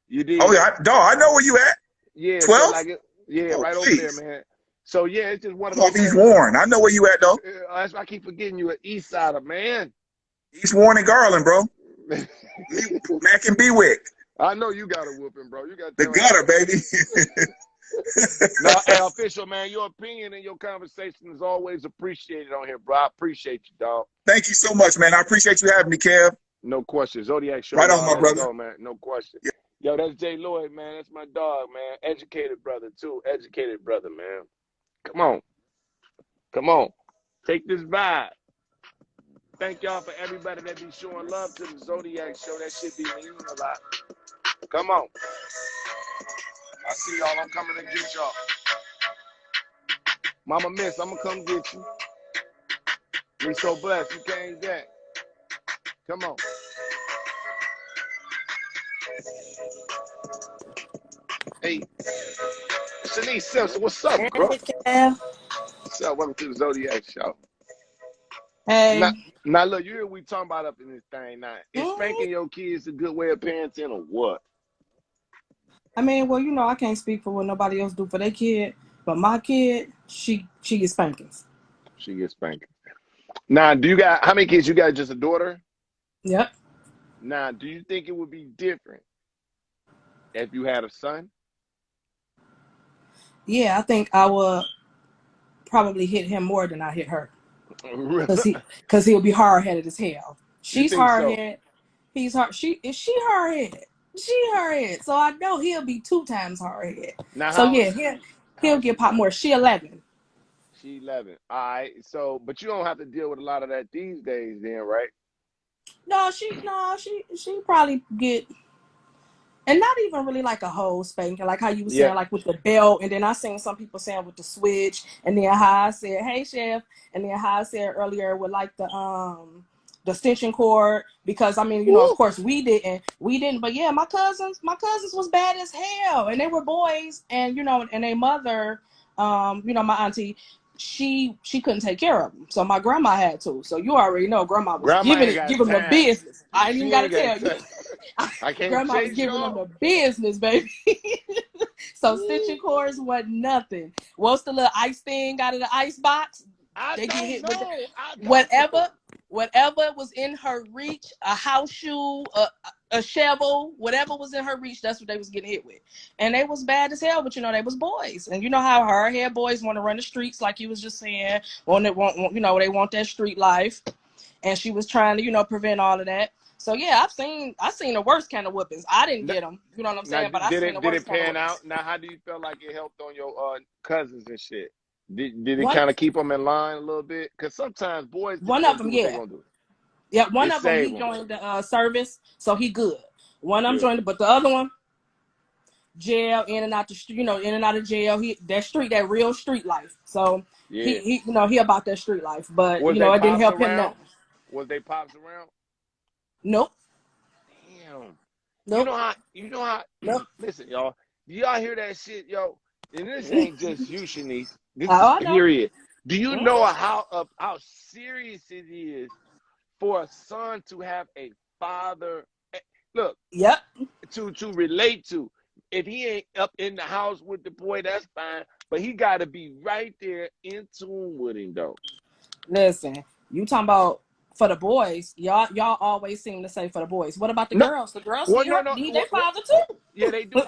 You did? Oh, yeah. Dog, I know where you at. Yeah. 12? So right over there, man. So, yeah, it's just one of those. East Warren. I know where you at, though. That's why I keep forgetting you, an East Sider, man. East Warren and Garland, bro. Mac and Bewick. I know you got a whooping, bro. You got the gutter, baby. No, hey, official, man, your opinion and your conversation is always appreciated on here, bro. I appreciate you, dog. Thank you so much, man. I appreciate you having me, Kev. No question. Zodiac show. Right on, my brother. Go, man. No question. Yeah. Yo, that's Jay Lloyd, man. That's my dog, man. Educated brother, too. Educated brother, man. Come on. Come on. Take this vibe. Thank y'all for everybody that be showing love to the Zodiac show. That shit be meaning a lot. Come on. I see y'all. I'm coming to get y'all. Mama Miss, I'm going to come get you. We so blessed. You came back. Come on. Hey. Shanice Simpson, what's up, bro? What's up? Welcome to the Zodiac show. Hey. Now look, you hear we talking about up in this thing now. Is spanking your kids a good way of parenting or what? I mean, well, you know, I can't speak for what nobody else do for their kid, but my kid, she gets spankings. She gets spankings. Now, how many kids you got? Just a daughter? Yep. Now, do you think it would be different if you had a son? Yeah, I think I would probably hit him more than I hit her. Because he'll be hard-headed as hell. She's hard-headed. So? He's hard. She hard-headed. She hard-headed. So I know he'll be 2 times hard-headed. So yeah, he'll get popped more. She 11. She 11. All right. So, but you don't have to deal with a lot of that these days, then, right? No, she probably get, and not even really like a whole spanking, like how you were saying, like with the belt, and then I seen some people saying with the switch, and then how I said, "Hey, chef," and then how I said earlier with like the extension cord, because I mean, you know, of course we didn't, but yeah, my cousins was bad as hell, and they were boys, and you know, and their mother, you know, my auntie, she couldn't take care of them, so my grandma had to. So you already know, grandma was giving them the business. I ain't even gotta tell you. Grandma was giving them the business, baby. So stitching cords wasn't nothing. What's the little ice thing out of the ice box? They get hit with whatever was in her reach, a house shoe, a shovel, whatever was in her reach, that's what they was getting hit with. And they was bad as hell, but they was boys. And you know how hard hair boys want to run the streets, like you was just saying, they want that street life. And she was trying to, prevent all of that. So yeah, I seen the worst kind of whoopings. I didn't get them, you know what I'm saying? But I seen the worst kind of pan whoopings. out? Now, how do you feel like it helped on your cousins and shit? Did it kind of keep them in line a little bit? Because sometimes boys just one gonna of them, do what they yeah. gonna do. Yeah, one It of them, he saved them. joined the service, so he good. One of them Good. joined, but the other one, jail, in and out the street, in and out of jail. That real street life. So Yeah. he about that street life, but Was it they didn't pops help him around? nothing. Was they pops around? Nope. Damn. Nope. You know how Nope. listen, y'all. Do y'all hear that shit, yo? And this ain't just you, Shanice. This Oh, is I know. period. Do you know how serious it is for a son to have a father? Look, yep. To relate to. If he ain't up in the house with the boy, that's fine. But he got to be right there in tune with him, though. Listen, you talking about for the boys? Y'all always seem to say for the boys. What about the girls? The girls need their father too. Yeah, they do.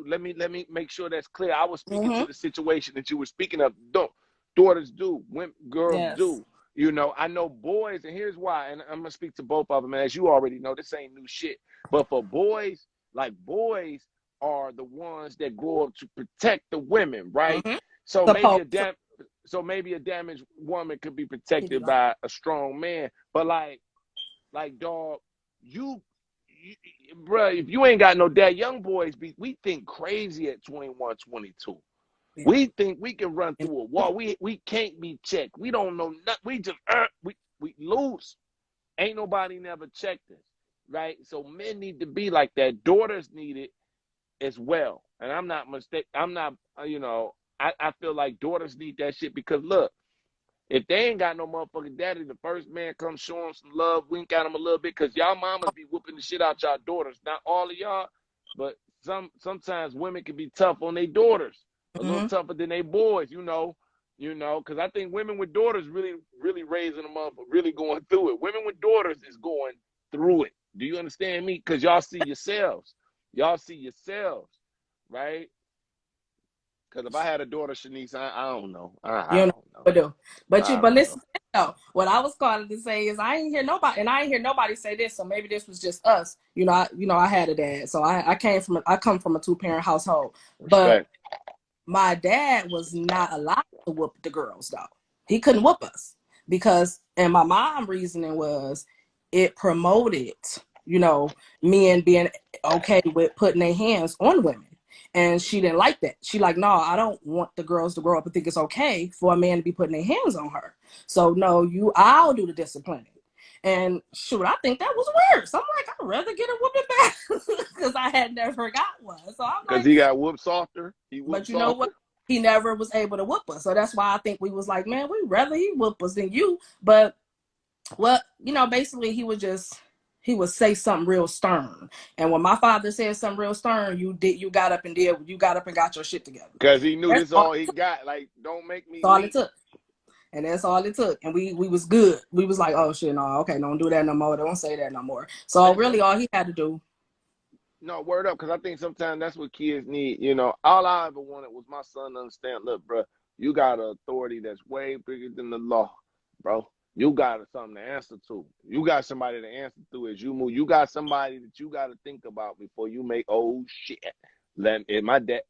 Let me make sure that's clear. I was speaking to the situation that you were speaking of. Daughters do, girls do. I know boys, and here's why. And I'm gonna speak to both of them. And as you already know, this ain't new shit. But for boys, boys are the ones that grow up to protect the women, right? So maybe a damaged woman could be protected by a strong man. But like dog, bruh, if you ain't got no dad, young boys, we think crazy at 21, 22. Yeah. We think we can run through a wall. We can't be checked. We don't know nothing. We just we lose. Ain't nobody never checked us, right? So men need to be like that. Daughters need it as well. And I'm not mistaken. I'm not. I feel like daughters need that shit because look, if they ain't got no motherfucking daddy, the first man comes show them some love, wink at them a little bit, because y'all mamas be whooping the shit out y'all daughters. Not all of y'all, but sometimes women can be tough on their daughters, a little tougher than they boys, because I think women with daughters really, really raising them up, really going through it. Women with daughters is going through it. Do you understand me? Because y'all see yourselves. Y'all see yourselves, right? Because if I had a daughter, Shanice, I don't know. I don't know. But listen, what I was calling to say is I ain't hear nobody say this. So maybe this was just us. I had a dad, so I come from a 2-parent household. Respect. But my dad was not allowed to whoop the girls though. He couldn't whoop us and my mom reasoning was it promoted, men being okay with putting their hands on women. And she didn't like that. She like, no, I don't want the girls to grow up and think it's okay for a man to be putting their hands on her. So no, I'll do the disciplining. And shoot, I think that was worse. I'm like, I'd rather get a whooping back because I had never got one. So I'm like, because he got whooped softer. But you know what? He never was able to whoop us. So that's why I think we was like, man, we'd rather he whoop us than you. But basically he would say something real stern. And when my father said something real stern, you got up and got your shit together. Because he knew this all he got. Like, don't make me. That's all it took. And that's all it took. And we was good. We was like, oh shit, no, okay, don't do that no more. Don't say that no more. So really all he had to do. No, word up, because I think sometimes that's what kids need. All I ever wanted was my son to understand, look, bro, you got an authority that's way bigger than the law, bro. You got something to answer to. You got somebody to answer to as you move. You got somebody that you got to think about before you make, oh, shit. My dad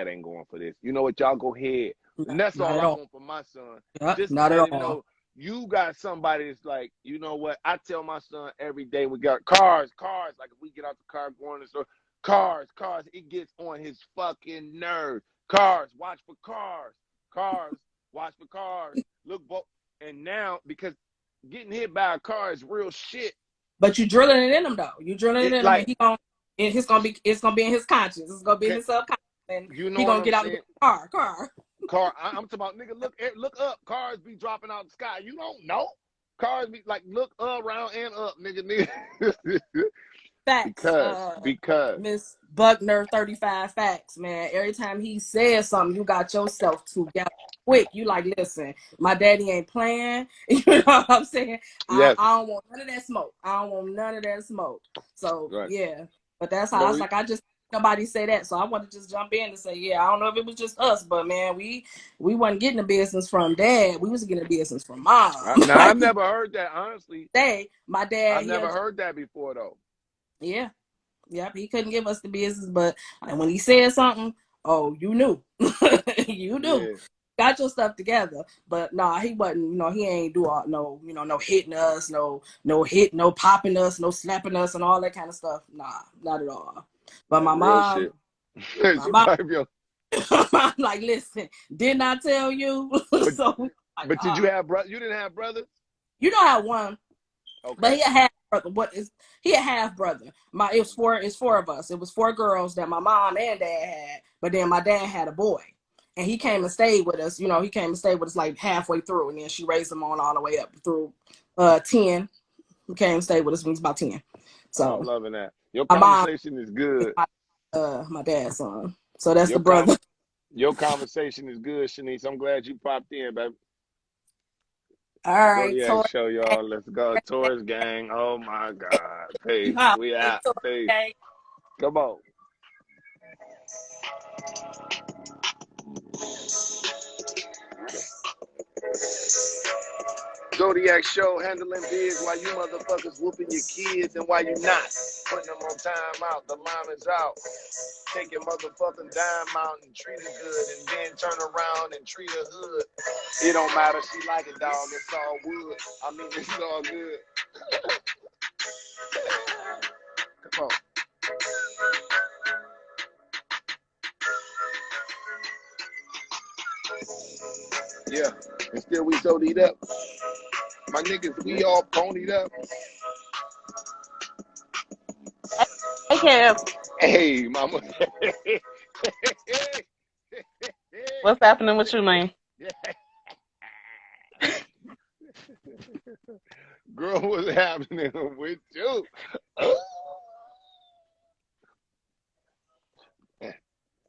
ain't going for this. You know what? Y'all go ahead. And that's all I want for my son. Yep, just not to at let him all. know you got somebody that's like, you know what? I tell my son every day, we got cars. Like if we get out the car going to the store, cars. It gets on his fucking nerves. Cars, watch for cars. Watch for cars. Look, and now, because getting hit by a car is real shit. But you drilling it in him though. You drilling it in him, and it's gonna be in his conscience. It's gonna be in his subconscious, and he gonna get out of the car. I'm talking about, nigga. Look up. Cars be dropping out the sky. You don't know. Cars be like, look around and up, nigga. Facts. Because Miss Buckner 35 facts, man. Every time he says something, you got yourself together. quick. You like, listen, my daddy ain't playing. You know what I'm saying? Yes. I don't want none of that smoke. I don't want none of that smoke. So Right. yeah. But that's how I No, was like, I just nobody say that. So I want to just jump in and say, yeah, I don't know if it was just us, but man, we wasn't getting the business from dad. We was getting the business from mom. now Like, I've never heard that, honestly. my dad, I've never heard that before, though. yeah. Yep, he couldn't give us the business, but when he said something, oh, you knew. You knew. Yeah. Got your stuff together. But nah, he wasn't, he ain't do all no hitting us, no popping us, no slapping us and all that kind of stuff. Nah, not at all. But That's my real mom, shit. I'm like, listen, didn't I tell you? So but did you have brothers? You didn't have brothers? You know how one. Okay. But he a half brother. He a half brother? It's four of us. It was 4 girls that my mom and dad had, but then my dad had a boy, and he came and stayed with us. He came and stayed with us like halfway through, and then she raised him on all the way up through 10. He came and stayed with us when he was about 10. So I'm loving that. Your my mom conversation is good. My dad's son. So that's the brother. Your conversation is good, Shanice. I'm glad you popped in, baby. All right, Zodiac show, y'all. Let's go. Taurus gang. Oh my God. Peace. We out. Peace. Come on. Zodiac show, handling biz while you motherfuckers whooping your kids and while you not putting them on time out. The mom is out. Take your motherfucking dime out and treat her good, and then turn around and treat her hood. It don't matter, she like it, dog. It's all wood. I mean, it's all good. Come on. Yeah, and still we sodied up. My niggas, we all ponied up. Hey, Kev. Hey, mama. What's happening with you, man? Girl, what's happening with you?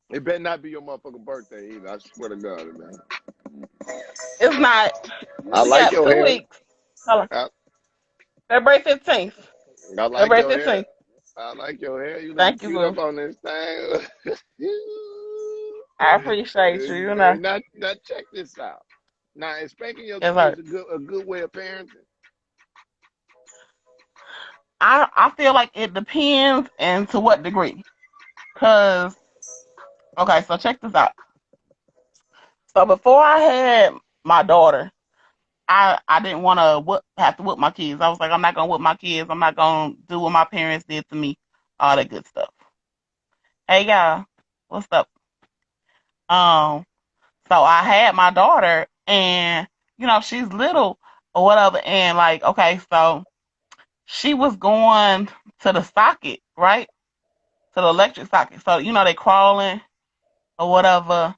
It better not be your motherfucking birthday either. I swear to God, man. It's not. I like your 2 hair. weeks. Hold on. February 15th. I like February your 15th. hair. I like your hair. You look Thank cute you, up boo. on this thing. I appreciate you. You know. Now check this out. Now, is spanking your Yes, kids sir. a good way of parenting? I feel like it depends and to what degree. Cause okay, so check this out. So before I had my daughter, I didn't want to have to whip my kids. I was like, I'm not gonna whip my kids. I'm not gonna do what my parents did to me. All that good stuff. Hey y'all, what's up? So I had my daughter, and she's little or whatever, and like, okay, so she was going to the socket, right? To the electric socket. So they crawling or whatever,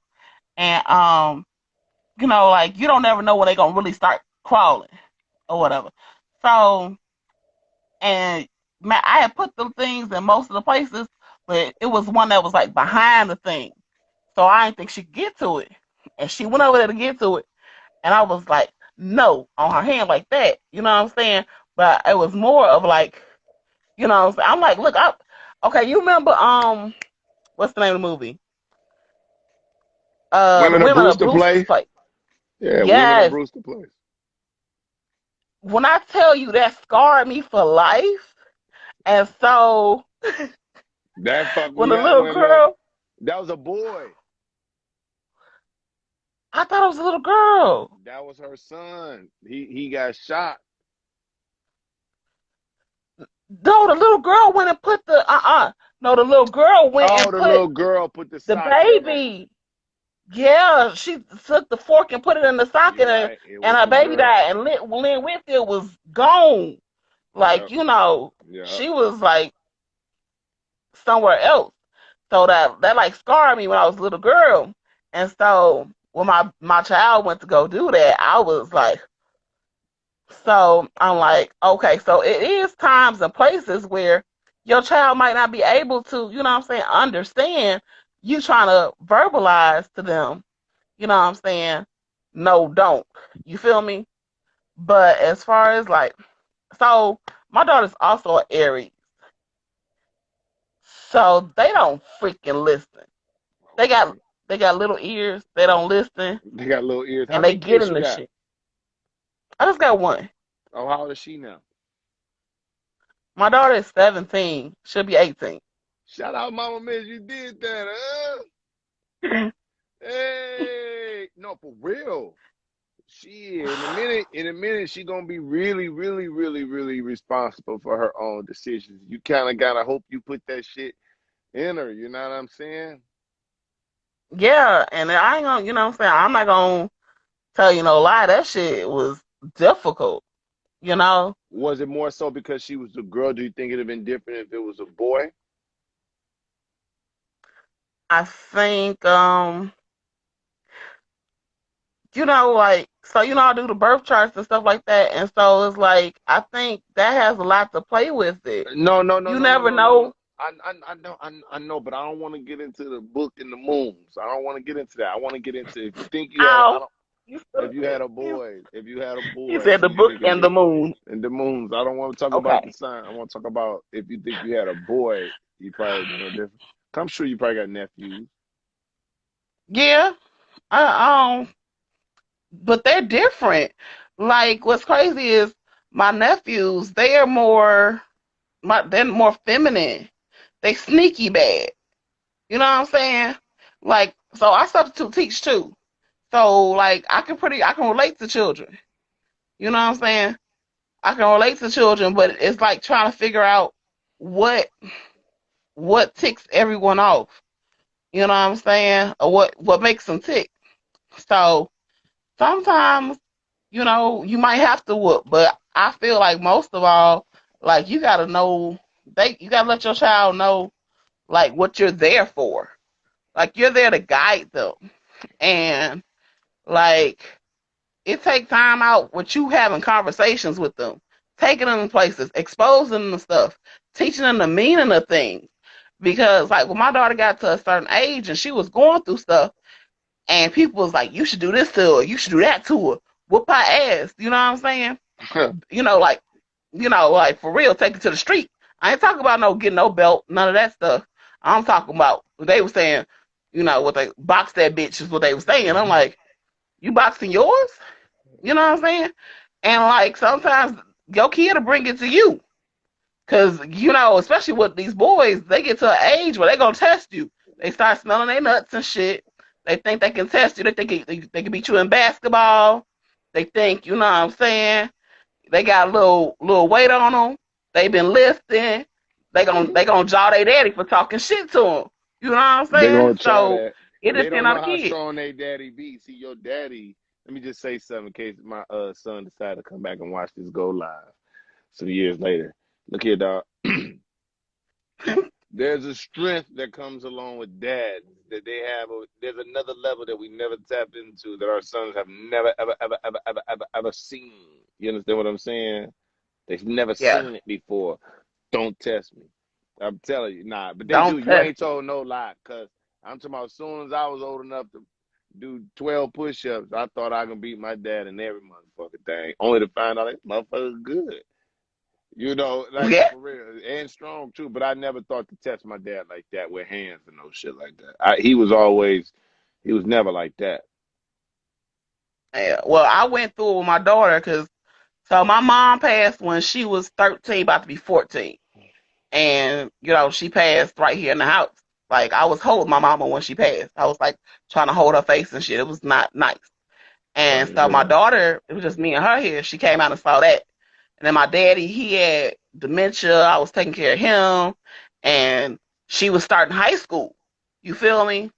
and like you don't never know when they gonna really start crawling or whatever. So and man, I had put them things in most of the places, but it was one that was like behind the thing, so I didn't think she could get to it, and she went over there to get to it, and I was like, no, on her hand like that, you know what I'm saying? But it was more of like, what I'm saying? I'm like, look, okay, you remember what's the name of the movie? The Women of Women of Brewster Brewster's Place? Place. Yeah, Women of Yes. Brewster Place. When I tell you that scarred me for life, and so That fucked when me the up little when girl, that was a boy. I thought it was a little girl. That was her son. He got shot. No, the little girl went and put the No, the little girl went and The put little girl put the the socket in there. baby. Yeah, she took the fork and put it in the socket, You're right. It and was her the baby girl. died, and Lynn Whitfield was gone. Like, Yep. Yep. she was like somewhere else. So that like scarred me when I was a little girl. And so when my child went to go do that, I was like, so I'm like, okay, so it is times and places where your child might not be able to, understand you trying to verbalize to them, you know what I'm saying? no, don't. You feel me? But as far as like, so my daughter's also an Aries, so they don't freaking listen. They got Okay. they got little ears. They don't listen, They got little ears. How and they many get kids in you the got? shit. I just got one. Oh, how old is she now? My daughter is 17. She'll be 18. Shout out, Mama Miss. You did that, huh? Hey, no, for real. She in a minute, she gonna be really, really, really, really responsible for her own decisions. You kind of gotta hope you put that shit in her. You know what I'm saying? Yeah, and I ain't gonna, you know what I'm saying? I'm not gonna tell you no lie. That shit was difficult, you know? Was it more so because she was a girl? Do you think it'd have been different if it was a boy? I think, like, so, I do the birth charts and stuff like that. And so it's like, I think that has a lot to play with it. No, no, no, You no, no, never no, no, no. know I know, but I don't want to get into the book and the moons. I don't want to get into that. I want to get into if you think you had, I how don't. you If you had stupid. a boy, if you had a You boy, said the do you book think it'd and be the moon. in the moons? I don't want to talk about the Okay. sign. I want to talk about if you think you had a boy, you probably would know different. I'm sure you probably got nephews. Yeah. I, but they're different. Like, what's crazy is my nephews, they're more feminine. They sneaky bad. You know what I'm saying? Like, so I substitute teach too. So like I can relate to children. You know what I'm saying? I can relate to children, but it's like trying to figure out what what ticks everyone off. You know what I'm saying? Or what makes them tick. So sometimes, you might have to whoop, but I feel like most of all, like you gotta know you gotta let your child know like what you're there for. Like you're there to guide them. And like it takes time out with you having conversations with them, taking them places, exposing them to stuff, teaching them the meaning of things. Because like when my daughter got to a certain age and she was going through stuff and people was like, you should do this to her, you should do that to her, whoop her ass, you know what I'm saying? You know, like like for real, take it to the street. I ain't talking about no getting no belt, none of that stuff. I'm talking about they were saying, what they box that bitch is what they were saying. I'm like, you boxing yours? You know what I'm saying? And like sometimes your kid will bring it to you. Cause especially with these boys, they get to an age where they gonna test you. They start smelling their nuts and shit. They think they can test you. They think they can beat you in basketball. They think, you know what I'm saying? They got a little weight on them. They been lifting. They gonna jaw their daddy for talking shit to them. You know what I'm They're saying? gonna try So that, it but they depends don't on know the how kid. strong they daddy be. See, your daddy. Let me just say something in case my son decided to come back and watch this go live some years later. Look here, dog. There's a strength that comes along with dads that they have. There's another level that we never tap into that our sons have never, ever, ever, ever, ever, ever, ever seen. You understand what I'm saying? They've never Yeah. seen it before. Don't test me. I'm telling you, nah. But they do. Don't You test ain't told no lie, cause I'm talking about. As soon as I was old enough to do 12 push-ups, I thought I could beat my dad in every motherfucking thing. Only to find out that motherfucker good. You know, like yeah. for real, and strong too. But I never thought to test my dad like that with hands and no shit like that. He was never like that. Yeah. Well, I went through it with my daughter because so my mom passed when she was 13, about to be 14. And, she passed right here in the house. Like, I was holding my mama when she passed. I was like trying to hold her face and shit. It was not nice. And Sorry to so hear my that. daughter, it was just me and her here. She came out and saw that. And then my daddy, he had dementia. I was taking care of him. And she was starting high school. You feel me?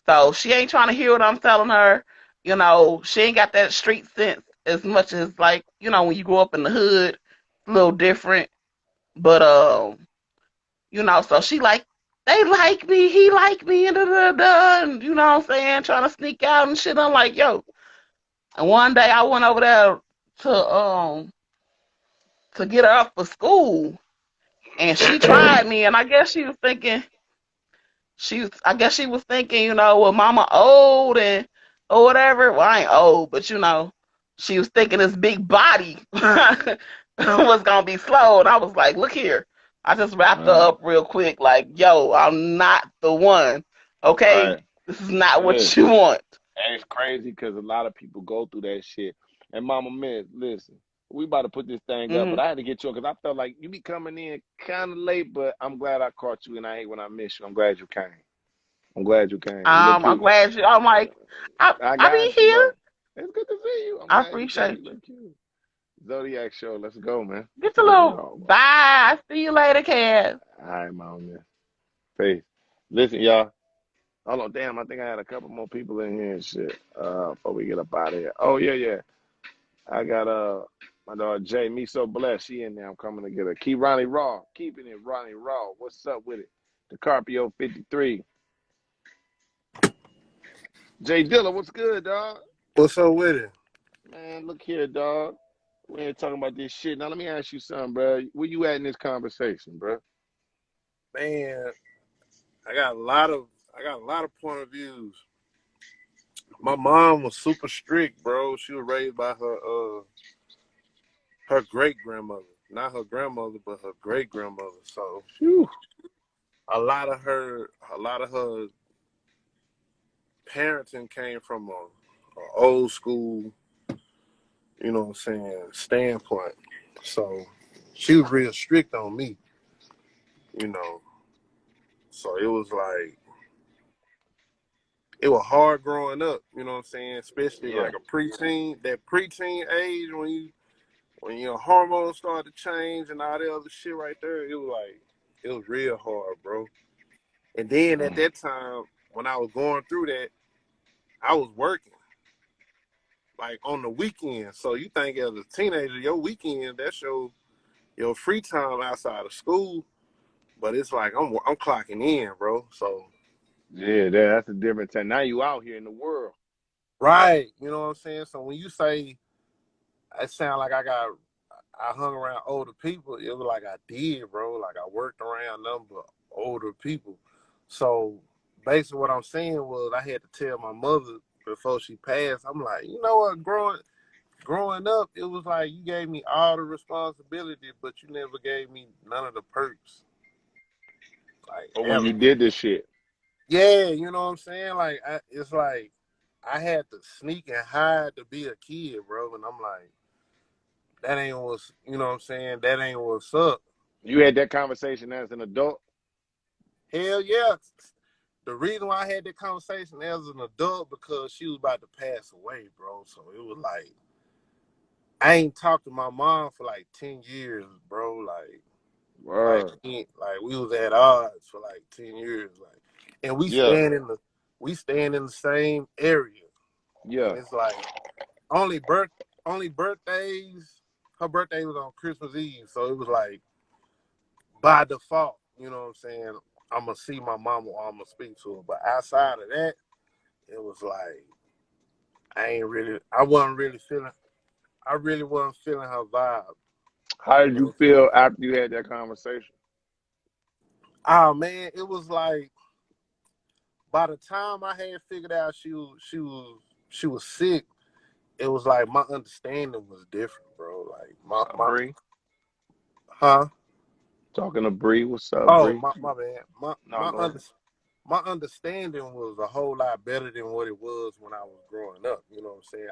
So she ain't trying to hear what I'm telling her. She ain't got that street sense as much as like, when you grow up in the hood, a little different. But so she like, they like me, he like me, and da da da, and you know what I'm saying, trying to sneak out and shit. I'm like, yo. And one day I went over there to get her up for school, and she tried me, and I guess she was thinking, well, mama old, and or whatever. Well, I ain't old, but you know, she was thinking this big body was gonna be slow, and I was like, look here. I just wrapped her up real quick, like, yo, I'm not the one. Okay, Right. this is not Yeah. what you want. And it's crazy because a lot of people go through that shit. And Mama Miss, listen, we about to put this thing up, Hmm but I had to get you because I felt like you be coming in kind of late, but I'm glad I caught you, and I hate when I miss you. I'm glad you came. I'm glad you came. You look I'm cute. glad you. I'm like, I I be got you, here. though. It's good to see you. I'm I glad you came. appreciate You you. look cute. Zodiac show. Let's go, man. Get your Let's little go. bye. See you later, Cass. All right, Mama Miss. Peace. Listen, y'all. Hold on, damn. I think I had a couple more people in here and shit. Before we get up out of here. Oh yeah, yeah. I got my dog Jay. Me so blessed. She in there. I'm coming to get her. Keep Ronnie Raw. Keeping it Ronnie Raw. What's up with it? The Carpio 53. Jay Dilla, what's good, dog? What's up with it? Man, look here, dog. We ain't talking about this shit. Now let me ask you something, bro. Where you at in this conversation, bro? Man, I got a lot of point of views. My mom was super strict, bro. She was raised by her great grandmother. Not her grandmother, but her great grandmother. So Whew. a lot of her parenting came from a old school, you know what I'm saying, standpoint. So she was real strict on me, you know. So it was hard growing up, you know what I'm saying? Especially Yeah. like that preteen age when your hormones start to change and all that other shit right there, it was real hard, bro. And then at that time, when I was going through that, I was working like on the weekend. So you think as a teenager, your weekend, that's your free time outside of school. But it's like I'm clocking in, bro. So Yeah, that's a different time. Now you out here in the world. right, you know what I'm saying? So when you say it sound like I hung around older people, it was like I did, bro. Like I worked around nothing but older people. So basically what I'm saying was I had to tell my mother before she passed, I'm like, you know what, growing up, it was like you gave me all the responsibility, but you never gave me none of the perks. Like But when ever. you did this shit. Yeah, you know what I'm saying? Like it's like I had to sneak and hide to be a kid, bro. And I'm like, that ain't what's, you know what I'm saying? That ain't what's up. You had that conversation as an adult? Hell yeah. The reason why I had that conversation as an adult because she was about to pass away, bro. So it was like I ain't talked to my mom for like 10 years, bro. Like Word. we was at odds for like 10 years. Like and Yeah. we stand in the same area. Yeah. And it's like only birthdays. Her birthday was on Christmas Eve, so it was like by default, you know what I'm saying? I'm gonna see my mama or I'm gonna speak to her. But outside of that, it was like I really wasn't feeling her vibe. How You did know you what I'm saying? feel after you had that conversation? Oh man, it was like by the time I had figured out she was sick, it was like my understanding was different, bro. Like What's up, Bree? huh? Talking to Bree. What's up, Oh, Bree? my bad. No, go ahead. My understanding was a whole lot better than what it was when I was growing up. You know what I'm saying?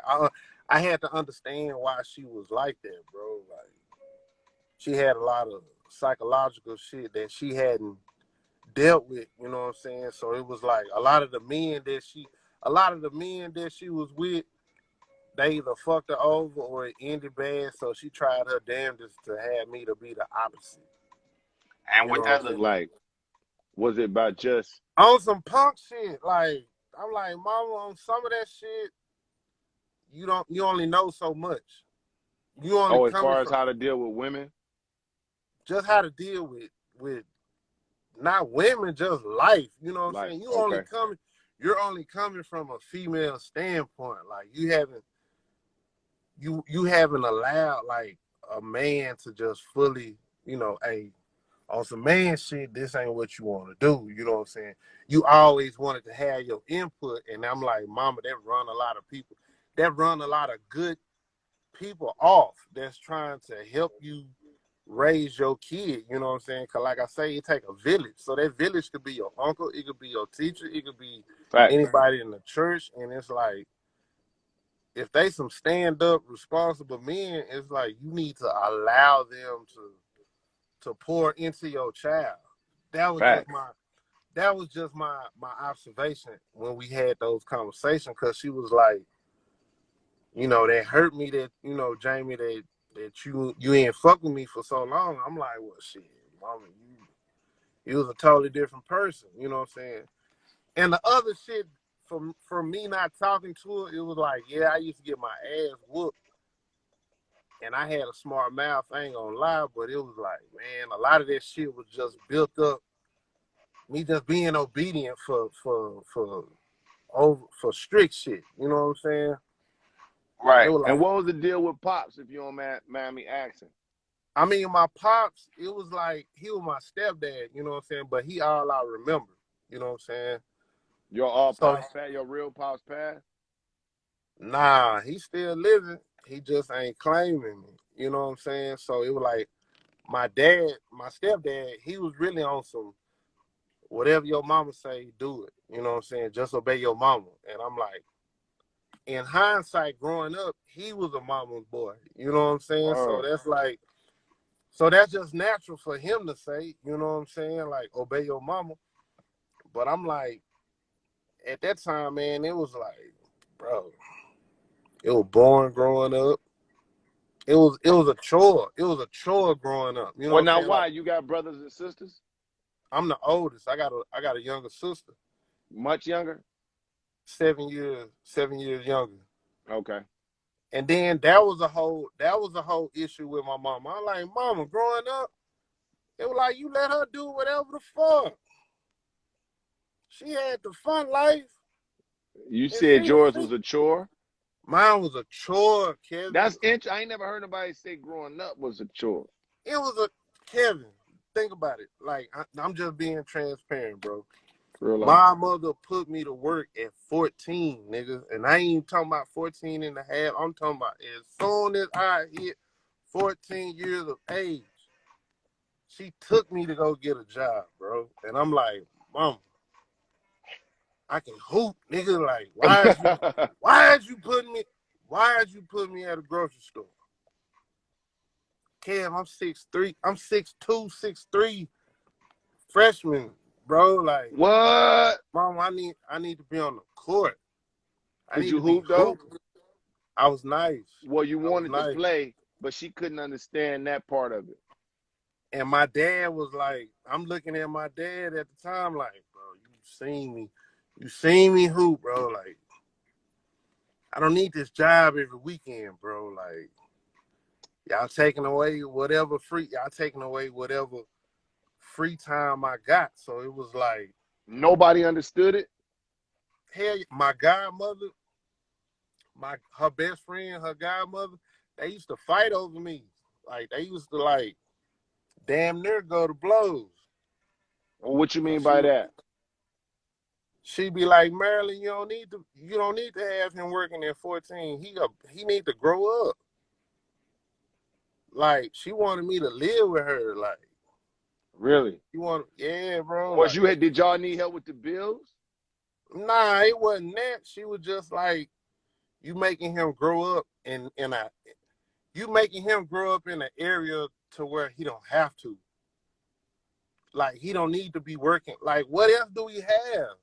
I had to understand why she was like that, bro. Like she had a lot of psychological shit that she hadn't dealt with. You know what I'm saying? So it was like a lot of the men that she was with, they either fucked her over or it ended bad. So she tried her damnedest to have me to be the opposite. And You know what what I'm that look saying? like? Was it about just On some punk shit. Like I'm like, mama, on some of that shit, you only know so much. You only as coming far as from how to deal with women? just how to deal with not women, just life. You know what I'm Like, saying? okay. You're only coming from a female standpoint. Like you haven't allowed like a man to just fully, you know, on some man shit, this ain't what you want to do. You know what I'm saying? You always wanted to have your input, and I'm like, mama, that run a lot of people. That run a lot of good people off that's trying to help you raise your kid. You know what I'm saying? Because like I say, it take a village. So that village could be your uncle, it could be your teacher, it could be Fact. anybody in the church. And it's like, if they some stand-up, responsible men, it's like you need to allow them to pour into your child. That was Fact. just my observation when we had those conversations, because she was like, you know, that hurt me that, you know, Jamie, that you ain't fuck with me for so long. I'm like, well, shit, mama, you was a totally different person. You know what I'm saying? And the other shit, from me not talking to her, it was like, yeah, I used to get my ass whooped, and I had a smart mouth. I ain't gonna lie, but it was like, man, a lot of that shit was just built up. Me just being obedient for strict shit. You know what I'm saying? It Right. was And like, what was the deal with Pops, if you don't mind me asking? I mean, my pops, it was like he was my stepdad. You know what I'm saying? But he all I remember. You know what I'm saying? Your So Pops passed, your real Pops passed? nah, he still living. He just ain't claiming me. You know what I'm saying? So it was like my dad, my stepdad, he was really on some whatever your mama say, do it. You know what I'm saying? Just obey your mama. And I'm like, in hindsight, growing up, he was a mama's boy. You know what I'm saying? So that's like, so that's just natural for him to say, you know what I'm saying? Like, obey your mama. But I'm like, at that time, man, it was like, bro, it was boring growing up. It was a chore. It was a chore growing up. You know what Well, I'm now saying? why? Like, You got brothers and sisters? I'm the oldest. I got a younger sister. Much younger? 7 years younger. Okay. And then that was a whole issue with my mama. I'm like, mama, growing up, it was like you let her do whatever the fuck. She had the fun life. You And said yours was a chore? mine was a chore, Kevin. That's interesting. I ain't never heard nobody say growing up was a chore. It was a Kevin. Think about it. Like, I'm just being transparent, bro. Real life. My mother put me to work at 14, nigga. And I ain't even talking about 14 and a half. I'm talking about as soon as I hit 14 years of age, she took me to go get a job, bro. And I'm like, mama, I can hoop, nigga. Like, why is you putting me at a grocery store? Cam, I'm 6'3", I'm 6'2", 6'3", freshman, bro. Like, What? mom, I need to be on the court. I Could need you to be hoop though? hooping. I was nice. Well, you I was wanted to nice. play, but she couldn't understand that part of it. And my dad was like, I'm looking at my dad at the time, like, bro, you seen me hoop, bro. Like, I don't need this job every weekend, bro. Like, y'all taking away whatever free time I got. So it was like, Nobody understood it? hell, my godmother, her best friend, her godmother, they used to fight over me. Like, they used to, like, damn near go to blows. Well, what you mean by that? She'd be like, Marilyn, you don't need to have him working at 14. He need to grow up. Like, she wanted me to live with her. Like, Really? yeah, bro. Was Like, did y'all need help with the bills? nah, it wasn't that. She was just like, you making him grow up in an area to where he don't have to. Like, he don't need to be working. Like, what else do we have?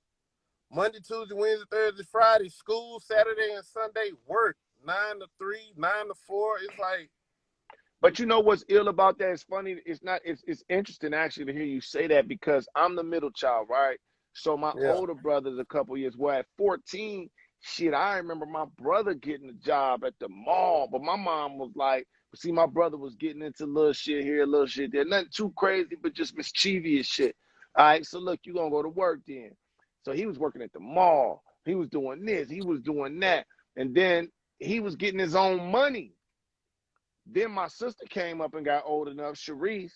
Monday, Tuesday, Wednesday, Thursday, Friday, school, Saturday and Sunday, work, 9 to 3, 9 to 4. It's like, But you know what's ill about that? It's funny. It's interesting actually to hear you say that, because I'm the middle child, right? So my yeah, older brother's a couple years. Well, at 14, shit, I remember my brother getting a job at the mall, but my mom was like, see, my brother was getting into little shit here, little shit there. Nothing too crazy, but just mischievous shit. All right, so look, you gonna go to work then. So he was working at the mall. He was doing this, he was doing that. And then he was getting his own money. Then my sister came up and got old enough, Sharice.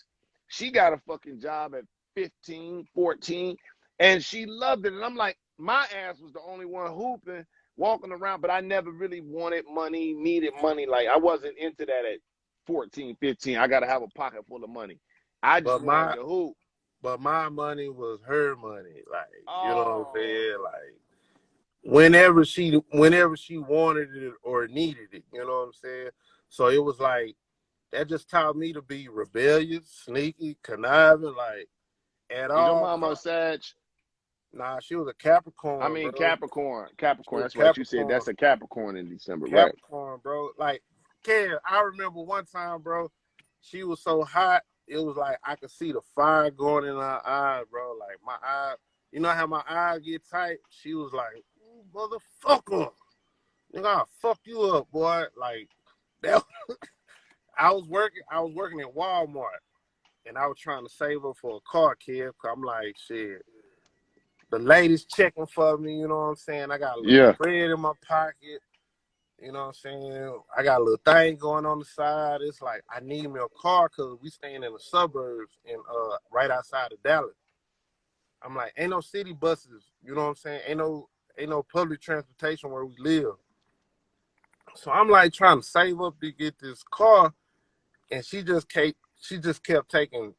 She got a fucking job at 15, 14, and she loved it. And I'm like, my ass was the only one hooping, walking around, but I never really wanted money, needed money. Like, I wasn't into that at 14, 15. I got to have a pocket full of money. I just But wanted my to hoop. but my money was her money. Like, you know what I'm Oh, saying? Like, whenever she wanted it or needed it, you know what I'm saying? So it was like that just taught me to be rebellious, sneaky, conniving, like at is your all mama a costs. Sag? Nah, she was a I Capricorn, mean, bro. Capricorn. She Capricorn. was That's right. You said Capricorn. that's a Capricorn in December, right? Capricorn, bro. Like, Ken, I remember one time, bro, she was so hot, it was like I could see the fire going in her eyes, bro. Like, my eye, you know how my eyes get tight? She was like, motherfucker, nigga, I'll fuck you up, boy. Like, that, I was working at Walmart, and I was trying to save her for a car, kid. Cause I'm like, shit, the lady's checking for me, you know what I'm saying? I got a little Yeah. bread in my pocket. You know what I'm saying? I got a little thing going on the side. It's like I need me a car because we staying in the suburbs and right outside of Dallas. I'm like, ain't no city buses. You know what I'm saying? Ain't no public transportation where we live. So I'm like trying to save up to get this car, and she just kept taking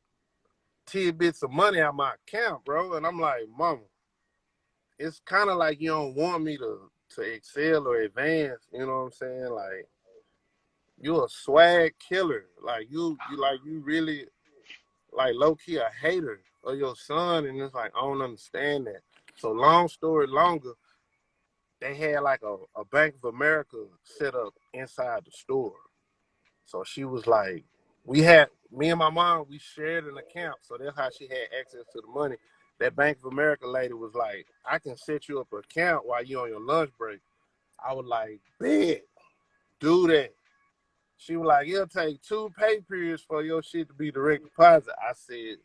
tidbits of money out my account, bro. And I'm like, mama, it's kind of like you don't want me to excel or advance. You know what I'm saying? Like, you a swag killer. Like you really like low key a hater of your son, and it's like I don't understand that. So long story longer, they had like a Bank of America set up inside the store. So she was like, me and my mom, we shared an account, so that's how she had access to the money. That Bank of America lady was like, I can set you up an account while you on your lunch break. I was like, bet, do that. She was like, it'll take 2 pay periods for your shit to be direct deposit. I said,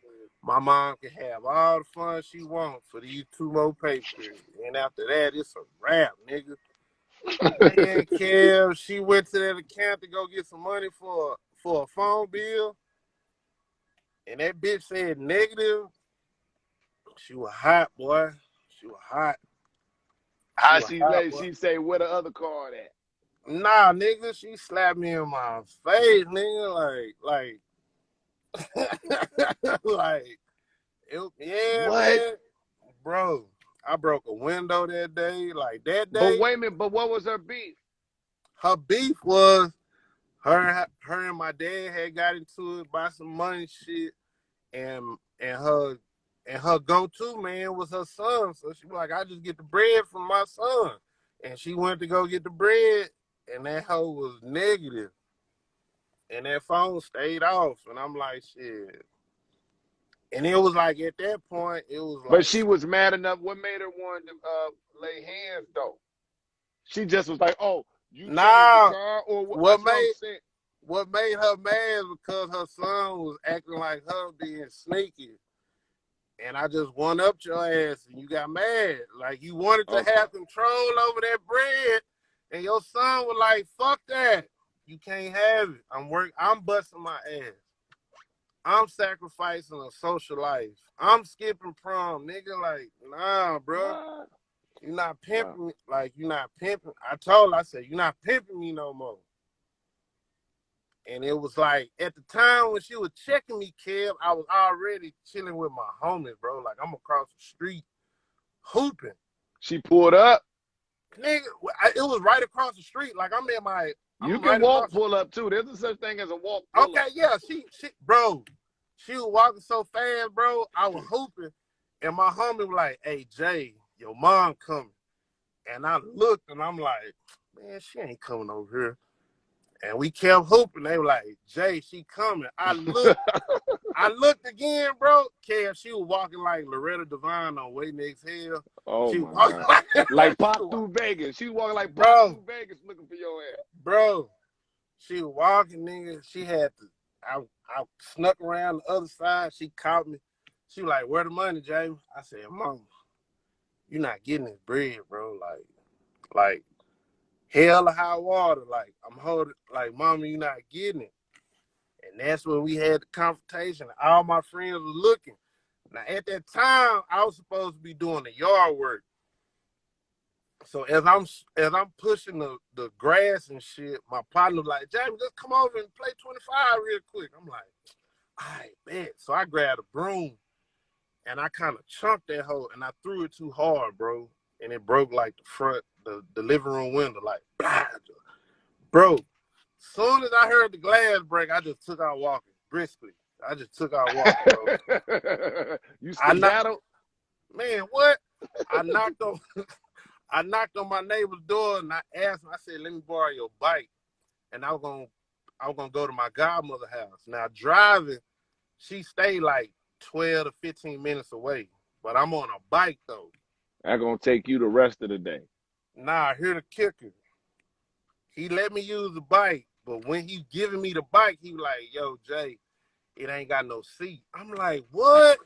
my mom can have all the fun she wants for these 2 more pay periods. And after that, it's a wrap, nigga. Man, Kev, she went to that account to go get some money for a phone bill. And that bitch said negative. She was hot, boy. She was hot. She How was hot, boy. she say where the other card at? Nah, nigga, she slapped me in my face, nigga. Like, like, yeah, What? man, bro. I broke a window that day. Like that But day, wait a minute, but what was her beef? her beef was her and my dad had got into it by some money shit, and her go-to man was her son. So she was like, I just get the bread from my son, and she went to go get the bread, and that hoe was negative, and that phone stayed off, and I'm like, shit. And it was like at that point, it was But like, she was mad enough. What made her want to lay hands though? She just was like, "Oh, you changed the nah. car," or what? What That's what I'm made saying. what made her mad because her son was acting like her being sneaky. And I just one upped your ass and you got mad. Like you wanted to Okay. have control over that bread. And your son was like, fuck that. You can't have it. I'm busting my ass. I'm sacrificing a social life. I'm skipping prom, nigga. Like, nah, bro. What? You're not Wow. pimping me. Like, you're not pimping. I said, you're not pimping me no more. And it was like, at the time when she was checking me, Kev, I was already chilling with my homies, bro. Like, I'm across the street hooping. She pulled up. Nigga, it was right across the street. Like, You I'm can right across. walk pull up too. There's a such thing as a walk pull Okay, up. yeah, bro, she was walking so fast, bro. I was hooping. And my homie was like, hey, Jay, your mom coming. And I looked and I'm like, man, she ain't coming over here. And we kept hooping. They were like, Jay, she coming. I looked again, bro. Kev, she was walking like Loretta Devine on Waiting to Exhale. Oh She was my walking God. like Like pop through Vegas. She walking like pop bro, through Vegas looking for your ass. bro. She was walking, nigga. She had to. I snuck around the other side. She caught me. She was like, "Where the money, James?" I said, "Mama, you're not getting this bread, bro. Like hell or high water. Like I'm holding. Like, Mama, you're not getting it." And that's when we had the confrontation. All my friends were looking. Now, at that time, I was supposed to be doing the yard work. So as I'm pushing the grass and shit, my partner was like, Jamie, just come over and play 25 real quick. I'm like, all right, bet. So I grabbed a broom and I kind of chunked that hole and I threw it too hard, bro. And it broke like the living room window, like, blah, bro. Soon as I heard the glass break, I just took out walking briskly. I just took out walking, bro. You skedaddled? Man, what? I knocked on my neighbor's door and I asked him, I said, let me borrow your bike. And I was gonna go to my godmother's house. Now driving, she stayed like 12 to 15 minutes away. But I'm on a bike though. That's gonna take you the rest of the day. Nah, here the kicker. He let me use the bike, but when he giving me the bike, he was like, yo, Jay, it ain't got no seat. I'm like, what?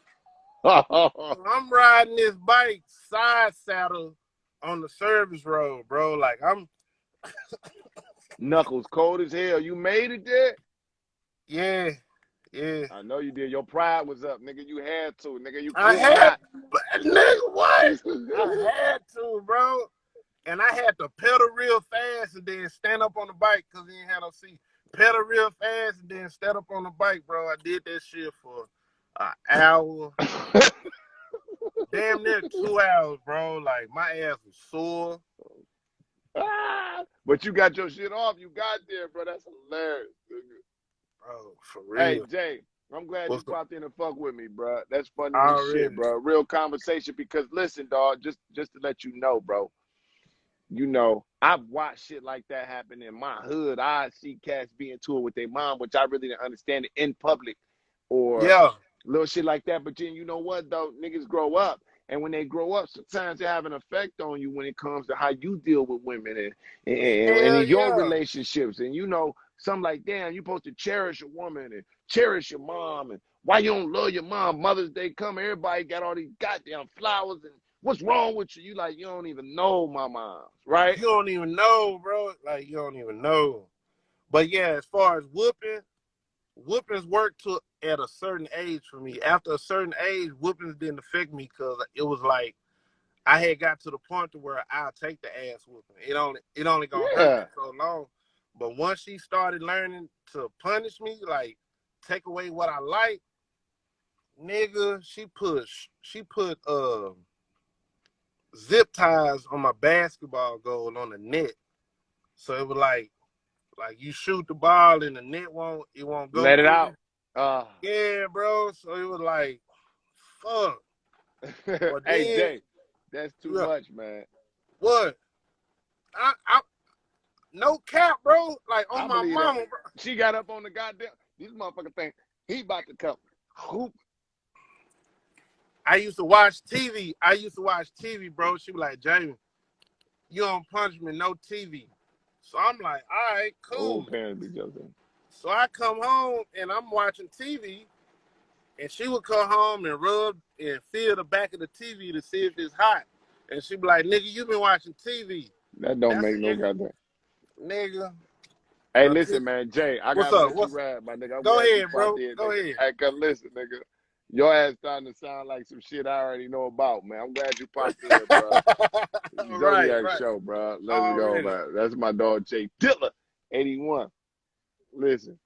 I'm riding this bike side saddle on the service road, bro. Like I'm Knuckles cold as hell. You made it there? Yeah. I know you did. Your pride was up, nigga. You had to, nigga. You I could had, not. nigga, what? I had to, bro. And I had to pedal real fast and then stand up on the bike because he didn't have no seat. Pedal real fast and then stand up on the bike, bro. I did that shit for an hour. Damn near 2 hours, bro. Like, my ass was sore. But you got your shit off. You got there, bro. That's hilarious. Bro, for real. Hey, Jay, I'm glad you popped in and fuck with me, bro. That's funny as shit, bro. Real conversation because, listen, dog, just to let you know, bro, you know, I've watched shit like that happen in my hood. I see cats be into it with their mom, which I really didn't understand it in public or little shit like that. But then, you know what, though? Niggas grow up. And when they grow up, sometimes they have an effect on you when it comes to how you deal with women and in your relationships. And, you know, something like, damn, you're supposed to cherish a woman and cherish your mom. And why you don't love your mom? Mother's Day come, everybody got all these goddamn flowers. And what's wrong with you? You like, you don't even know my mom, right? You don't even know, bro. Like, you don't even know. But, yeah, as far as whoopings work at a certain age for me. After a certain age, whoopings didn't affect me because it was like I had got to the point to where I'll take the ass whooping. It only gonna hurt me so long. But once she started learning to punish me, like take away what I like, nigga, she put zip ties on my basketball goal on the net. So it was like you shoot the ball and the net won't go. Let it out. Yeah, bro. So it was like, fuck. Hey, Jay, that's too much, man. What? I no cap, bro. Like on my mama, bro. She got up on the goddamn. These motherfuckers think he about to come. Hoop. I used to watch TV. Bro. She was like, Jamie, you don't punch me, no TV. So I'm like, all right, cool. Old parents be joking. So I come home and I'm watching TV, and she would come home and rub and feel the back of the TV to see if it's hot. And she'd be like, nigga, you been watching TV. That don't make no goddamn. Nigga. Hey, listen, man, Jay, I gotta let you rap, my nigga. Go ahead, bro. Go ahead. Hey, cause listen, nigga. Your ass starting to sound like some shit I already know about, man. I'm glad you popped in, bro. Zodiac show, bro. Let's go, man. That's my dog, Jay Dilla, 81. Listen.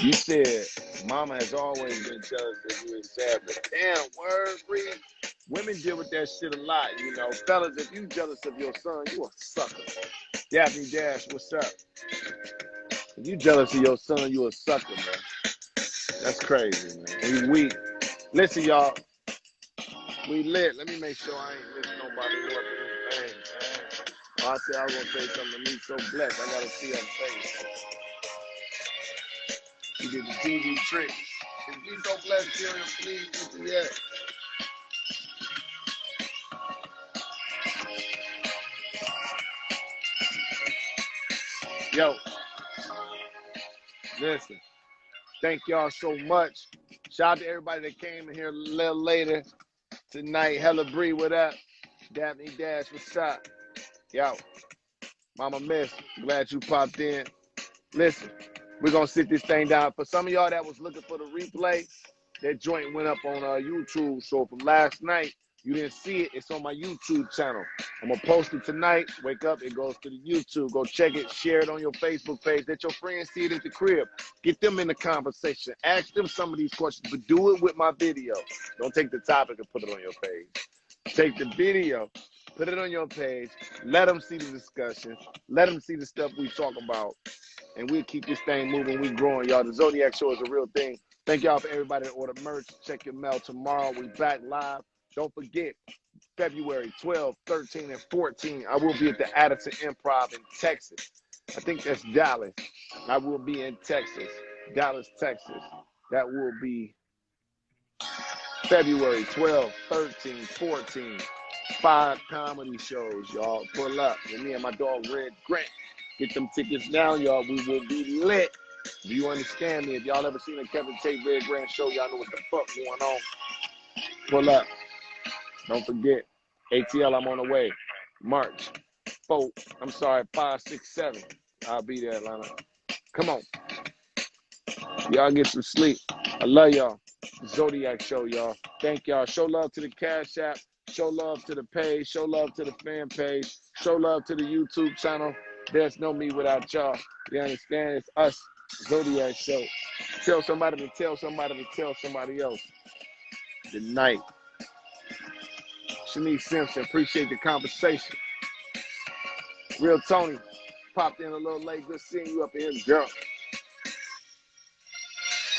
You said mama has always been jealous of you and Sarah. Damn, word, free. Women deal with that shit a lot, you know. Fellas, if you jealous of your son, you a sucker. Daphne Dash, what's up? If you jealous of your son, you a sucker, man. That's crazy, man. We weak. Listen, y'all. We lit. Let me make sure I ain't missing nobody up in this thing, man. Oh, I said I was going to say something to me so blessed. I got to see her face. You did the TV trick. If you so blessed, Kieran, please, yeah. Yo, listen, thank y'all so much. Shout out to everybody that came in here a little later tonight. Hella Bree, what up? Daphne Dash, what's up? Yo, Mama Miss, glad you popped in. Listen, we're going to sit this thing down. For some of y'all that was looking for the replay, that joint went up on YouTube. So from last night, you didn't see it. It's on my YouTube channel. I'm going to post it tonight. Wake up, it goes to the YouTube. Go check it. Share it on your Facebook page. Let your friends see it at the crib. Get them in the conversation. Ask them some of these questions, but do it with my video. Don't take the topic and put it on your page. Take the video, put it on your page. Let them see the discussion. Let them see the stuff we talk about. And we'll keep this thing moving. We growing, y'all. The Zodiac Show is a real thing. Thank y'all for everybody that ordered merch. Check your mail tomorrow. We back live. Don't forget, February 12, 13, and 14, I will be at the Addison Improv in Texas. I think that's Dallas. I will be in Texas, Dallas, Texas. That will be February 12, 13, 14. 5 comedy shows, y'all. Pull up with me and my dog Red Grant. Get them tickets now, y'all. We will be lit. Do you understand me? If y'all ever seen a Kevin Tate Red Grant show, y'all know what the fuck going on. Pull up. Don't forget. ATL, I'm on the way. March 5, 6, 7. I'll be there, Atlanta. Come on. Y'all get some sleep. I love y'all. Zodiac Show, y'all. Thank y'all. Show love to the Cash App. Show love to the page. Show love to the fan page. Show love to the YouTube channel. There's no me without y'all. You understand? It's us, Zodiac Show. Tell somebody to tell somebody to tell somebody else. Good night. Shanice Simpson, appreciate the conversation. Real Tony, popped in a little late. Good seeing you up in here, girl.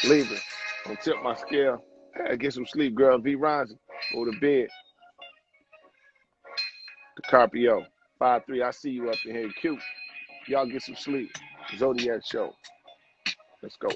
Leave it. Don't tip my scale. Hey, get some sleep, girl. V. Ronson, go to bed. Carpio, 5-3. I see you up in here. Cute. Y'all get some sleep. Zodiac Show. Let's go.